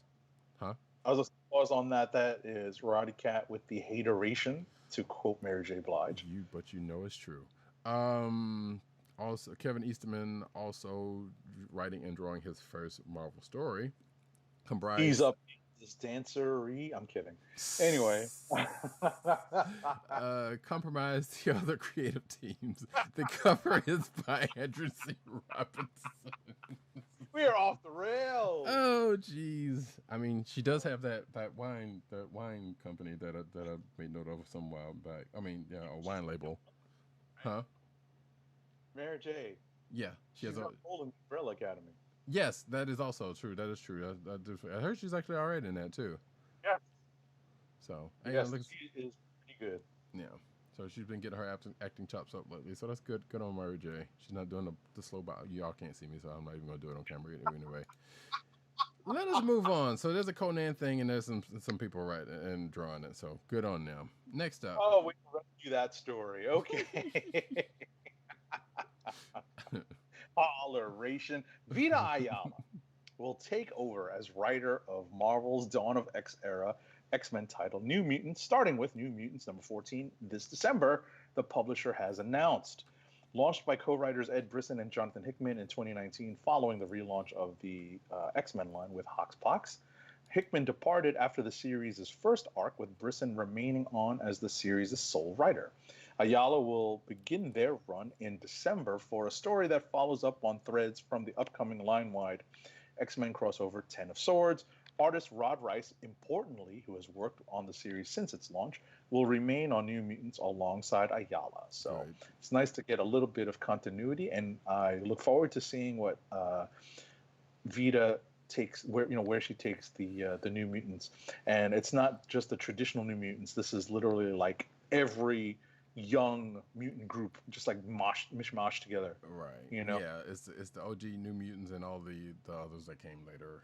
S1: Huh?
S2: I was just pause on that. That is Roddykat with the Hateration, to quote Mary J. Blige.
S1: But you know it's true. Also, Kevin Eastman also writing and drawing his first Marvel story. Comprised.
S2: He's up this dancery. I'm kidding. Anyway,
S1: compromised the other creative teams. The cover is by Andrew C. Robinson.
S2: We are off the rails.
S1: Oh, jeez. I mean, she does have that wine company that I made note of some while back. I mean, yeah, a wine label. Huh?
S2: Mary J.
S1: Yeah, she has a
S2: Golden Umbrella Academy.
S1: Yes, that is also true. That is true. I heard she's actually all right in that too.
S2: Yeah.
S1: So
S2: yes, she is pretty good.
S1: Yeah. So she's been getting her acting chops up lately. So that's good. Good on Mary J. She's not doing the slow bow. Y'all can't see me, so I'm not even gonna do it on camera anyway. Let us move on. So there's a Conan thing, and there's some people writing and drawing it. So good on them. Next up.
S2: Oh, we can rescue that story. Okay. Hateration. Vita Ayala will take over as writer of Marvel's Dawn of X era X-Men title New Mutants, starting with New Mutants number 14 this December, the publisher has announced. Launched by co-writers Ed Brisson and Jonathan Hickman in 2019 following the relaunch of the X-Men line with Hoxpox, Hickman departed after the series' first arc, with Brisson remaining on as the series' sole writer. Ayala will begin their run in December for a story that follows up on threads from the upcoming line-wide X-Men crossover 10 of Swords. Artist Rod Rice, importantly, who has worked on the series since its launch, will remain on New Mutants alongside Ayala. So right. It's nice to get a little bit of continuity, and I look forward to seeing what Vita takes, where she takes the New Mutants. And it's not just the traditional New Mutants. This is literally like every young mutant group just like mishmash together,
S1: right?
S2: Yeah,
S1: it's the OG New Mutants and all the others that came later.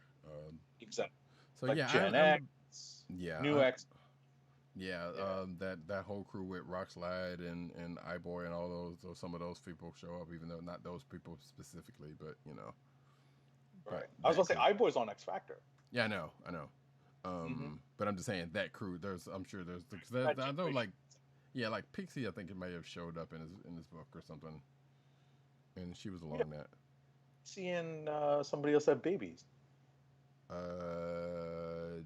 S2: Exactly.
S1: So
S2: like
S1: yeah,
S2: Gen X, New X.
S1: Yeah, that whole crew with Rockslide and iBoy and all those, some of those people show up, even though not those people specifically, but
S2: Right. I was gonna say iBoy's on X Factor.
S1: Yeah, I know. But I'm just saying that crew. I'm sure there's I know like. Yeah, like Pixie, I think it may have showed up in his book or something, and she was along that.
S2: Pixie and somebody else had babies.
S1: No.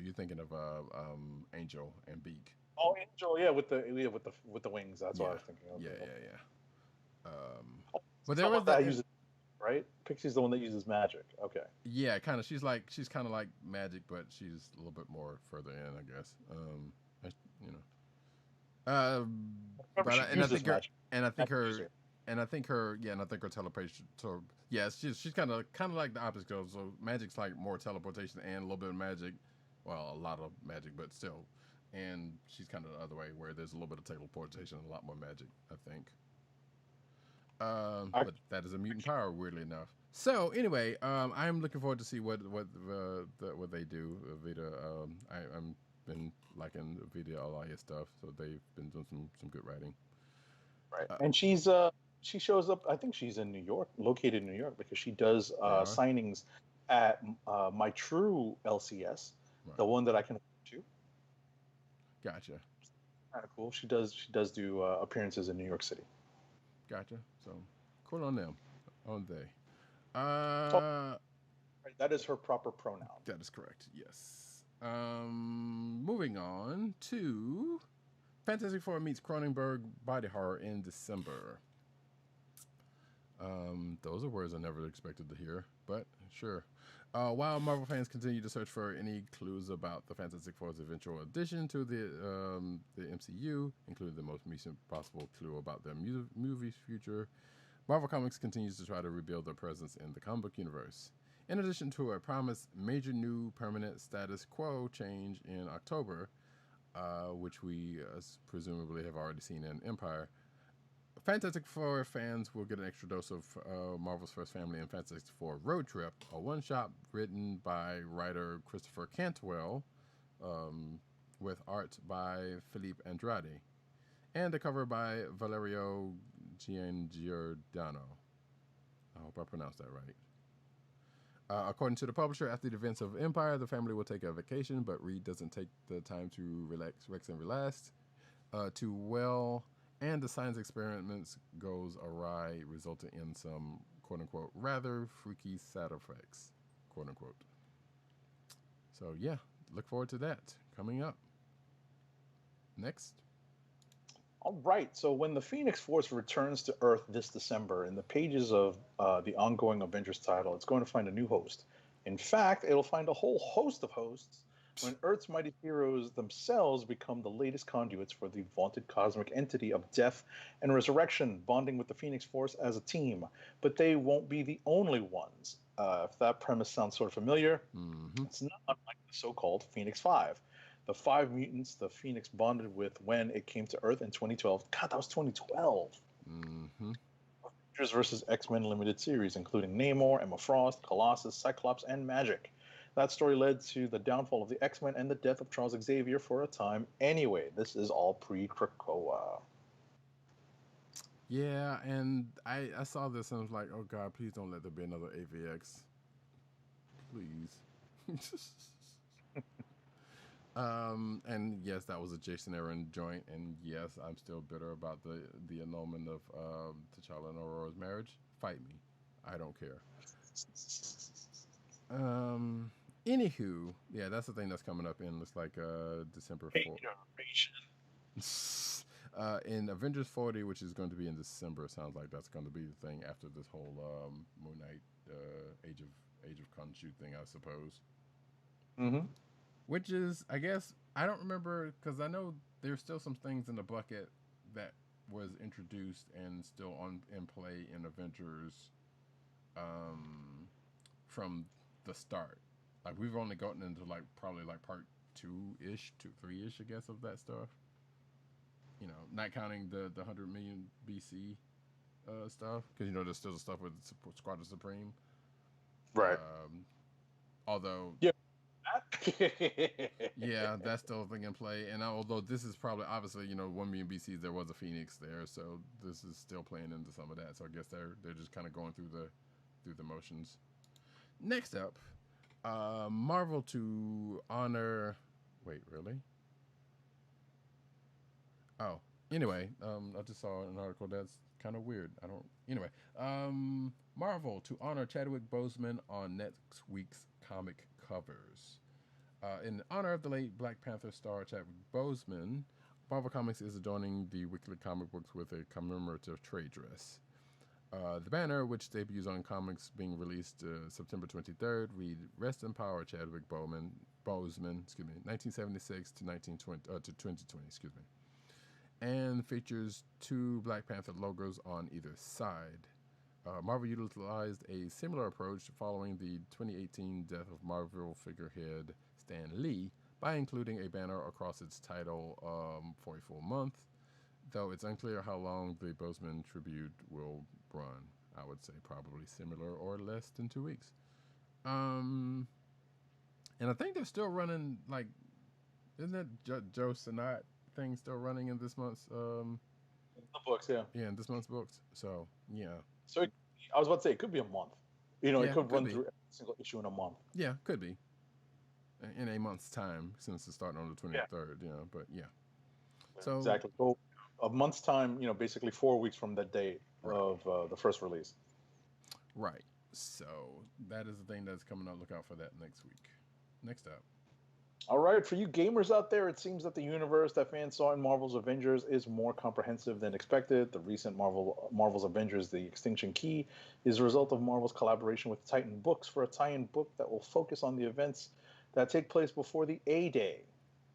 S1: You're thinking of Angel and Beak.
S2: Oh, Angel, yeah, with the wings. That's what I was thinking of.
S1: Yeah.
S2: But there was that uses, right? Pixie's the one that uses magic. Okay.
S1: Yeah, kind of. She's kind of like magic, but she's a little bit more further in, I guess. I think her teleportation. Yeah, she's kind of like the opposite. So magic's like more teleportation and a little bit of magic. Well, a lot of magic, but still. And she's kind of the other way, where there's a little bit of teleportation and a lot more magic, I think. But that is a mutant power, weirdly enough. So anyway, I'm looking forward to see what they do. Vita, I'm been liking Vita Alaya stuff, so they've been doing some good writing.
S2: Right, and she shows up. I think she's in New York, located in New York, because she does signings at my true LCS, the one that I can to.
S1: Gotcha.
S2: Kind of cool. She does do appearances in New York City.
S1: Gotcha. So cool on them, on they.
S2: That is her proper pronoun.
S1: That is correct. Yes. Moving on to Fantastic Four meets Cronenberg body horror in December. Those are words I never expected to hear, but sure. While Marvel fans continue to search for any clues about the Fantastic Four's eventual addition to the MCU, including the most recent possible clue about their movie's future, Marvel Comics continues to try to rebuild their presence in the comic book universe. In addition to a promised major new permanent status quo change in October, which we presumably have already seen in Empire, Fantastic Four fans will get an extra dose of Marvel's First Family and Fantastic Four Road Trip, a one-shot written by writer Christopher Cantwell, with art by Felipe Andrade, and a cover by Valerio Giangiordano. I hope I pronounced that right. According to the publisher, after the events of Empire, the family will take a vacation, but Reed doesn't take the time to relax and relax too well, and the science experiments goes awry, resulting in some quote-unquote rather freaky side effects, quote-unquote. So yeah, look forward to that coming up. Next.
S2: All right. So when the Phoenix Force returns to Earth this December, in the pages of the ongoing Avengers title, it's going to find a new host. In fact, it'll find a whole host of hosts when Earth's mighty heroes themselves become the latest conduits for the vaunted cosmic entity of death and resurrection, bonding with the Phoenix Force as a team. But they won't be the only ones. If that premise sounds sort of familiar, it's not unlike the so-called Phoenix Five. The 5 mutants the Phoenix bonded with when it came to Earth in 2012. God, that was 2012. Avengers vs. X-Men limited series, including Namor, Emma Frost, Colossus, Cyclops, and Magic. That story led to the downfall of the X-Men and the death of Charles Xavier for a time. Anyway, this is all pre-Krakoa.
S1: Yeah, and I saw this and I was like, oh God, please don't let there be another AVX. Please. And yes, that was a Jason Aaron joint, and yes, I'm still bitter about the annulment of T'Challa and Aurora's marriage. Fight me, I don't care. Anywho, yeah, that's the thing that's coming up in looks like December 4th. In Avengers 40, which is going to be in December, sounds like that's going to be the thing after this whole Moon Knight Age of Khonshu thing, I suppose. Which is, I guess, I don't remember, because I know there's still some things in the bucket that was introduced and still in play in Avengers from the start. Like, we've only gotten into, like, probably, like, part 2-ish, 3-ish, I guess, of that stuff. You know, not counting the 100 million BC stuff, because, you know, there's still the stuff with Squadron Supreme.
S2: Right.
S1: Although...
S2: Yeah.
S1: Yeah, that's still a thing in play. And although this is probably, obviously, you know, 1 million BC, there was a Phoenix there, so this is still playing into some of that. So I guess they're just kind of going through the motions. Next up, Marvel to honor. Wait, really? Oh, anyway, I just saw an article that's kind of weird. Anyway, Marvel to honor Chadwick Boseman on next week's comic covers. In honor of the late Black Panther star Chadwick Boseman, Marvel Comics is adorning the weekly comic books with a commemorative trade dress. The banner, which debuts on comics being released September 23rd, read "Rest in Power, Chadwick Boseman, 1976 to 2020, and features 2 Black Panther logos on either side. Marvel utilized a similar approach following the 2018 death of Marvel figurehead Stan Lee by including a banner across its title for a full month, though it's unclear how long the Boseman tribute will run. I would say probably similar or less than 2 weeks. And I think they're still running, like, isn't that Joe Sinat thing still running in this month's...
S2: the books, yeah.
S1: Yeah, in this month's books. So, yeah.
S2: So I was about to say, it could be a month. You know,
S1: Yeah,
S2: it could run
S1: be.
S2: through every single issue in a month.
S1: Yeah, could be. In a month's time, since it's starting on the 23rd, yeah. But yeah. So
S2: exactly. So a month's time, you know, basically 4 weeks from the date of the first release.
S1: Right. So that is the thing that's coming up. Look out for that next week. Next up.
S2: All right, for you gamers out there, it seems that the universe that fans saw in Marvel's Avengers is more comprehensive than expected. The recent Marvel's Avengers: The Extinction Key is a result of Marvel's collaboration with Titan Books for a tie-in book that will focus on the events that take place before the A-Day.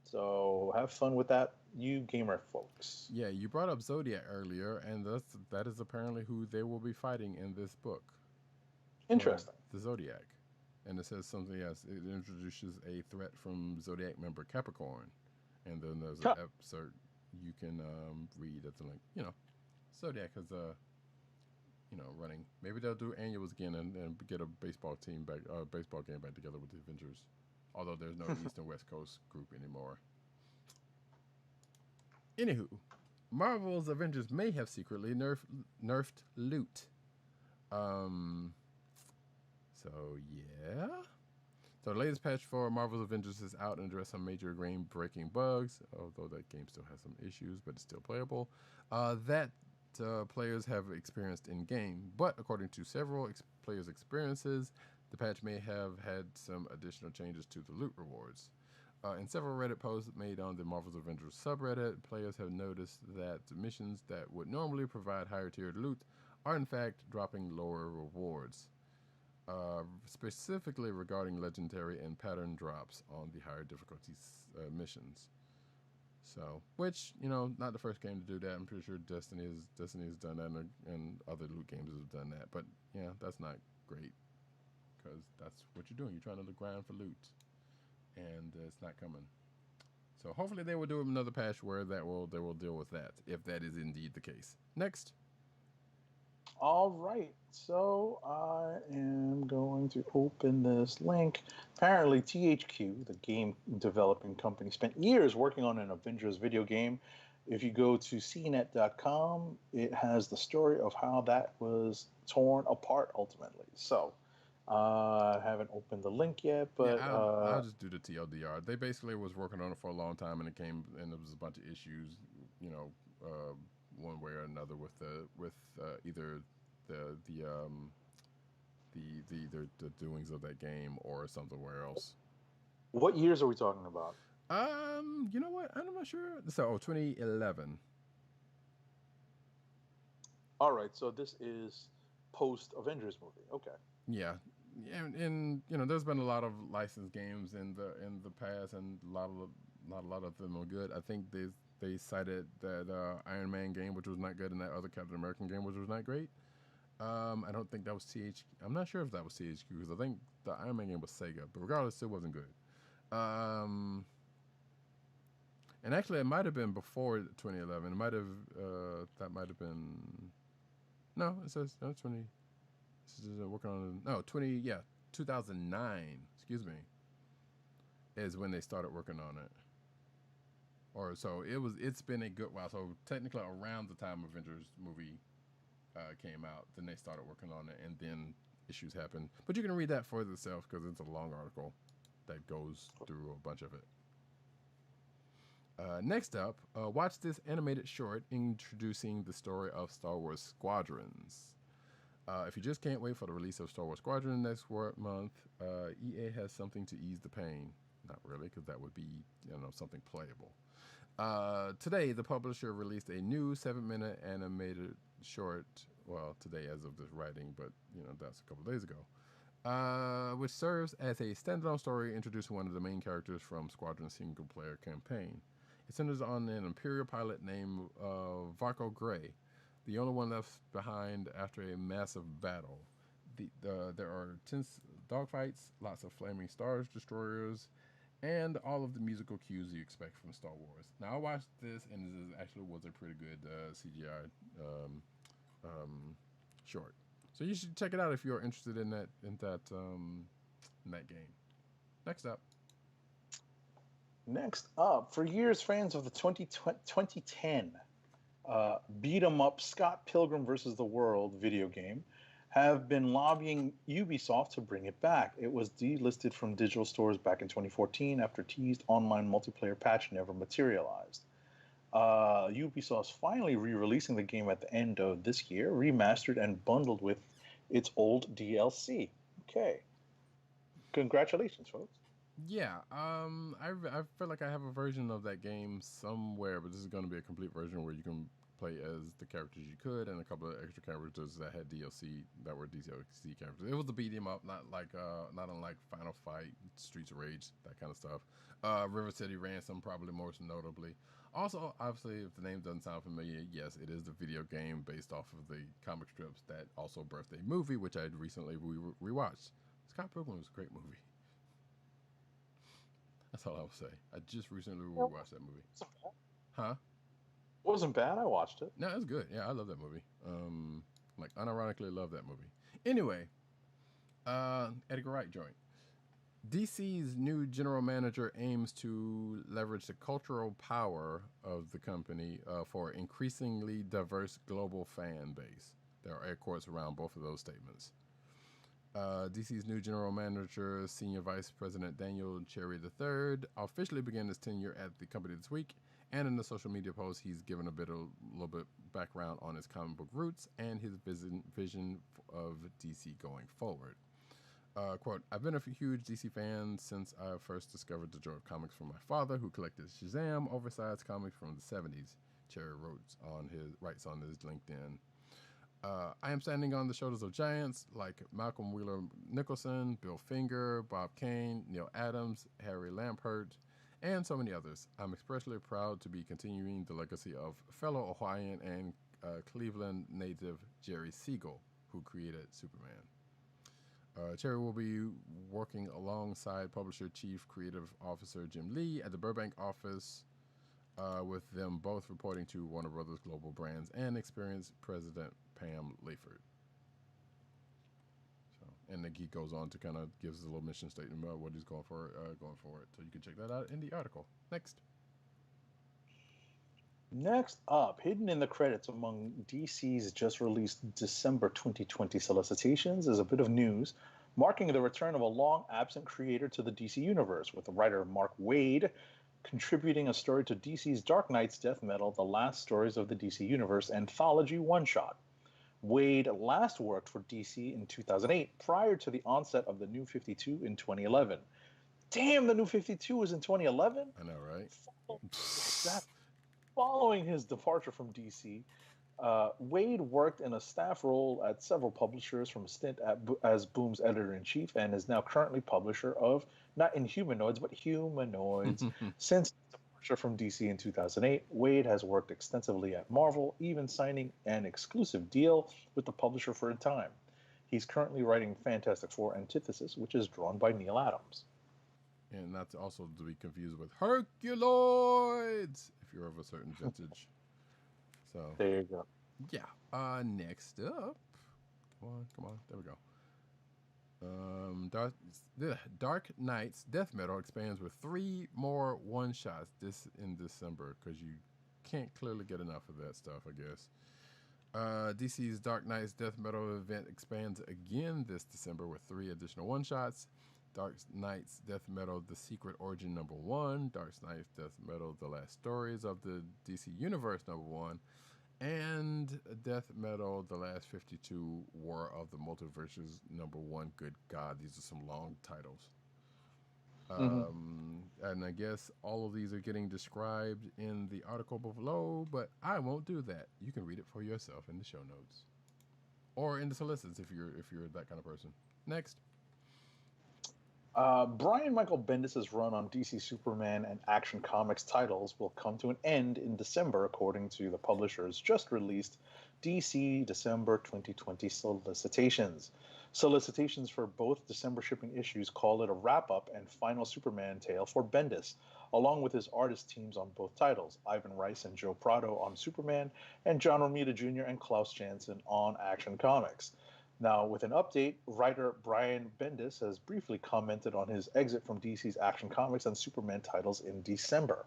S2: So have fun with that, you gamer folks.
S1: Yeah, you brought up Zodiac earlier, and that is apparently who they will be fighting in this book.
S2: Interesting.
S1: The Zodiac. And it says something else. It introduces a threat from Zodiac member Capricorn. And then there's an excerpt you can read at the link. You know, Zodiac is running. Maybe they'll do annuals again and get a baseball team back, baseball game back together with the Avengers. Although there's no East and West Coast group anymore. Anywho, Marvel's Avengers may have secretly nerfed loot. So yeah. So the latest patch for Marvel's Avengers is out and addressed some major game-breaking bugs, although that game still has some issues, but it's still playable. That players have experienced in game, but according to several players' experiences, the patch may have had some additional changes to the loot rewards. In several Reddit posts made on the Marvel's Avengers subreddit, players have noticed that missions that would normally provide higher tiered loot are in fact dropping lower rewards, specifically regarding legendary and pattern drops on the higher difficulty missions. So, which, not the first game to do that. I'm pretty sure Destiny has done that, and other loot games have done that. But yeah, that's not great, because that's what you're doing. You're trying to grind for loot, and it's not coming. So hopefully they will do another patch where they will deal with that, if that is indeed the case. Next.
S2: All right, so I am going to open this link. Apparently, THQ, the game developing company, spent years working on an Avengers video game. If you go to cnet.com, it has the story of how that was torn apart ultimately. So I haven't opened the link yet, but
S1: yeah, I'll just do the TLDR. They basically was working on it for a long time, and there was a bunch of issues, one way or another with either the doings of that game or somewhere else.
S2: What years are we talking about?
S1: You know what? I'm not sure. So 2011.
S2: All right, so this is post Avengers movie. Okay.
S1: Yeah. And there's been a lot of licensed games in the past, and not a lot of them are good. I think they cited that Iron Man game, which was not good, and that other Captain American game, which was not great. I don't think that was THQ. I'm not sure if that was THQ, because I think the Iron Man game was Sega, but regardless, it wasn't good. And actually, it might have been before 2011. It might have that might have been. No, it says 20. This is working on 2009. Excuse me. Is when they started working on it. Or so it's been a good while. So technically around the time Avengers movie came out, then they started working on it, and then issues happened. But you can read that for yourself, because it's a long article that goes through a bunch of it. Next up, watch this animated short introducing the story of Star Wars Squadrons. If you just can't wait for the release of Star Wars Squadron next month, EA has something to ease the pain. Not really, because that would be something playable. Today, the publisher released a new 7-minute animated short. Well, today as of this writing, but that's a couple of days ago, which serves as a standalone story introducing one of the main characters from Squadron's single-player campaign. It centers on an Imperial pilot named Varko Gray, the only one left behind after a massive battle. There are tense dogfights, lots of flaming stars destroyers, and all of the musical cues you expect from Star Wars. Now, I watched this, and it actually was a pretty good CGI short. So you should check it out if you're interested in that game.
S2: Next up, for years, fans of the 2010 beat 'em up Scott Pilgrim vs. the World video game have been lobbying Ubisoft to bring it back. It was delisted from digital stores back in 2014 after teased online multiplayer patch never materialized. Ubisoft's finally re-releasing the game at the end of this year, remastered and bundled with its old DLC. Okay. Congratulations, folks.
S1: Yeah, I feel like I have a version of that game somewhere, but this is going to be a complete version where you can play as the characters you could, and a couple of extra characters that had DLC that were DLC characters. It was a beat 'em up, not unlike Final Fight, Streets of Rage, that kind of stuff. River City Ransom, probably most notably. Also, obviously, if the name doesn't sound familiar, yes, it is the video game based off of the comic strips that also birthed a movie, which I recently rewatched. Scott Pilgrim was a great movie. That's all I will say. I just recently rewatched that movie. Huh?
S2: Wasn't bad. I watched it.
S1: No, it's good. Yeah, I love that movie. Like unironically love that movie. Anyway, Edgar Wright joint. DC's new general manager aims to leverage the cultural power of the company for increasingly diverse global fan base. There are air quotes around both of those statements. DC's new general manager, Senior Vice President Daniel Cherry III, officially began his tenure at the company this week. And in the social media post, he's given a little bit background on his comic book roots and his vision of DC going forward. Quote, I've been a huge DC fan since I first discovered the joy of comics from my father, who collected Shazam oversized comics from the 70s, Cherry writes on his LinkedIn. I am standing on the shoulders of giants like Malcolm Wheeler Nicholson, Bill Finger, Bob Kane, Neil Adams, Harry Lampert, and so many others. I'm especially proud to be continuing the legacy of fellow Ohioan and Cleveland native Jerry Siegel, who created Superman. Cherry will be working alongside publisher Chief Creative Officer Jim Lee at the Burbank office, with them both reporting to Warner Brothers Global Brands and experienced President Pam Layford. So, and then he goes on to kind of gives a little mission statement about what he's going for going forward. So you can check that out in the article. Next.
S2: Next up, hidden in the credits among DC's just released December 2020 solicitations is a bit of news marking the return of a long-absent creator to the DC universe, with writer Mark Waid contributing a story to DC's Dark Knight's Death Metal, The Last Stories of the DC Universe anthology one-shot. Waid last worked for DC in 2008, prior to the onset of the New 52 in 2011. Damn, the New 52 was in 2011?
S1: I know, right?
S2: Following his departure from DC, Waid worked in a staff role at several publishers, from a stint as Boom's editor-in-chief, and is now currently publisher of, not Inhumanoids, but Humanoids. Since his departure from DC in 2008, Waid has worked extensively at Marvel, even signing an exclusive deal with the publisher for a time. He's currently writing Fantastic Four Antithesis, which is drawn by Neil Adams.
S1: And not to also to be confused with Herculoids, if you're of a certain vintage. So
S2: there you go.
S1: Yeah. Next up, come on, there we go. Dark Knight's Death Metal expands with 3 more one-shots in December, because you can't clearly get enough of that stuff, I guess. DC's Dark Knight's Death Metal event expands again this December with 3 additional one-shots. Dark Knight's Death Metal, The Secret Origin #1, Dark Knight's Death Metal, The Last Stories of the DC Universe #1, and Death Metal, The Last 52, War of the Multiverses #1. Good God, these are some long titles. And I guess all of these are getting described in the article below, but I won't do that. You can read it for yourself in the show notes, or in the solicits if you're that kind of person. Next.
S2: Brian Michael Bendis' run on DC Superman and Action Comics titles will come to an end in December, according to the publisher's just released DC December 2020 solicitations. Solicitations for both December shipping issues call it a wrap-up and final Superman tale for Bendis, along with his artist teams on both titles, Ivan Rice and Joe Prado on Superman, and John Romita Jr. and Klaus Janson on Action Comics. Now, with an update, writer Brian Bendis has briefly commented on his exit from DC's Action Comics and Superman titles in December.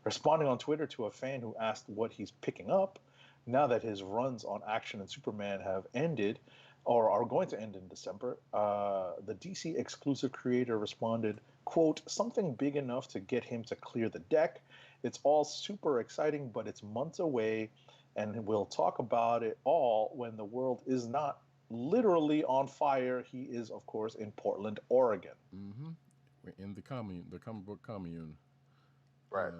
S2: Responding on Twitter to a fan who asked what he's picking up, now that his runs on Action and Superman have ended, or are going to end in December, the DC exclusive creator responded, quote, something big enough to get him to clear the deck. It's all super exciting, but it's months away, and we'll talk about it all when the world is not literally on fire. He is, of course, in Portland, Oregon.
S1: We're in the comic book commune.
S2: Right.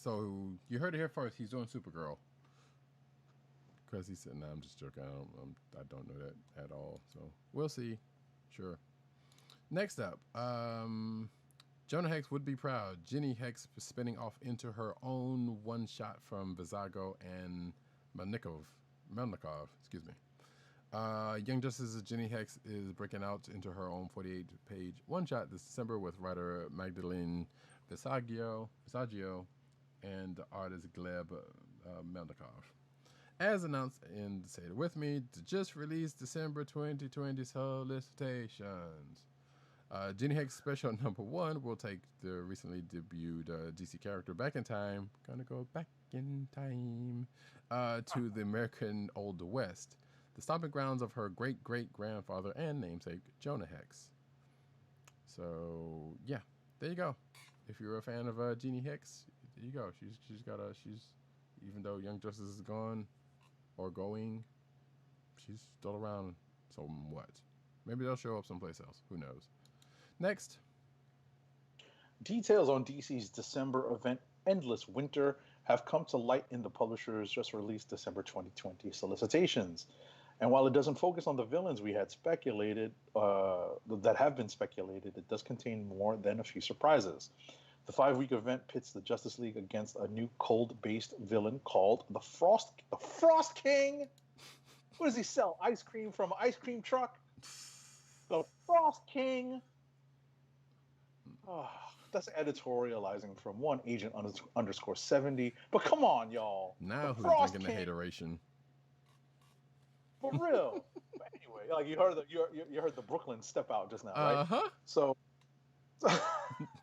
S1: So you heard it here first. He's doing Supergirl. Because he said, "No, I'm just joking. I don't know that at all." So we'll see. Sure. Next up, Jonah Hex would be proud. Jenny Hex spinning off into her own one-shot from Vizago and Melnikov. Excuse me. Young Justice's Jenny Hex is breaking out into her own 48-page one-shot this December with writer Magdalene Visaggio and the artist Gleb Meldakov. As announced in Say It With Me, the just released December 2020 solicitations. Jenny Hex Special Number 1 will take the recently debuted DC character back in time. Gonna go back in time to the American Old West, the stomping grounds of her great-great-grandfather and namesake, Jonah Hex. So, yeah, there you go. If you're a fan of Jeannie Hex, there you go. She's even though Young Justice is gone or going, she's still around somewhat. Maybe they'll show up someplace else. Who knows? Next.
S2: Details on DC's December event, Endless Winter, have come to light in the publisher's just released December 2020 solicitations. And while it doesn't focus on the villains we had speculated, that have been speculated, it does contain more than a few surprises. The 5-week event pits the Justice League against a new cold-based villain called the Frost King. What does he sell? Ice cream from an ice cream truck? The Frost King. Oh, that's editorializing from one agent underscore 70. But come on, y'all.
S1: Now
S2: The
S1: who's
S2: Frost
S1: drinking the
S2: King.
S1: hateration?
S2: For real. But anyway, like you heard the Brooklyn step out just now, right?
S1: Uh-huh.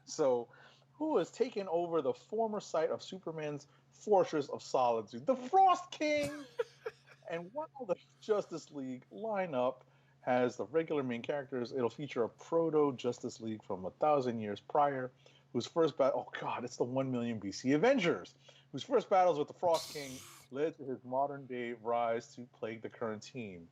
S2: So who has taken over the former site of Superman's Fortress of Solitude? The Frost King. And while the Justice League lineup has the regular main characters, it'll feature a proto Justice League from 1,000 years prior, whose first battle, oh god, it's the 1 million BC Avengers, whose first battles with the Frost King led to his modern day rise to plague the current team.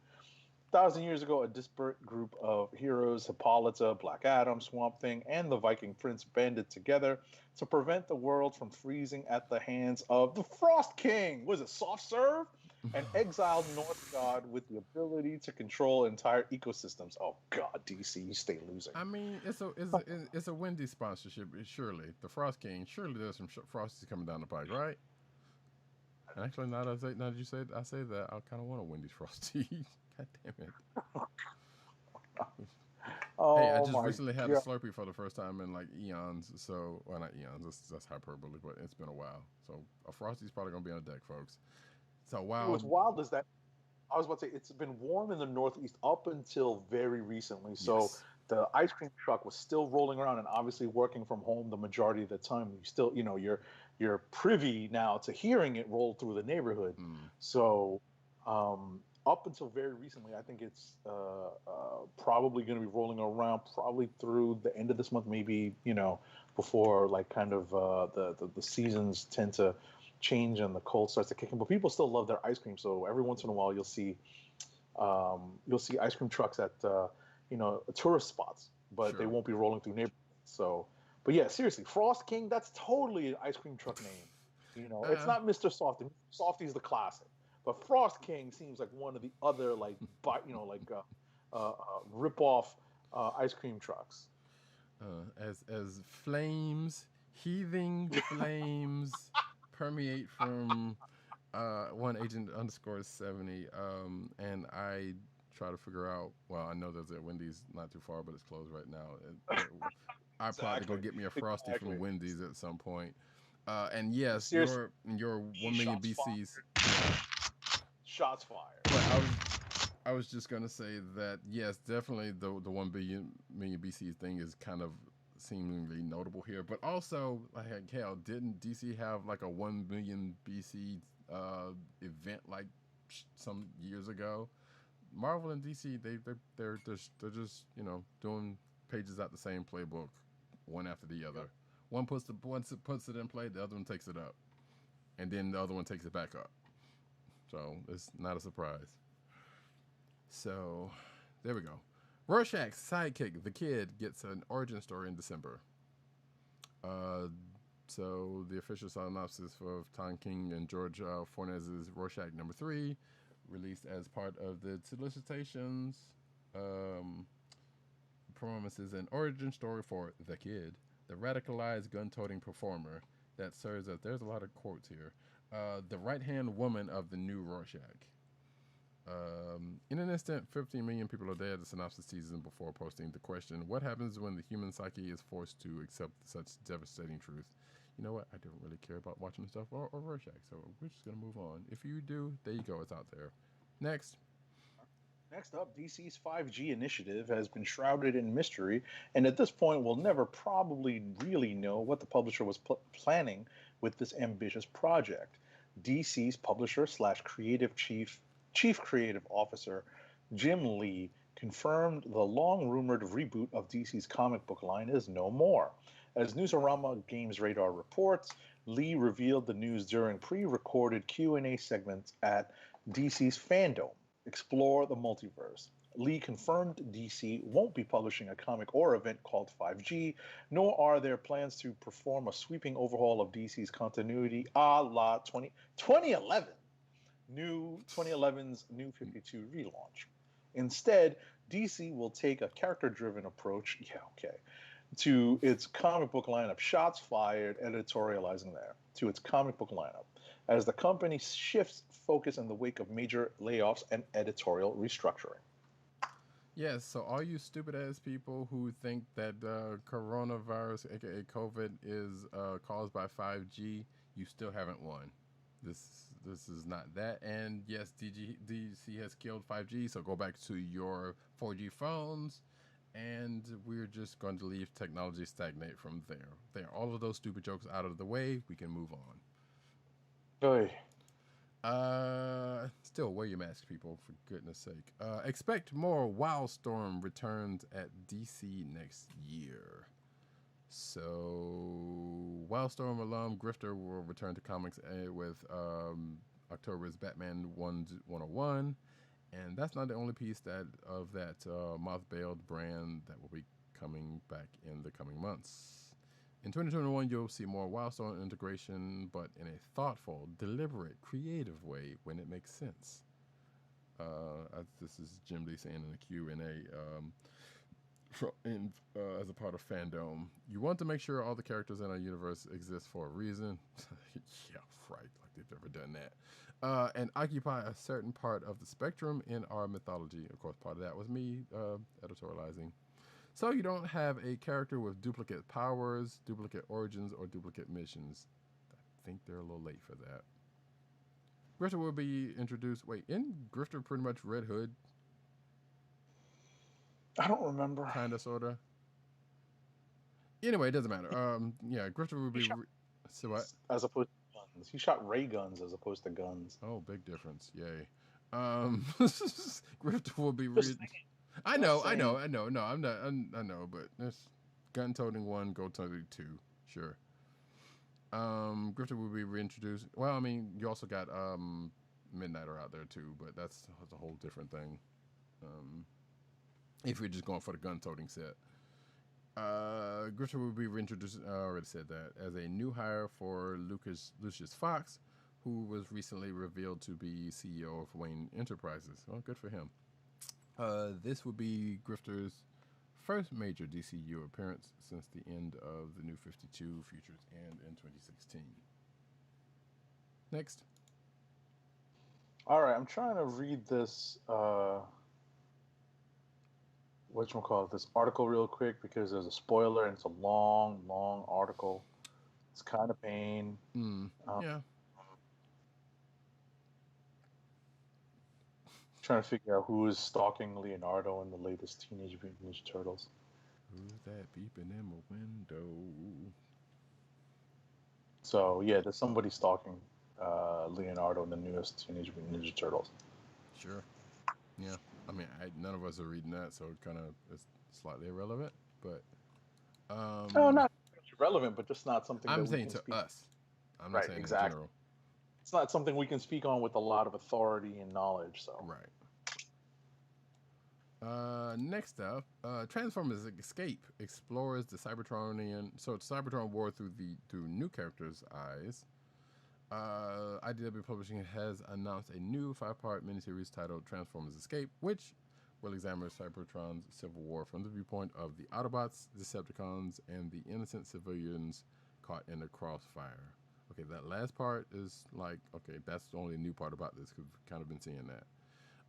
S2: 1,000 years ago, a disparate group of heroes, Hippolyta, Black Adam, Swamp Thing, and the Viking Prince banded together to prevent the world from freezing at the hands of the Frost King. Was it soft serve? An exiled North god with the ability to control entire ecosystems. Oh God, DC, you stay losing.
S1: I mean, it's a Wendy's sponsorship. Surely the Frost King. Surely there's some Frosties coming down the pike, right? Actually, now that you say I say that, I kind of want a Wendy's Frosty. God damn it.
S2: Oh,
S1: hey, I just
S2: my
S1: recently had
S2: God.
S1: a Slurpee for the first time in like eons. So, well, not eons. That's hyperbole, but it's been a while. So a Frosty's probably gonna be on deck, folks. So wow.
S2: What's wild is that I was about to say it's been warm in the Northeast up until very recently. So
S1: Yes.
S2: the ice cream truck was still rolling around and obviously working from home the majority of the time. You still, you're privy now to hearing it roll through the neighborhood. So up until very recently, I think it's probably going to be rolling around probably through the end of this month, maybe before like kind of the seasons tend to change and the cold starts to kick in. But people still love their ice cream, so every once in a while you'll see ice cream trucks at tourist spots, but they
S1: Sure.
S2: won't be rolling through neighborhoods. So, but yeah, seriously, Frost King, that's totally an ice cream truck name. It's not Mr. Softy. Softy's the classic, but Frost King seems like one of the other rip off ice cream trucks.
S1: As flames, heaving flames, permeate from one agent underscore 70, and I try to figure out. Well, I know there's a Wendy's not too far, but it's closed right now. I probably go get me a Frosty
S2: Exactly.
S1: from Wendy's at some point. And yes,
S2: Seriously.
S1: your 1 million
S2: Shots
S1: BCs.
S2: Shots fired.
S1: But I was just gonna say that yes, definitely the 1 million BCs thing is kind of seemingly notable here, but also like hell, didn't DC have like a 1 million BC event like some years ago? Marvel and DC they're just doing pages out the same playbook, one after the other. One puts it in play, the other one takes it up, and then the other one takes it back up. So it's not a surprise. So there we go. Rorschach's sidekick, the Kid, gets an origin story in December. So the official synopsis of Tom King and George Fornes's Rorschach #3, released as part of the solicitations, promises an origin story for the Kid, the radicalized gun-toting performer that serves as, there's a lot of quotes here, the right-hand woman of the new Rorschach. In an instant, 15 million people are dead, the synopsis teases before posting the question, what happens when the human psyche is forced to accept such devastating truth? you know what? I don't really care about watching the stuff or Rorschach, so we're just gonna move on. If you do, there you go. It's out there. Next.
S2: Next up, DC's 5G initiative has been shrouded in mystery, and at this point, we'll never probably really know what the publisher was planning with this ambitious project. DC's publisher slash chief creative officer, Jim Lee, confirmed the long rumored reboot of DC's comic book line is no more. As Newsarama Games Radar reports, Lee revealed the news during pre-recorded Q&A segments at DC's Fandom. Explore the Multiverse. Lee confirmed DC won't be publishing a comic or event called 5G, nor are there plans to perform a sweeping overhaul of DC's continuity a la 2011, 2011's New 52 relaunch. Instead, DC will take a character-driven approach, to its comic book lineup. Shots fired, editorializing there, to its comic book lineup, as the company shifts focus in the wake of major layoffs and editorial restructuring.
S1: Yes, so all you stupid ass people who think that coronavirus, aka COVID, is caused by 5G, you still haven't won. This is not that. And yes, DC has killed 5G, so go back to your 4G phones, and we're just going to leave technology stagnate from there. There, all of those stupid jokes out of the way, we can move on.
S2: Oy.
S1: Still wear your mask, people, for goodness sake. Expect more Wildstorm returns at DC next year. So, Wildstorm alum Grifter will return to comics with October's Batman 101, and that's not the only piece of that mothballed brand that will be coming back in the coming months. In 2021, you'll see more Wildstorm integration, but in a thoughtful, deliberate, creative way when it makes sense. This is Jim Lee saying in the Q&A as a part of Fandom. You want to make sure all the characters in our universe exist for a reason. Yeah, right, like they've ever done that. And occupy a certain part of the spectrum in our mythology. Of course, part of that was me editorializing. So you don't have a character with duplicate powers, duplicate origins, or duplicate missions. I think they're a little late for that. Grifter will be introduced. Wait, isn't Grifter pretty much Red Hood?
S2: I don't remember.
S1: Kinda, sorta. Anyway, it doesn't matter. Yeah, Grifter will be. So what?
S2: As opposed to guns, he shot ray guns as opposed to guns.
S1: Oh, big difference! Yay. Grifter will be. I know. No, I'm not. I know, but there's gun toting 1, gold toting 2. Sure. Grifter will be reintroduced. Well, I mean, you also got Midnighter out there too, but that's a whole different thing. If you're just going for the gun toting set. Grifter will be reintroduced, I already said that, as a new hire for Lucius Fox, who was recently revealed to be CEO of Wayne Enterprises. Well, good for him. This would be Grifter's first major DCU appearance since the end of the New 52 Futures and in 2016. Next.
S2: All right, I'm trying to read this this article real quick because there's a spoiler and it's a long, long article. It's kind of pain.
S1: Yeah.
S2: Trying to figure out who is stalking Leonardo in the latest Teenage Mutant Ninja Turtles.
S1: Who's that beeping in my window?
S2: So yeah, there's somebody stalking Leonardo in the newest Teenage Mutant Ninja Turtles.
S1: Sure. Yeah. I mean, none of us are reading that, so it kind of is slightly irrelevant. But
S2: no, not irrelevant, but just not something.
S1: I'm saying to us. I'm not saying
S2: exactly.
S1: in general.
S2: It's not something we can speak on with a lot of authority and knowledge. So
S1: right. Next up, Transformers Escape explores the Cybertron war through new characters' eyes. IDW Publishing has announced a new 5-part miniseries titled Transformers Escape, which will examine Cybertron's civil war from the viewpoint of the Autobots, Decepticons, and the innocent civilians caught in the crossfire. Okay, that last part is like, okay, that's the only new part about this, because we've kind of been seeing that.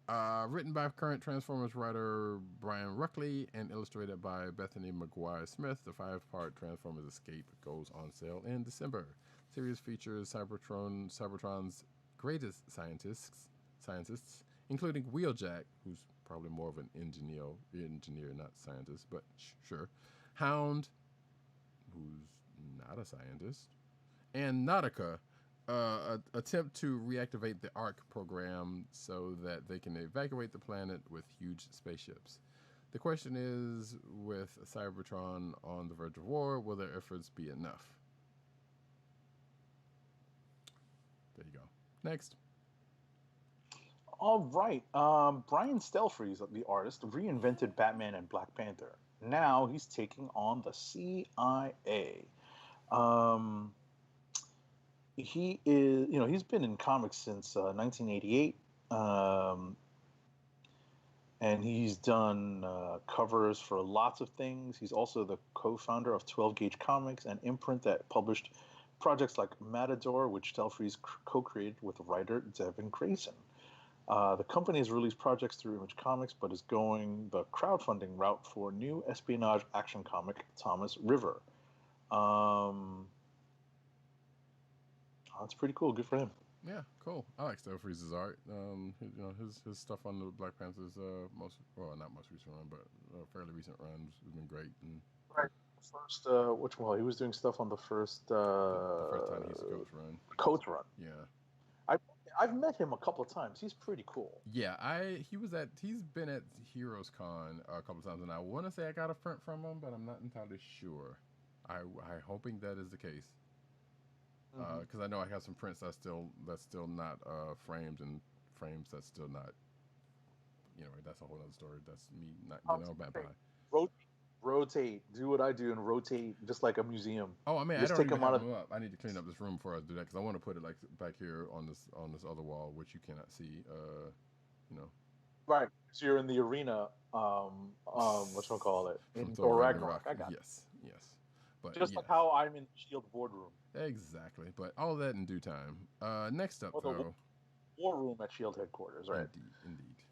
S1: Written by current Transformers writer Brian Ruckley and illustrated by Bethany McGuire Smith, the 5-part Transformers Escape goes on sale in December. Series features Cybertron's greatest scientists, including Wheeljack, who's probably more of an engineer, not scientist, but sure. Hound, who's not a scientist, and Nautica, attempt to reactivate the ARC program so that they can evacuate the planet with huge spaceships. The question is, with Cybertron on the verge of war, will their efforts be enough? There you go. Next.
S2: All right. Brian Stelfreeze, the artist, reinvented Batman and Black Panther. Now he's taking on the CIA. He is, he's been in comics since 1988, and he's done covers for lots of things. He's also the co-founder of 12 Gauge Comics, an imprint that published projects like Matador, which Stelfreeze co-created with writer Devin Grayson. The company has released projects through Image Comics, but is going the crowdfunding route for new espionage action comic, Thomas River. That's pretty cool. Good for him.
S1: Yeah, cool. I like Stelfreeze's art. His stuff on the Black Panther's not most recent run, but fairly recent runs has been great. And
S2: right. First, which one? He was doing stuff on the first.
S1: The first time he's a coach run.
S2: Coach run.
S1: Yeah.
S2: I've met him a couple of times. He's pretty cool.
S1: Yeah, he's been at Heroes Con a couple of times, and I want to say I got a print from him, but I'm not entirely sure. I'm hoping that is the case. Because I know I have some prints that's still not framed, and frames that's still not. That's a whole other story. That's me not
S2: Rotate. Do what I do and rotate, just like a museum.
S1: Oh, I mean,
S2: just
S1: I don't
S2: take
S1: even
S2: them
S1: have them up. I need to clean up this room before I do that because I want to put it like back here on this other wall, which you cannot see.
S2: Right. So you're in the arena. Call it? In
S1: Thor
S2: Ragnarok. I got
S1: yes. But
S2: just like how I'm in the Shield boardroom.
S1: Exactly, but all that in due time. Next up, though,
S2: war room at Shield headquarters, right?
S1: Indeed.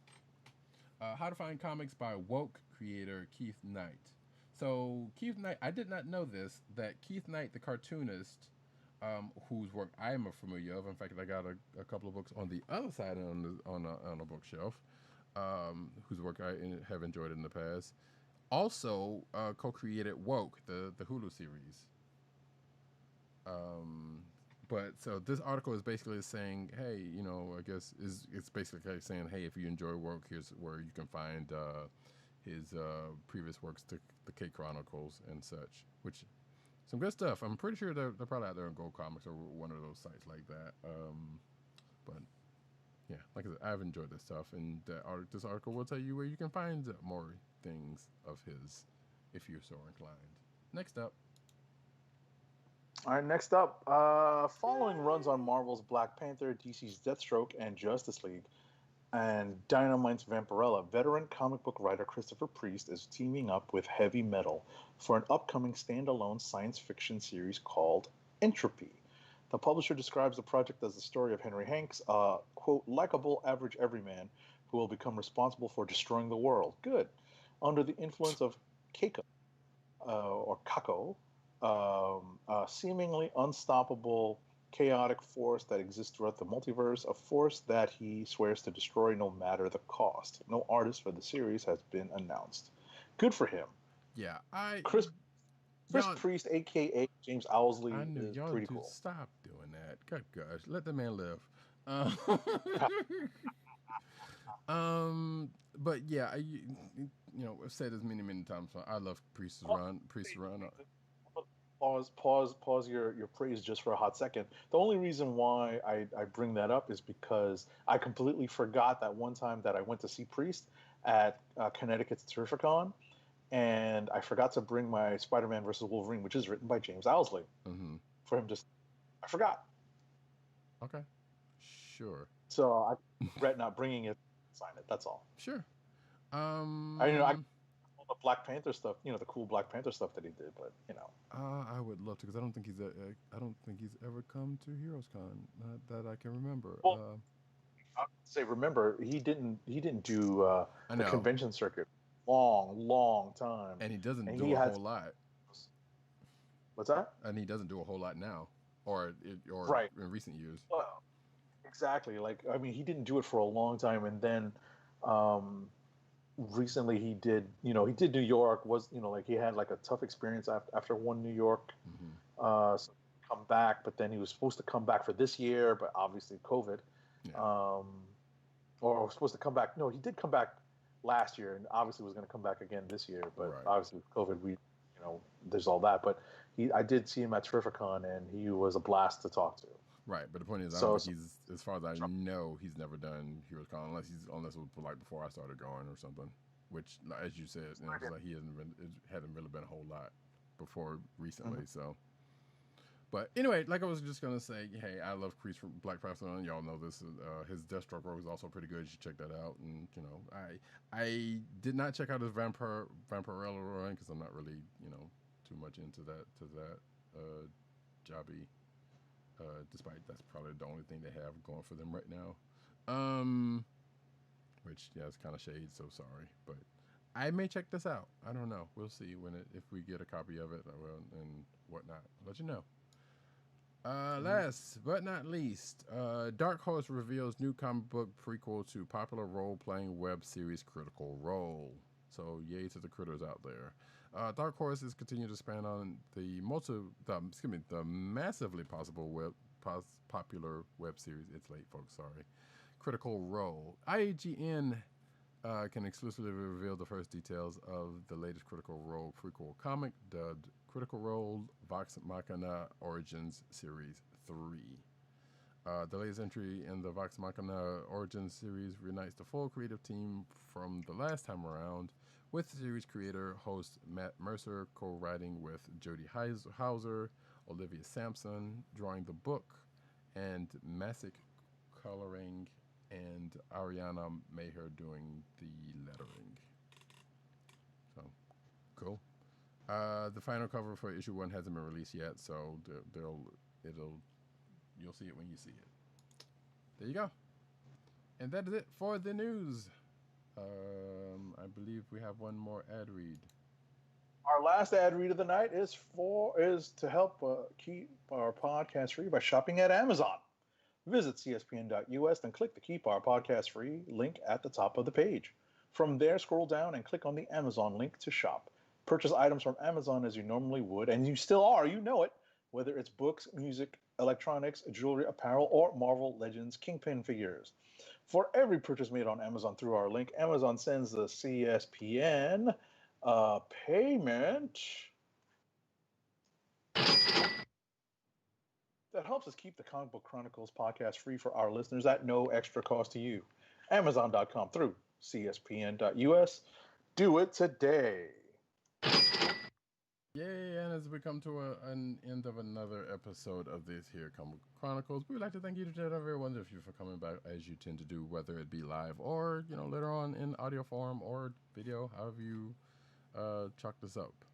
S1: How to Find Comics by Woke creator Keith Knight. So Keith Knight, I did not know this, that Keith Knight, the cartoonist, whose work I am familiar of. In fact, I got a couple of books on the other side on a bookshelf, whose work I have enjoyed in the past. Also, co-created Woke, the Hulu series. But so this article is basically saying, hey, I guess it's basically saying, hey, if you enjoy Woke, here's where you can find his previous works, the K Chronicles and such, which some good stuff. I'm pretty sure they're probably out there on Go Comics or one of those sites like that. But yeah, like I said, I've enjoyed this stuff, and this article will tell you where you can find more things of his, if you're so inclined. Next up.
S2: All right, next up, following runs on Marvel's Black Panther, DC's Deathstroke, and Justice League, and Dynamite's Vampirella, veteran comic book writer Christopher Priest is teaming up with Heavy Metal for an upcoming standalone science fiction series called Entropy. The publisher describes the project as the story of Henry Hanks, a, quote, likable average everyman who will become responsible for destroying the world. Good. Under the influence of Keiko, or Kako, a seemingly unstoppable, chaotic force that exists throughout the multiverse, a force that he swears to destroy no matter the cost. No artist for the series has been announced. Good for him.
S1: Yeah,
S2: Chris Priest, a.k.a. James Owsley, is pretty cool.
S1: Stop doing that. Good gosh. Let the man live. But yeah, I've said this many times. So I love Priest's run.
S2: Pause your praise just for a hot second. The only reason why I bring that up is because I completely forgot that one time that I went to see Priest at Connecticut's Terrificon, and I forgot to bring my Spider-Man vs. Wolverine, which is written by James Owsley, for him. I forgot.
S1: Okay, sure.
S2: So I regret not bringing it. Sign it. That's all.
S1: Sure.
S2: The Black Panther stuff, the cool Black Panther stuff that he did, but
S1: I would love to, because I don't think he's ever come to Heroes Con, not that I can remember.
S2: Well, I would say, remember, he didn't do
S1: I
S2: the
S1: know,
S2: convention circuit long time,
S1: and he doesn't
S2: and
S1: do
S2: he
S1: a
S2: had
S1: whole lot,
S2: what's that?
S1: and he doesn't do a whole lot now, or
S2: Right.
S1: in recent years.
S2: Well, exactly. Like, I mean, he didn't do it for a long time, and then um, recently he did. He did New York. Was like he had like a tough experience after one New York.
S1: Hmm.
S2: So come back, but then he was supposed to come back for this year, but obviously COVID.
S1: Yeah.
S2: Or was supposed to come back. No, he did come back last year, and obviously was going to come back again this year. But
S1: Right.
S2: obviously with COVID, there's all that. But I did see him at Terrificon, and he was a blast to talk to.
S1: Right, but the point is, I
S2: So,
S1: don't think he's, as far as I know, he's never done Heroes Con unless it was like before I started going or something. Which, as you said, it's like it hadn't really been a whole lot before recently. So, but anyway, like I was just gonna say, hey, I love Crease from Black Panther. Y'all know this. His Deathstroke role was also pretty good. You should check that out. And I did not check out his Vampire run because I'm not really too much into that jobby. Despite that's probably the only thing they have going for them right now. Which it's kind of shade. So sorry, but I may check this out. I don't know. We'll see if we get a copy of it and whatnot. I'll let you know. Last but not least, Dark Horse reveals new comic book prequel to popular role-playing web series Critical Role. So yay to the critters out there. Dark Horse is continuing to expand on the massively popular web series. It's late, folks. Sorry. Critical Role. IGN can exclusively reveal the first details of the latest Critical Role prequel comic, dubbed Critical Role Vox Machina Origins Series 3. The latest entry in the Vox Machina Origins series reunites the full creative team from the last time around, with series creator host Matt Mercer co-writing with Jody Hauser, Olivia Sampson drawing the book, and Masick coloring, and Ariana Maher doing the lettering. So, cool. The final cover for issue 1 hasn't been released yet, so you'll see it when you see it. There you go. And that is it for the news. I believe we have one more ad read.
S2: Our last ad read of the night is to help keep our podcast free by shopping at Amazon. Visit cspn.us and click the Keep Our Podcast Free link at the top of the page. From there, scroll down and click on the Amazon link to shop. Purchase items from Amazon as you normally would, and you still are, you know it, whether it's books, music, electronics, jewelry, apparel, or Marvel Legends Kingpin figures. For every purchase made on Amazon through our link, Amazon sends the CSPN payment that helps us keep the Comic Book Chronicles podcast free for our listeners at no extra cost to you. Amazon.com through cspn.us. Do it today.
S1: Yay, and as we come to an end of another episode of this here Comic Book Chronicles, we would like to thank you to everyone of you for coming back as you tend to do, whether it be live or, later on in audio form or video, however you chalk this up.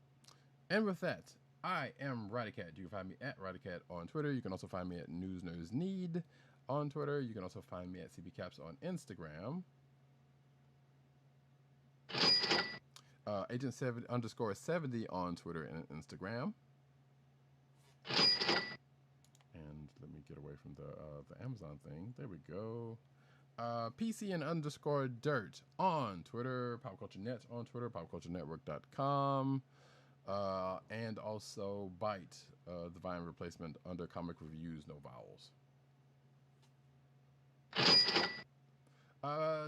S1: And with that, I am Roddykat. You can find me at Roddykat on Twitter. You can also find me at News Nerds Need on Twitter. You can also find me at CBCaps on Instagram. Agent 7_70 on Twitter and Instagram. And let me get away from the Amazon thing. There we go. PCN_Dirt on Twitter. PopCultureNet on Twitter. PopCultureNetwork.com. And also Byte, the Vine replacement under Comic Reviews, no vowels.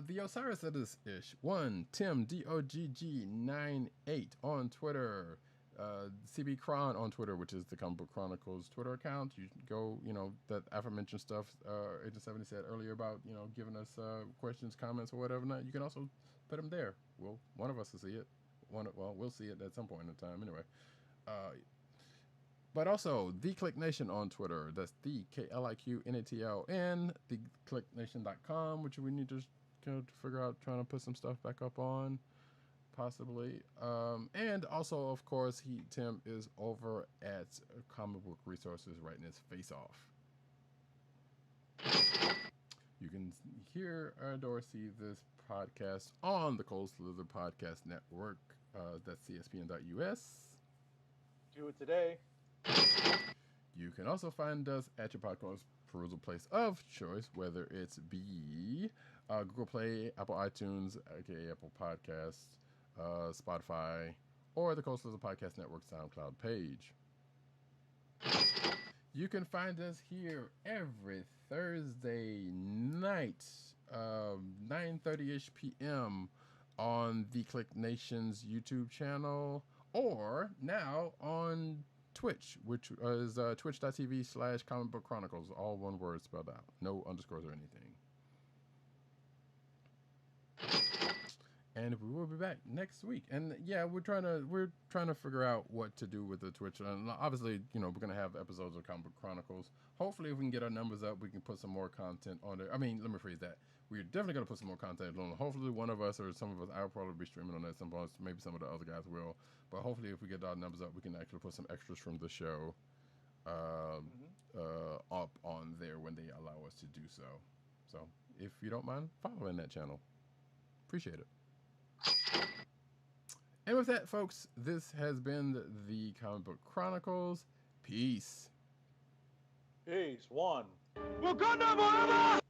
S1: The Osiris that is ish. 1 Tim DOGG98 on Twitter. CB Cron on Twitter, which is the Comic Book Chronicles Twitter account. You go, that aforementioned stuff Agent 70 said earlier about, giving us questions, comments, or whatever. Not, you can also put them there. Well, one of us will see it. We'll see it at some point in time anyway. But also, The Click Nation on Twitter. That's the KLIQNATLN, theclicknation.com, which we need to figure out, trying to put some stuff back up on, possibly. And also, of course, Tim is over at Comic Book Resources writing his face off. You can hear or see this podcast on the Cold Slither Podcast Network. That's CSPN.us.
S2: Do it today.
S1: You can also find us at your podcast perusal place of choice, whether it's be Google Play, Apple iTunes, aka Apple Podcasts, Spotify, or the Cold Slither Podcast Network SoundCloud page. You can find us here every Thursday night, 9:30ish p.m. on the Click Nation's YouTube channel, or now on Twitch, which is twitch.tv/Comic Book Chronicles, all one word spelled out, no underscores or anything. And we will be back next week. And yeah, we're trying to figure out what to do with the Twitch. And obviously, we're gonna have episodes of Comic Book Chronicles. Hopefully, if we can get our numbers up, we can put some more content on there. I mean, let me phrase that. We're definitely gonna put some more content on. Hopefully, one of us or some of us, I'll probably be streaming on that. Some of us, maybe some of the other guys will. But hopefully, if we get our numbers up, we can actually put some extras from the show up on there when they allow us to do so. So, if you don't mind following that channel, appreciate it. And with that, folks, this has been the Comic Book Chronicles. Peace.
S2: Peace. One.
S3: Wakanda forever!